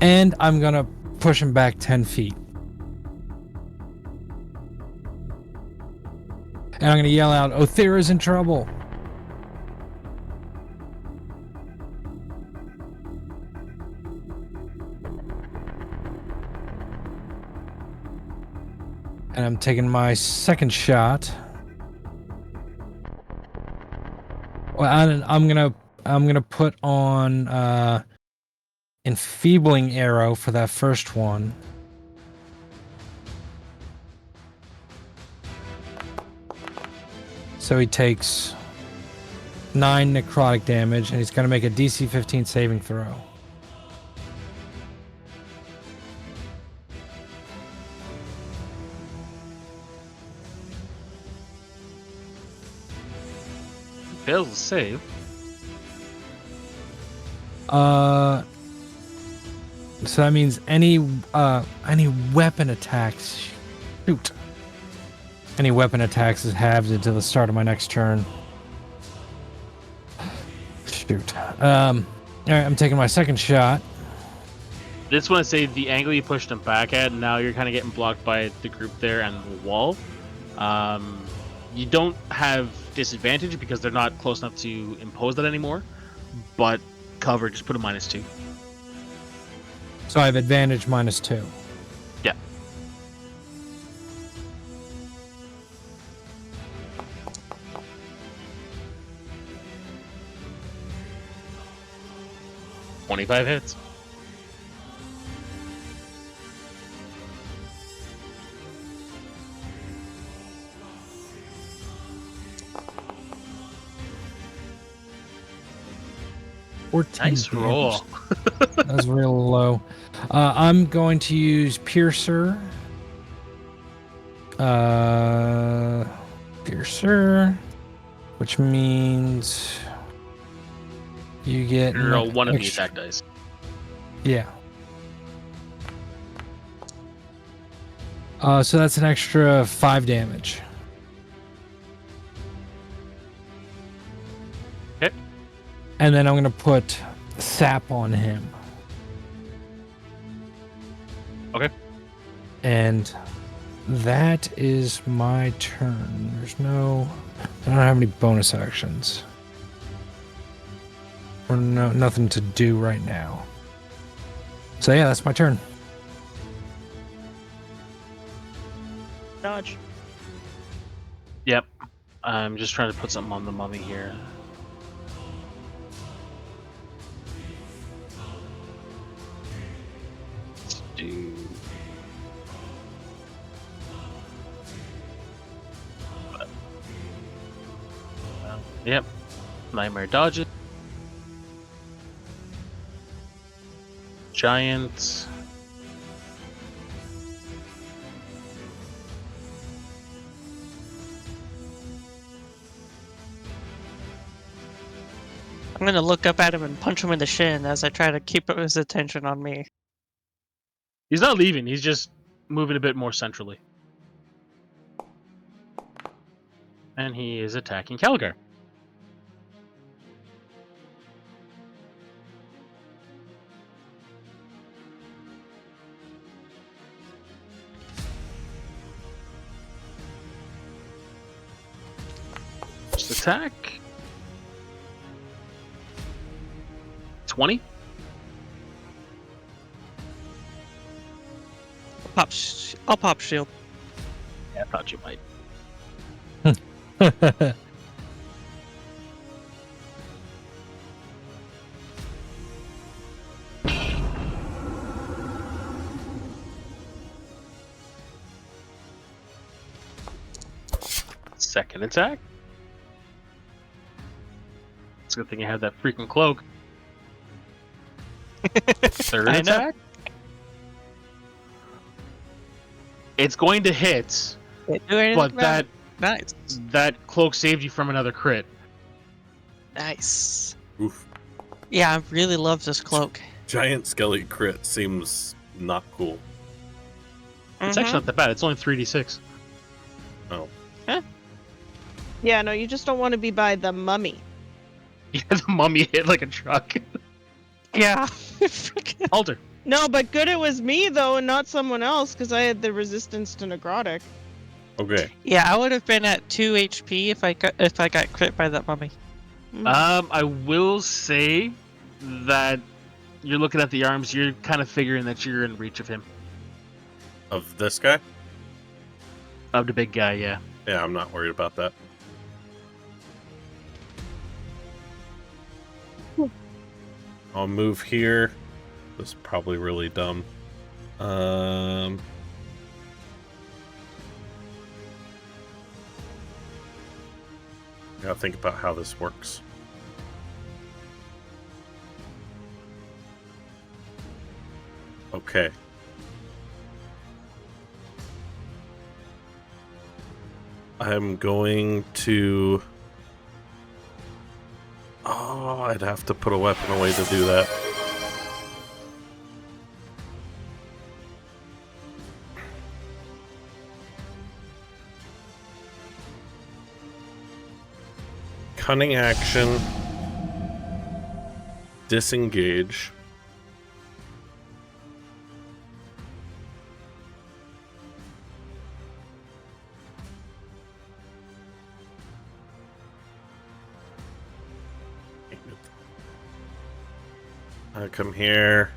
And I'm going to push him back 10 feet. And I'm going to yell out, Othera's in trouble. And I'm taking my second shot. Well, I'm gonna put on enfeebling arrow for that first one. So he takes 9 necrotic damage, and he's gonna make a DC 15 saving throw. Fails to save. So that means any weapon attacks. Shoot. Any weapon attacks is halved until the start of my next turn. Shoot. All right, I'm taking my second shot. Just want to say the angle you pushed him back at, now you're kind of getting blocked by the group there and the wall. You don't have disadvantage because they're not close enough to impose that anymore, but cover, just put a -2. So I have advantage -2. Yeah. $25 hits. Nice roll. That was real low. I'm going to use Piercer. Piercer, which means you get Roll one of the attack dice. Yeah. So that's an extra 5 damage. Okay. And then I'm going to put sap on him. Okay. And that is my turn. I don't have any bonus actions. Or nothing to do right now. So yeah, that's my turn. Dodge. Yep. I'm just trying to put something on the mummy here. Let's do... Yep. Nightmare dodges. Giant. I'm gonna look up at him and punch him in the shin as I try to keep his attention on me. He's not leaving, he's just moving a bit more centrally. And he is attacking Calgar. First attack. 20. I'll pop shield. Yeah, I thought you might. Second attack. It's a good thing you have that freaking cloak. Third I know. attack? It's going to hit, Can't do anything but about it. Nice. that cloak saved you from another crit. Nice. Oof. Yeah, I really love this cloak. Giant skelly crit seems not cool. It's actually not that bad. It's only 3d6. Oh. Yeah, no, you just don't want to be by the mummy. Yeah, the mummy hit like a truck. Yeah. Alter. No, but good it was me though, and not someone else, because I had the resistance to necrotic. Okay. Yeah, I would have been at 2 HP if I got crit by that mummy. I will say that you're looking at the arms, you're kind of figuring that you're in reach of him. Of this guy? Of the big guy, yeah. Yeah, I'm not worried about that. I'll move here. This is probably really dumb. Gotta think about how this works. Okay. I'm going to... Oh, I'd have to put a weapon away to do that. Cunning action. Disengage. I come here.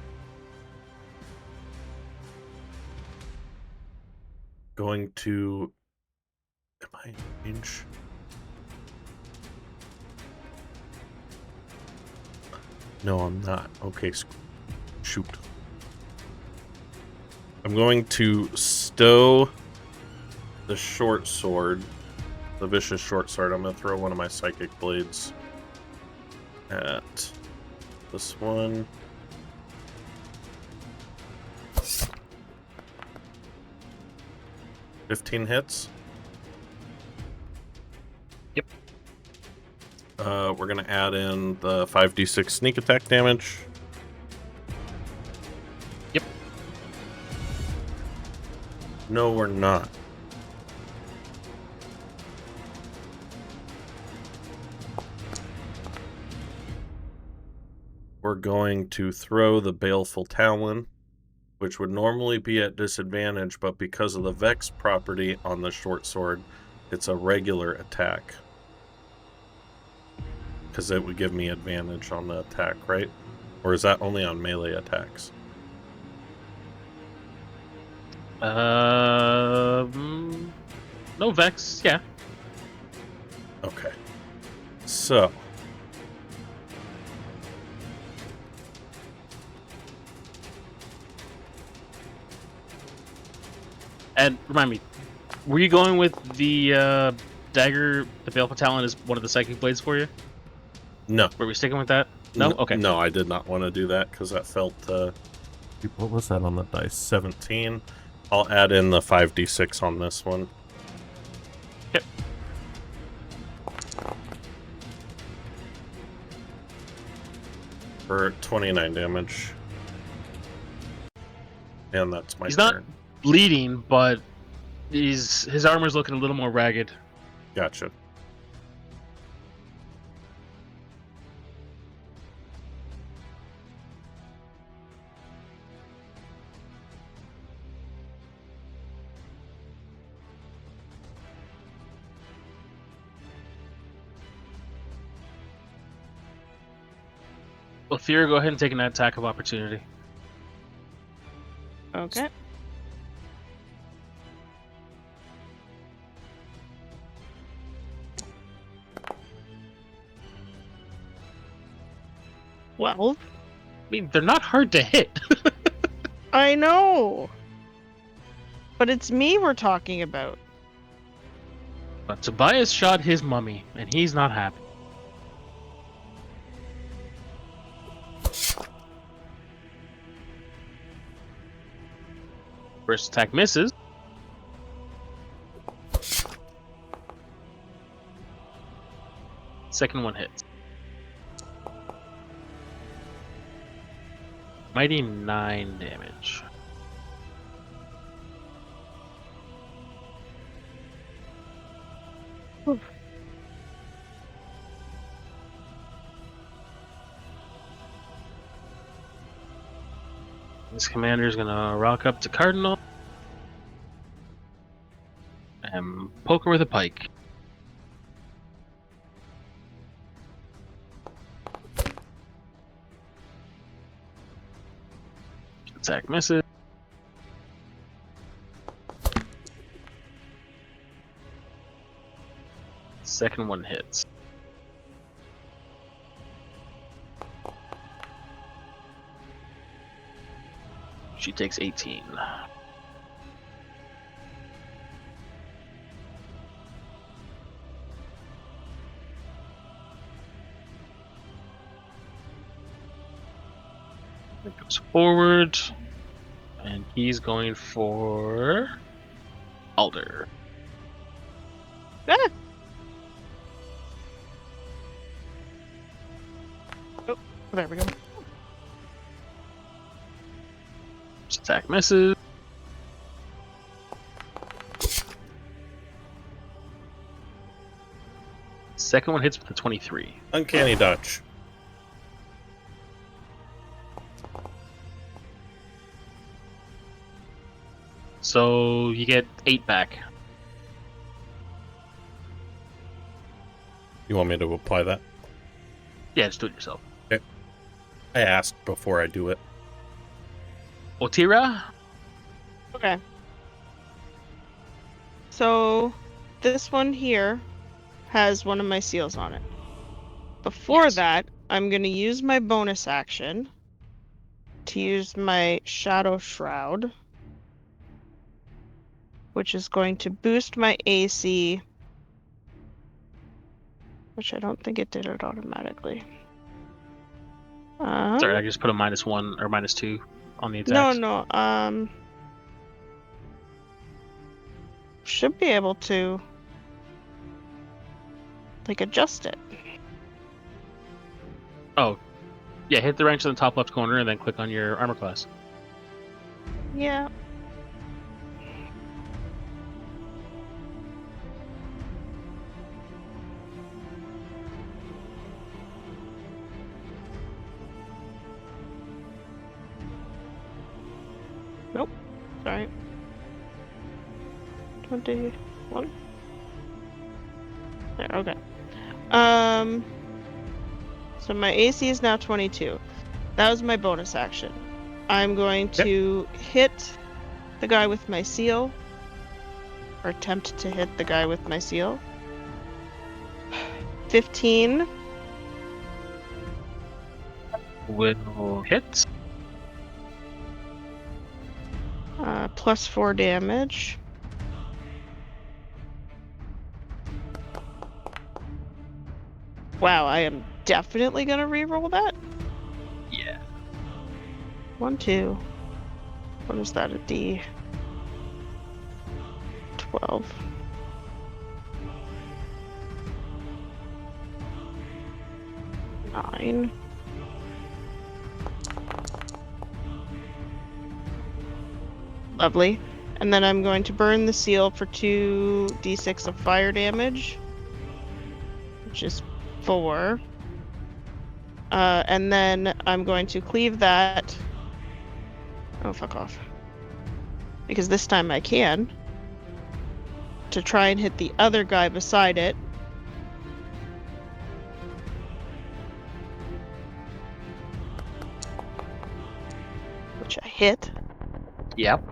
Going to... Am I in range? No, I'm not. Okay, shoot. I'm going to stow the short sword, the vicious short sword. I'm going to throw one of my psychic blades at this one. $15 hits. Yep. We're going to add in the 5d6 sneak attack damage. Yep. No, we're not. We're going to throw the Baleful Talon, which would normally be at disadvantage, but because of the Vex property on the short sword, it's a regular attack. Because it would give me advantage on the attack, right? Or is that only on melee attacks? No Vex, yeah. Okay. So. And remind me, were you going with the dagger, the Baleful Talon is one of the psychic blades for you? No. Were we sticking with that? No? Okay. No, I did not want to do that because that felt... what was that on the dice? 17. I'll add in the 5d6 on this one. Yep. For 29 damage. And that's my He's turn. not bleeding, but his armor's looking a little more ragged. Gotcha. Well, Thera, go ahead and take an attack of opportunity. Okay. Well, I mean, they're not hard to hit. I know. But it's me we're talking about. But Tobias shot his mummy, and he's not happy. First attack misses. Second one hits. Mighty 9 damage. Oof. This commander is gonna rock up to Cardinal and poke her with a pike. Attack misses. Second one hits. She takes 18. It goes forward, and he's going for Alder. Ah! Oh, there we go. First attack misses. Second one hits with a 23. Uncanny Dutch. So you get 8 back. You want me to apply that? Yeah, just do it yourself. I asked before I do it. Otira? Okay. So this one here has one of my seals on it. Before Yes. that, I'm going to use my bonus action to use my Shadow Shroud, which is going to boost my AC, which I don't think it did it automatically. Sorry, I just put a -1 or -2 on the No, attacks. no. Should be able to like adjust it. Oh, yeah, hit the ranks in the top left corner and then click on your armor class. Yeah. Nope. Sorry. 21. There, okay. So my AC is now 22. That was my bonus action. I'm going to hit the guy with my seal, or attempt to hit the guy with my seal. 15. Will hit. Plus 4 damage. Wow, I am definitely gonna reroll that. Yeah. 1, 2. What is that? A D. 12. Nine. Lovely. And then I'm going to burn the seal for 2d6 of fire damage, which is 4. And then I'm going to cleave that. Oh, fuck off. Because this time I can. To try and hit the other guy beside it. Which I hit. Yep.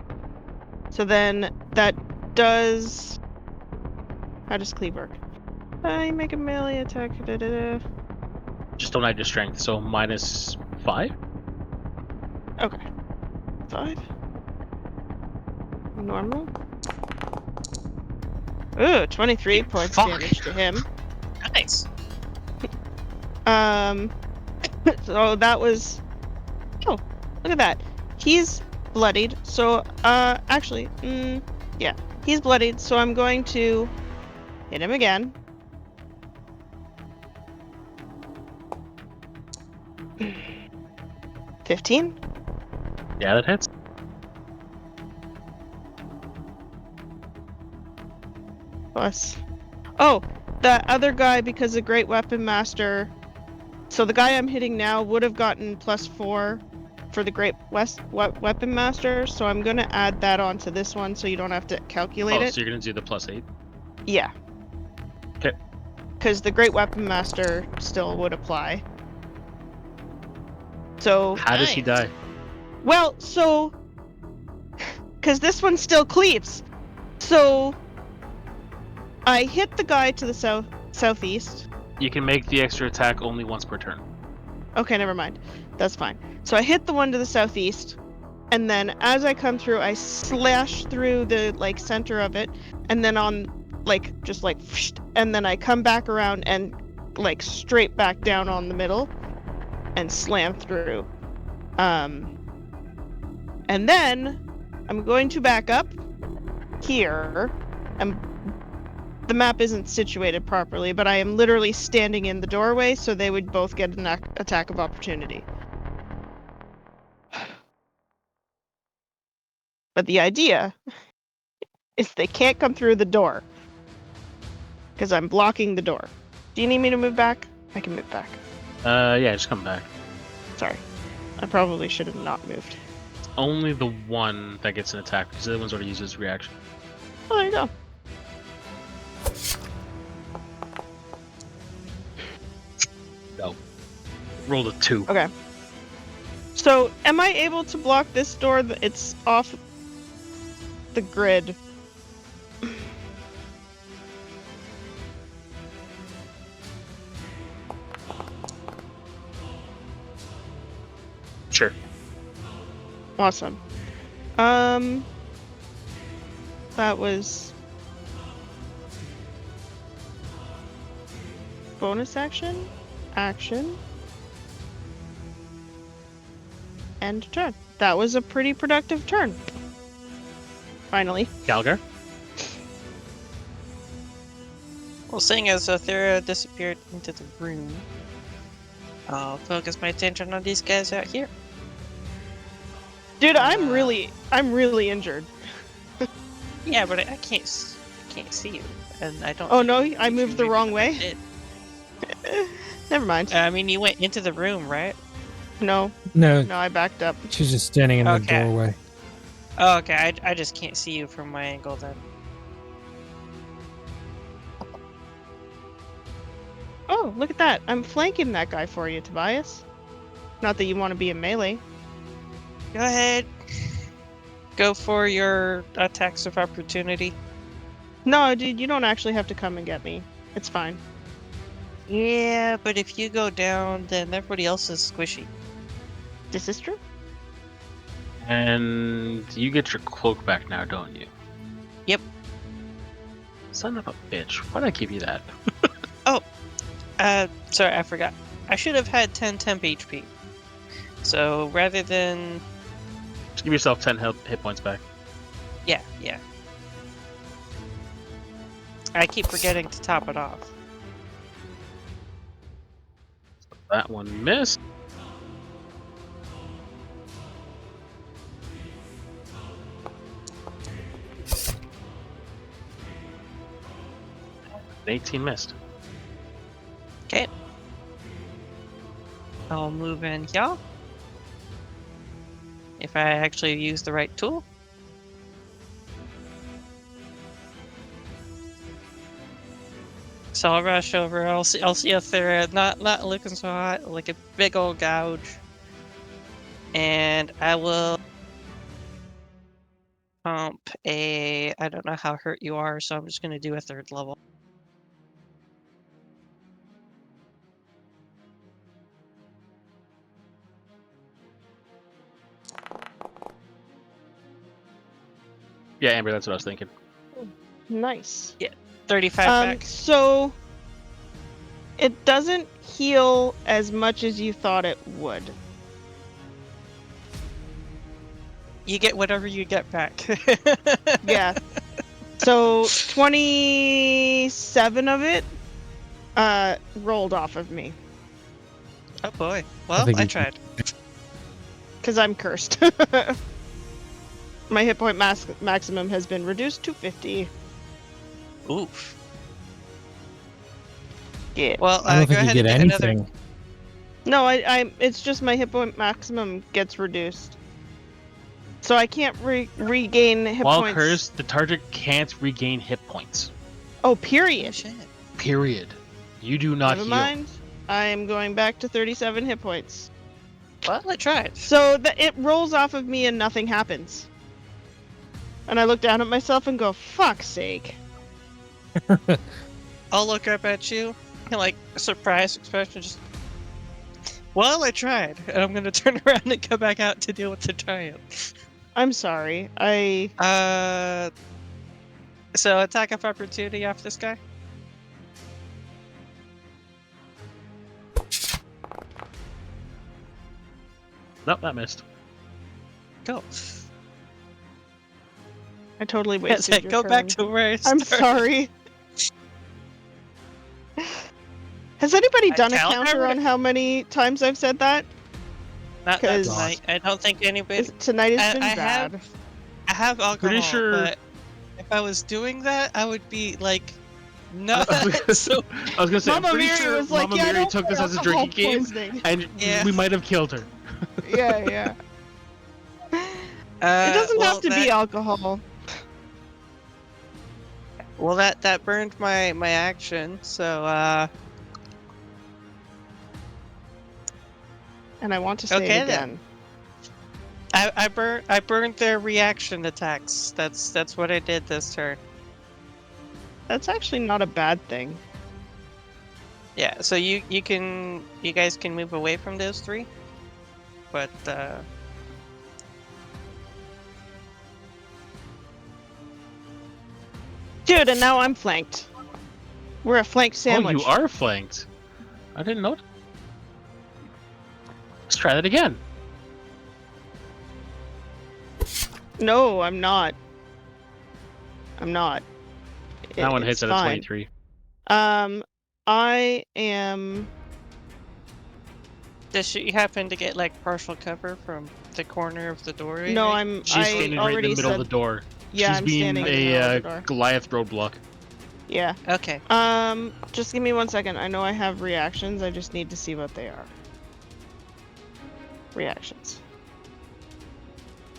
So then that does. How does cleave work? I make a melee attack. Just don't add your strength, so -5. Okay. 5. Normal. Ooh, 23 points Fuck. damage to him. Nice. So that was. Oh, look at that. He's bloodied. So, actually, yeah, he's bloodied. So I'm going to hit him again. $15. Yeah, that hits. Plus. Oh, the other guy, because the Great Weapon Master. So the guy I'm hitting now would have gotten +4 for the Great Weapon Master. So I'm gonna add that onto this one, so you don't have to calculate it. So you're gonna do the +8. Yeah. Okay. Because the Great Weapon Master still would apply. So. How does he die? Well, so. Because this one still cleaves. So. I hit the guy to the southeast. You can make the extra attack only once per turn. Okay, never mind. That's fine. So I hit the one to the southeast, and then as I come through, I slash through the center of it, and then on and then I come back around and straight back down on the middle, and slam through. And then I'm going to back up here, and the map isn't situated properly, but I am literally standing in the doorway, so they would both get an attack of opportunity. But the idea is they can't come through the door, because I'm blocking the door. Do you need me to move back? I can move back. Yeah, just come back. Sorry. I probably should have not moved. Only the one that gets an attack, because the other one's already used his reaction. Oh, there you go. No. Rolled a 2. Okay. So, am I able to block this door? It's off the grid. Sure. Awesome. That was bonus action, end turn. That was a pretty productive turn. Finally. Galgar? Well, seeing as Othera disappeared into the room, I'll focus my attention on these guys out here. Dude, I'm really injured. Yeah, but I can't see you, and I don't. Oh no, I think moved you the moved wrong like way. I did. Never mind. I mean, you went into the room, right? No, No, I backed up. she's just standing in the Okay. doorway. Oh, okay. I just can't see you from my angle then. Oh, look at that. I'm flanking that guy for you, Tobias. Not that you want to be in melee. Go ahead. Go for your attacks of opportunity. No, dude, you don't actually have to come and get me. It's fine. Yeah, but if you go down, then everybody else is squishy. This is true. And you get your cloak back now, don't you? Yep. Son of a bitch. Why'd I give you that? Sorry, I forgot. I should have had 10 temp HP. So rather than... Just give yourself 10 hit points back. Yeah. I keep forgetting to top it off. That one missed. An 18 missed. Okay. I'll move in here. If I actually use the right tool. So I'll rush over. I'll see if they're not looking so hot, like a big old gouge. And I will pump a... I don't know how hurt you are, so I'm just going to do a 3rd level. Yeah, Amber, that's what I was thinking. Nice. 35 back. So it doesn't heal as much as you thought it would. You get whatever you get back. Yeah. So 27 of it rolled off of me Oh boy. Well, think I you- tried. because I'm cursed. My hit point maximum has been reduced to 50. Oof. Yeah. Well, I don't go think you ahead get and get another. anything. No, it's just my hit point maximum gets reduced. So I can't regain hit While points. cursed, the target can't regain hit points. Oh, Oh, period. shit. Period. You do not Never heal. mind. I am going back to 37 hit points. Well, I tried. So it rolls off of me and nothing happens. And I look down at myself and go, fuck's sake. I'll look up at you, and like a surprise expression, just. Well, I tried, and I'm gonna turn around and come back out to deal with the giant. I'm sorry. So attack of opportunity off this guy. Nope, that missed. Go. I totally wasted your Go turn. back to where I I'm started. sorry. Has anybody done a Tell counter her- on how many times I've said that? Not 'Cause- tonight. I don't think anybody. Tonight has been I bad. I have alcohol, Pretty sure- but if I was doing that, I would be like, no. I was gonna say, Mama I'm pretty Mary sure was like, Mama yeah, Mary don't took this play as a alcohol drinking game, poisoning. and Yeah. we might have killed her. Yeah. It doesn't have to be alcohol. Well, that burned my action, so And I want to say Okay, it then. again. I burned their reaction attacks. That's what I did this turn. That's actually not a bad thing. Yeah, so you guys can move away from those three, but Dude, and now I'm flanked. We're a flanked sandwich. Oh, you are flanked. I didn't know. Let's try that again. No, I'm not. I'm not. That one It's hits at a fine. 23. I am. does she happen to get like partial cover from the corner of the doorway? No, right? She's I standing right in already the middle said. of the door. Yeah, She's I'm being standing in the middle of a the door. Goliath roadblock. Yeah. Okay. Just give me 1 second. I know I have reactions. I just need to see what they are. Reactions.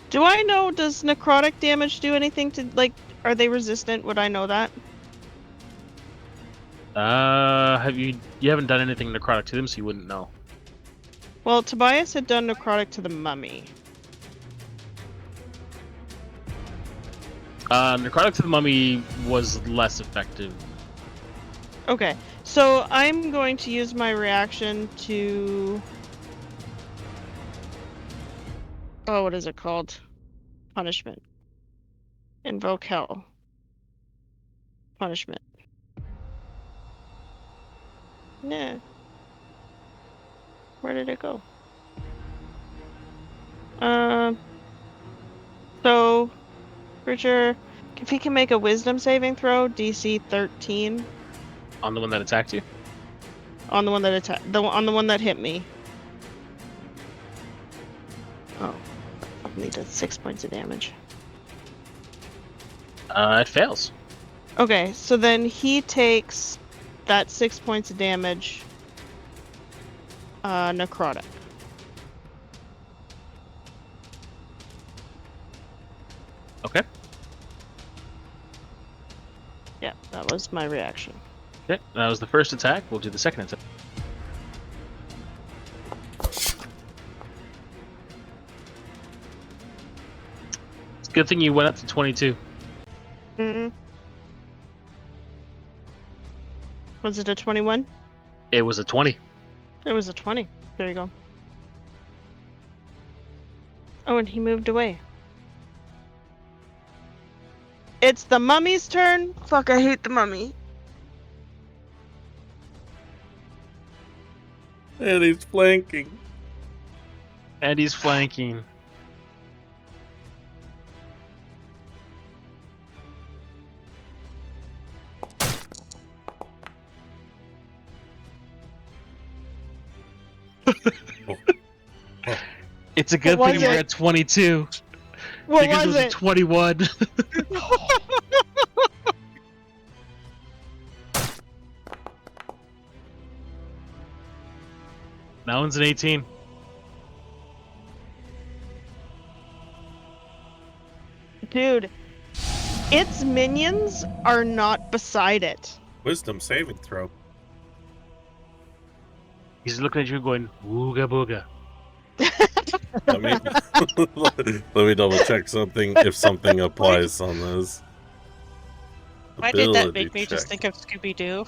Do I know? Does necrotic damage do anything to like? Are they resistant? Would I know that? You haven't done anything necrotic to them, so you wouldn't know. Well, Tobias had done necrotic to the mummy. Necrotic to the mummy was less effective. Okay, so I'm going to use my reaction to. Oh, what is it called? Punishment. Invoke hell. Punishment. Nah. Where did it go? So, creature, if he can make a wisdom saving throw, DC 13 On the one that attacked you? on the one that on the one that hit me. Oh, I need 6 points of damage. It fails. Okay, so then he takes that 6 points of damage. Necrotic. Okay. Yeah, that was my reaction. Okay, that was the first attack. We'll do the second attack. It's a good thing you went up to 22. Mm-mm. Was it a 21? It was a 20. It was a 20. There you go. Oh, and he moved away. It's the mummy's turn. Fuck, I hate the mummy. And he's flanking. And he's flanking. It's a good What thing was we're it? at 22 What because it was was a it? 21. That one's an 18. Dude, its minions are not beside it. Wisdom saving throw. He's looking at you going, "Ooga booga." Let me let me double check something if something applies on this. Why did that Ability make me just check. think of Scooby-Doo?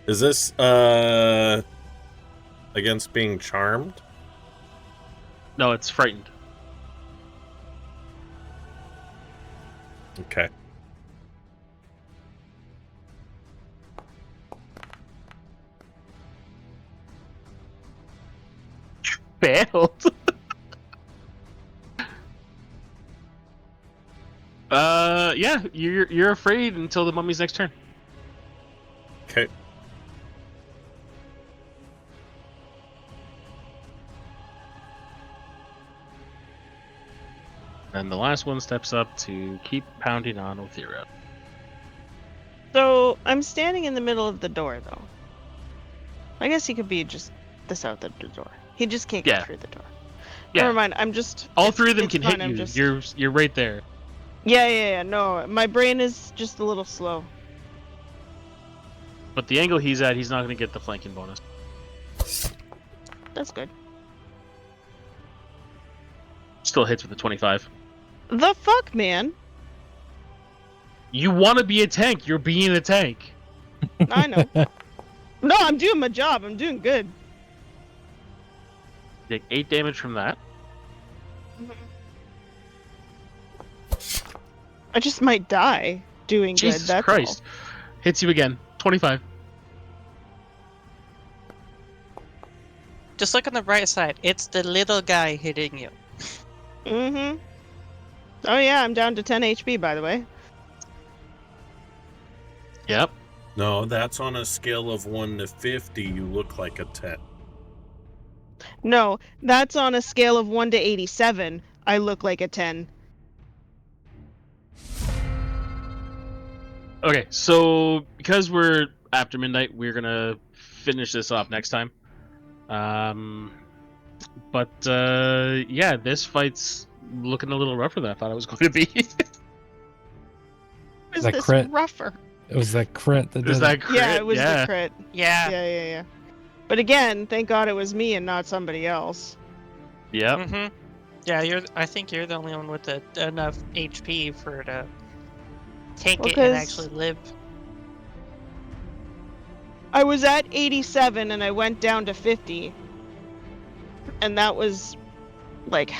Is this against being charmed? No, it's frightened. Okay. Failed. Yeah, you're afraid until the mummy's next turn. Okay. And the last one steps up to keep pounding on Othira. So I'm standing in the middle of the door, though. I guess he could be just the south of the door. He just can't get Yeah. through the door. Yeah. Never mind. I'm just. All three of them it's can fine, hit I'm you. just- You're right there. Yeah. No, my brain is just a little slow. But the angle he's at, he's not going to get the flanking bonus. That's good. Still hits with a 25. The fuck, man? You want to be a tank. You're being a tank. I know. No, I'm doing my job. I'm doing good. Take 8 damage from that. I just might die doing Jesus good. That's Christ. Hits you again. 25. Just look on the bright side. It's the little guy hitting you. all. Mm-hmm. Oh yeah, I'm down to 10 HP, by the way. Yep. No, that's on a scale of 1 to 50. You look like a 10. No, that's on a scale of 1 to 87. I look like a 10. Okay, so because we're after midnight, we're going to finish this off next time. Yeah, this fight's looking a little rougher than I thought it was going to be. Is That this crit. rougher? It was that crit that Is did that it. crit? Yeah, it was yeah. the crit. Yeah. Yeah. But again, thank God it was me and not somebody else. Yep. Mm-hmm. Yeah, I think you're the only one with enough HP for to take Well, it and 'cause- actually live. I was at 87 and I went down to 50. And that was like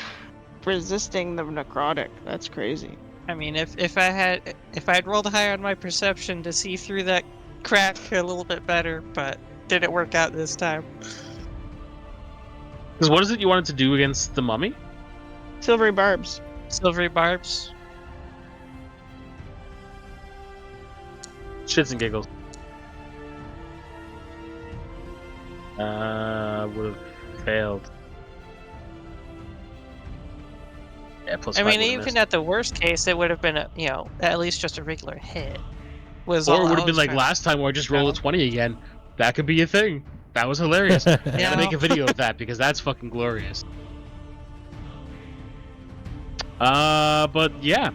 resisting the necrotic. That's crazy. I mean, if I'd rolled higher on my perception to see through that crack a little bit better, but didn't work out this time. Because what is it you wanted to do against the mummy? Silvery barbs. Silvery barbs. Shits and giggles. Would have failed. Yeah, plus I 5 mean, would've even missed. at the worst case, it would have been at least just a regular hit. Was Or all it would I have been was like trying last time where I just roll a No. 20 again. That could be a thing. That was hilarious. I gotta Yeah. make a video of that because that's fucking glorious. But yeah.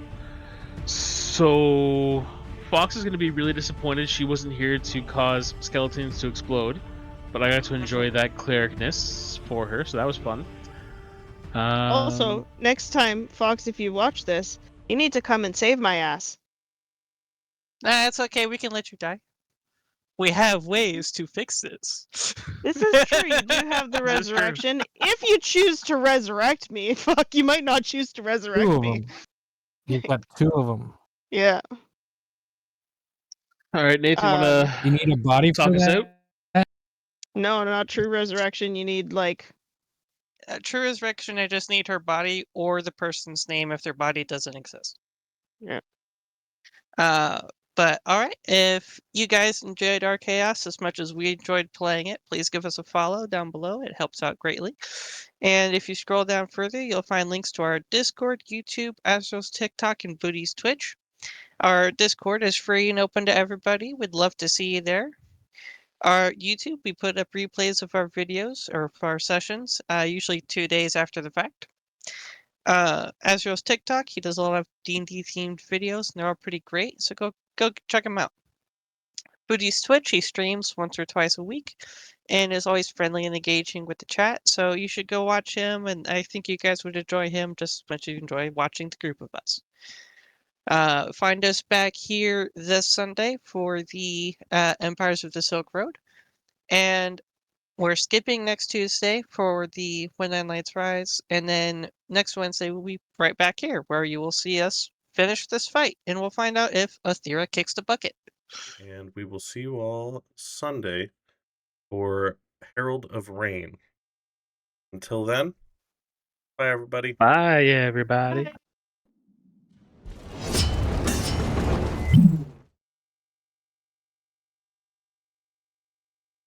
So Fox is gonna be really disappointed she wasn't here to cause skeletons to explode. But I got to enjoy that clericness for her, so that was fun. Also, next time, Fox, if you watch this, you need to come and save my ass. Nah, it's okay. We can let you die. We have ways to fix this. This is true. You do have the This is true. resurrection. If you choose to resurrect me, fuck, you might not choose to resurrect 2 of me. them. You've got 2 of them. Yeah. All right, Nathan, wanna You need a body talk for us that? out? No, not true resurrection. You need like True resurrection, I just need her body or the person's name if their body doesn't exist. Yeah. But all right, if you guys enjoyed our chaos as much as we enjoyed playing it, please give us a follow down below. It helps out greatly. And if you scroll down further, you'll find links to our Discord, YouTube, Astro's TikTok, and Booty's Twitch. Our Discord is free and open to everybody. We'd love to see you there. Our YouTube, we put up replays of our videos or of our sessions, usually 2 days after the fact. Astro's TikTok, he does a lot of D&D themed videos, and they're all pretty great. So go check him out. Booty's Twitch, he streams once or twice a week, and is always friendly and engaging with the chat. So you should go watch him, and I think you guys would enjoy him just as much as you enjoy watching the group of us. Find us back here this Sunday for the Empires of the Silk Road, and we're skipping next Tuesday for the When Nine Lights Rise, and then next Wednesday we'll be right back here where you will see us finish this fight, and we'll find out if Athera kicks the bucket. And we will see you all Sunday for Herald of Rain. Until then, bye everybody. Bye, everybody.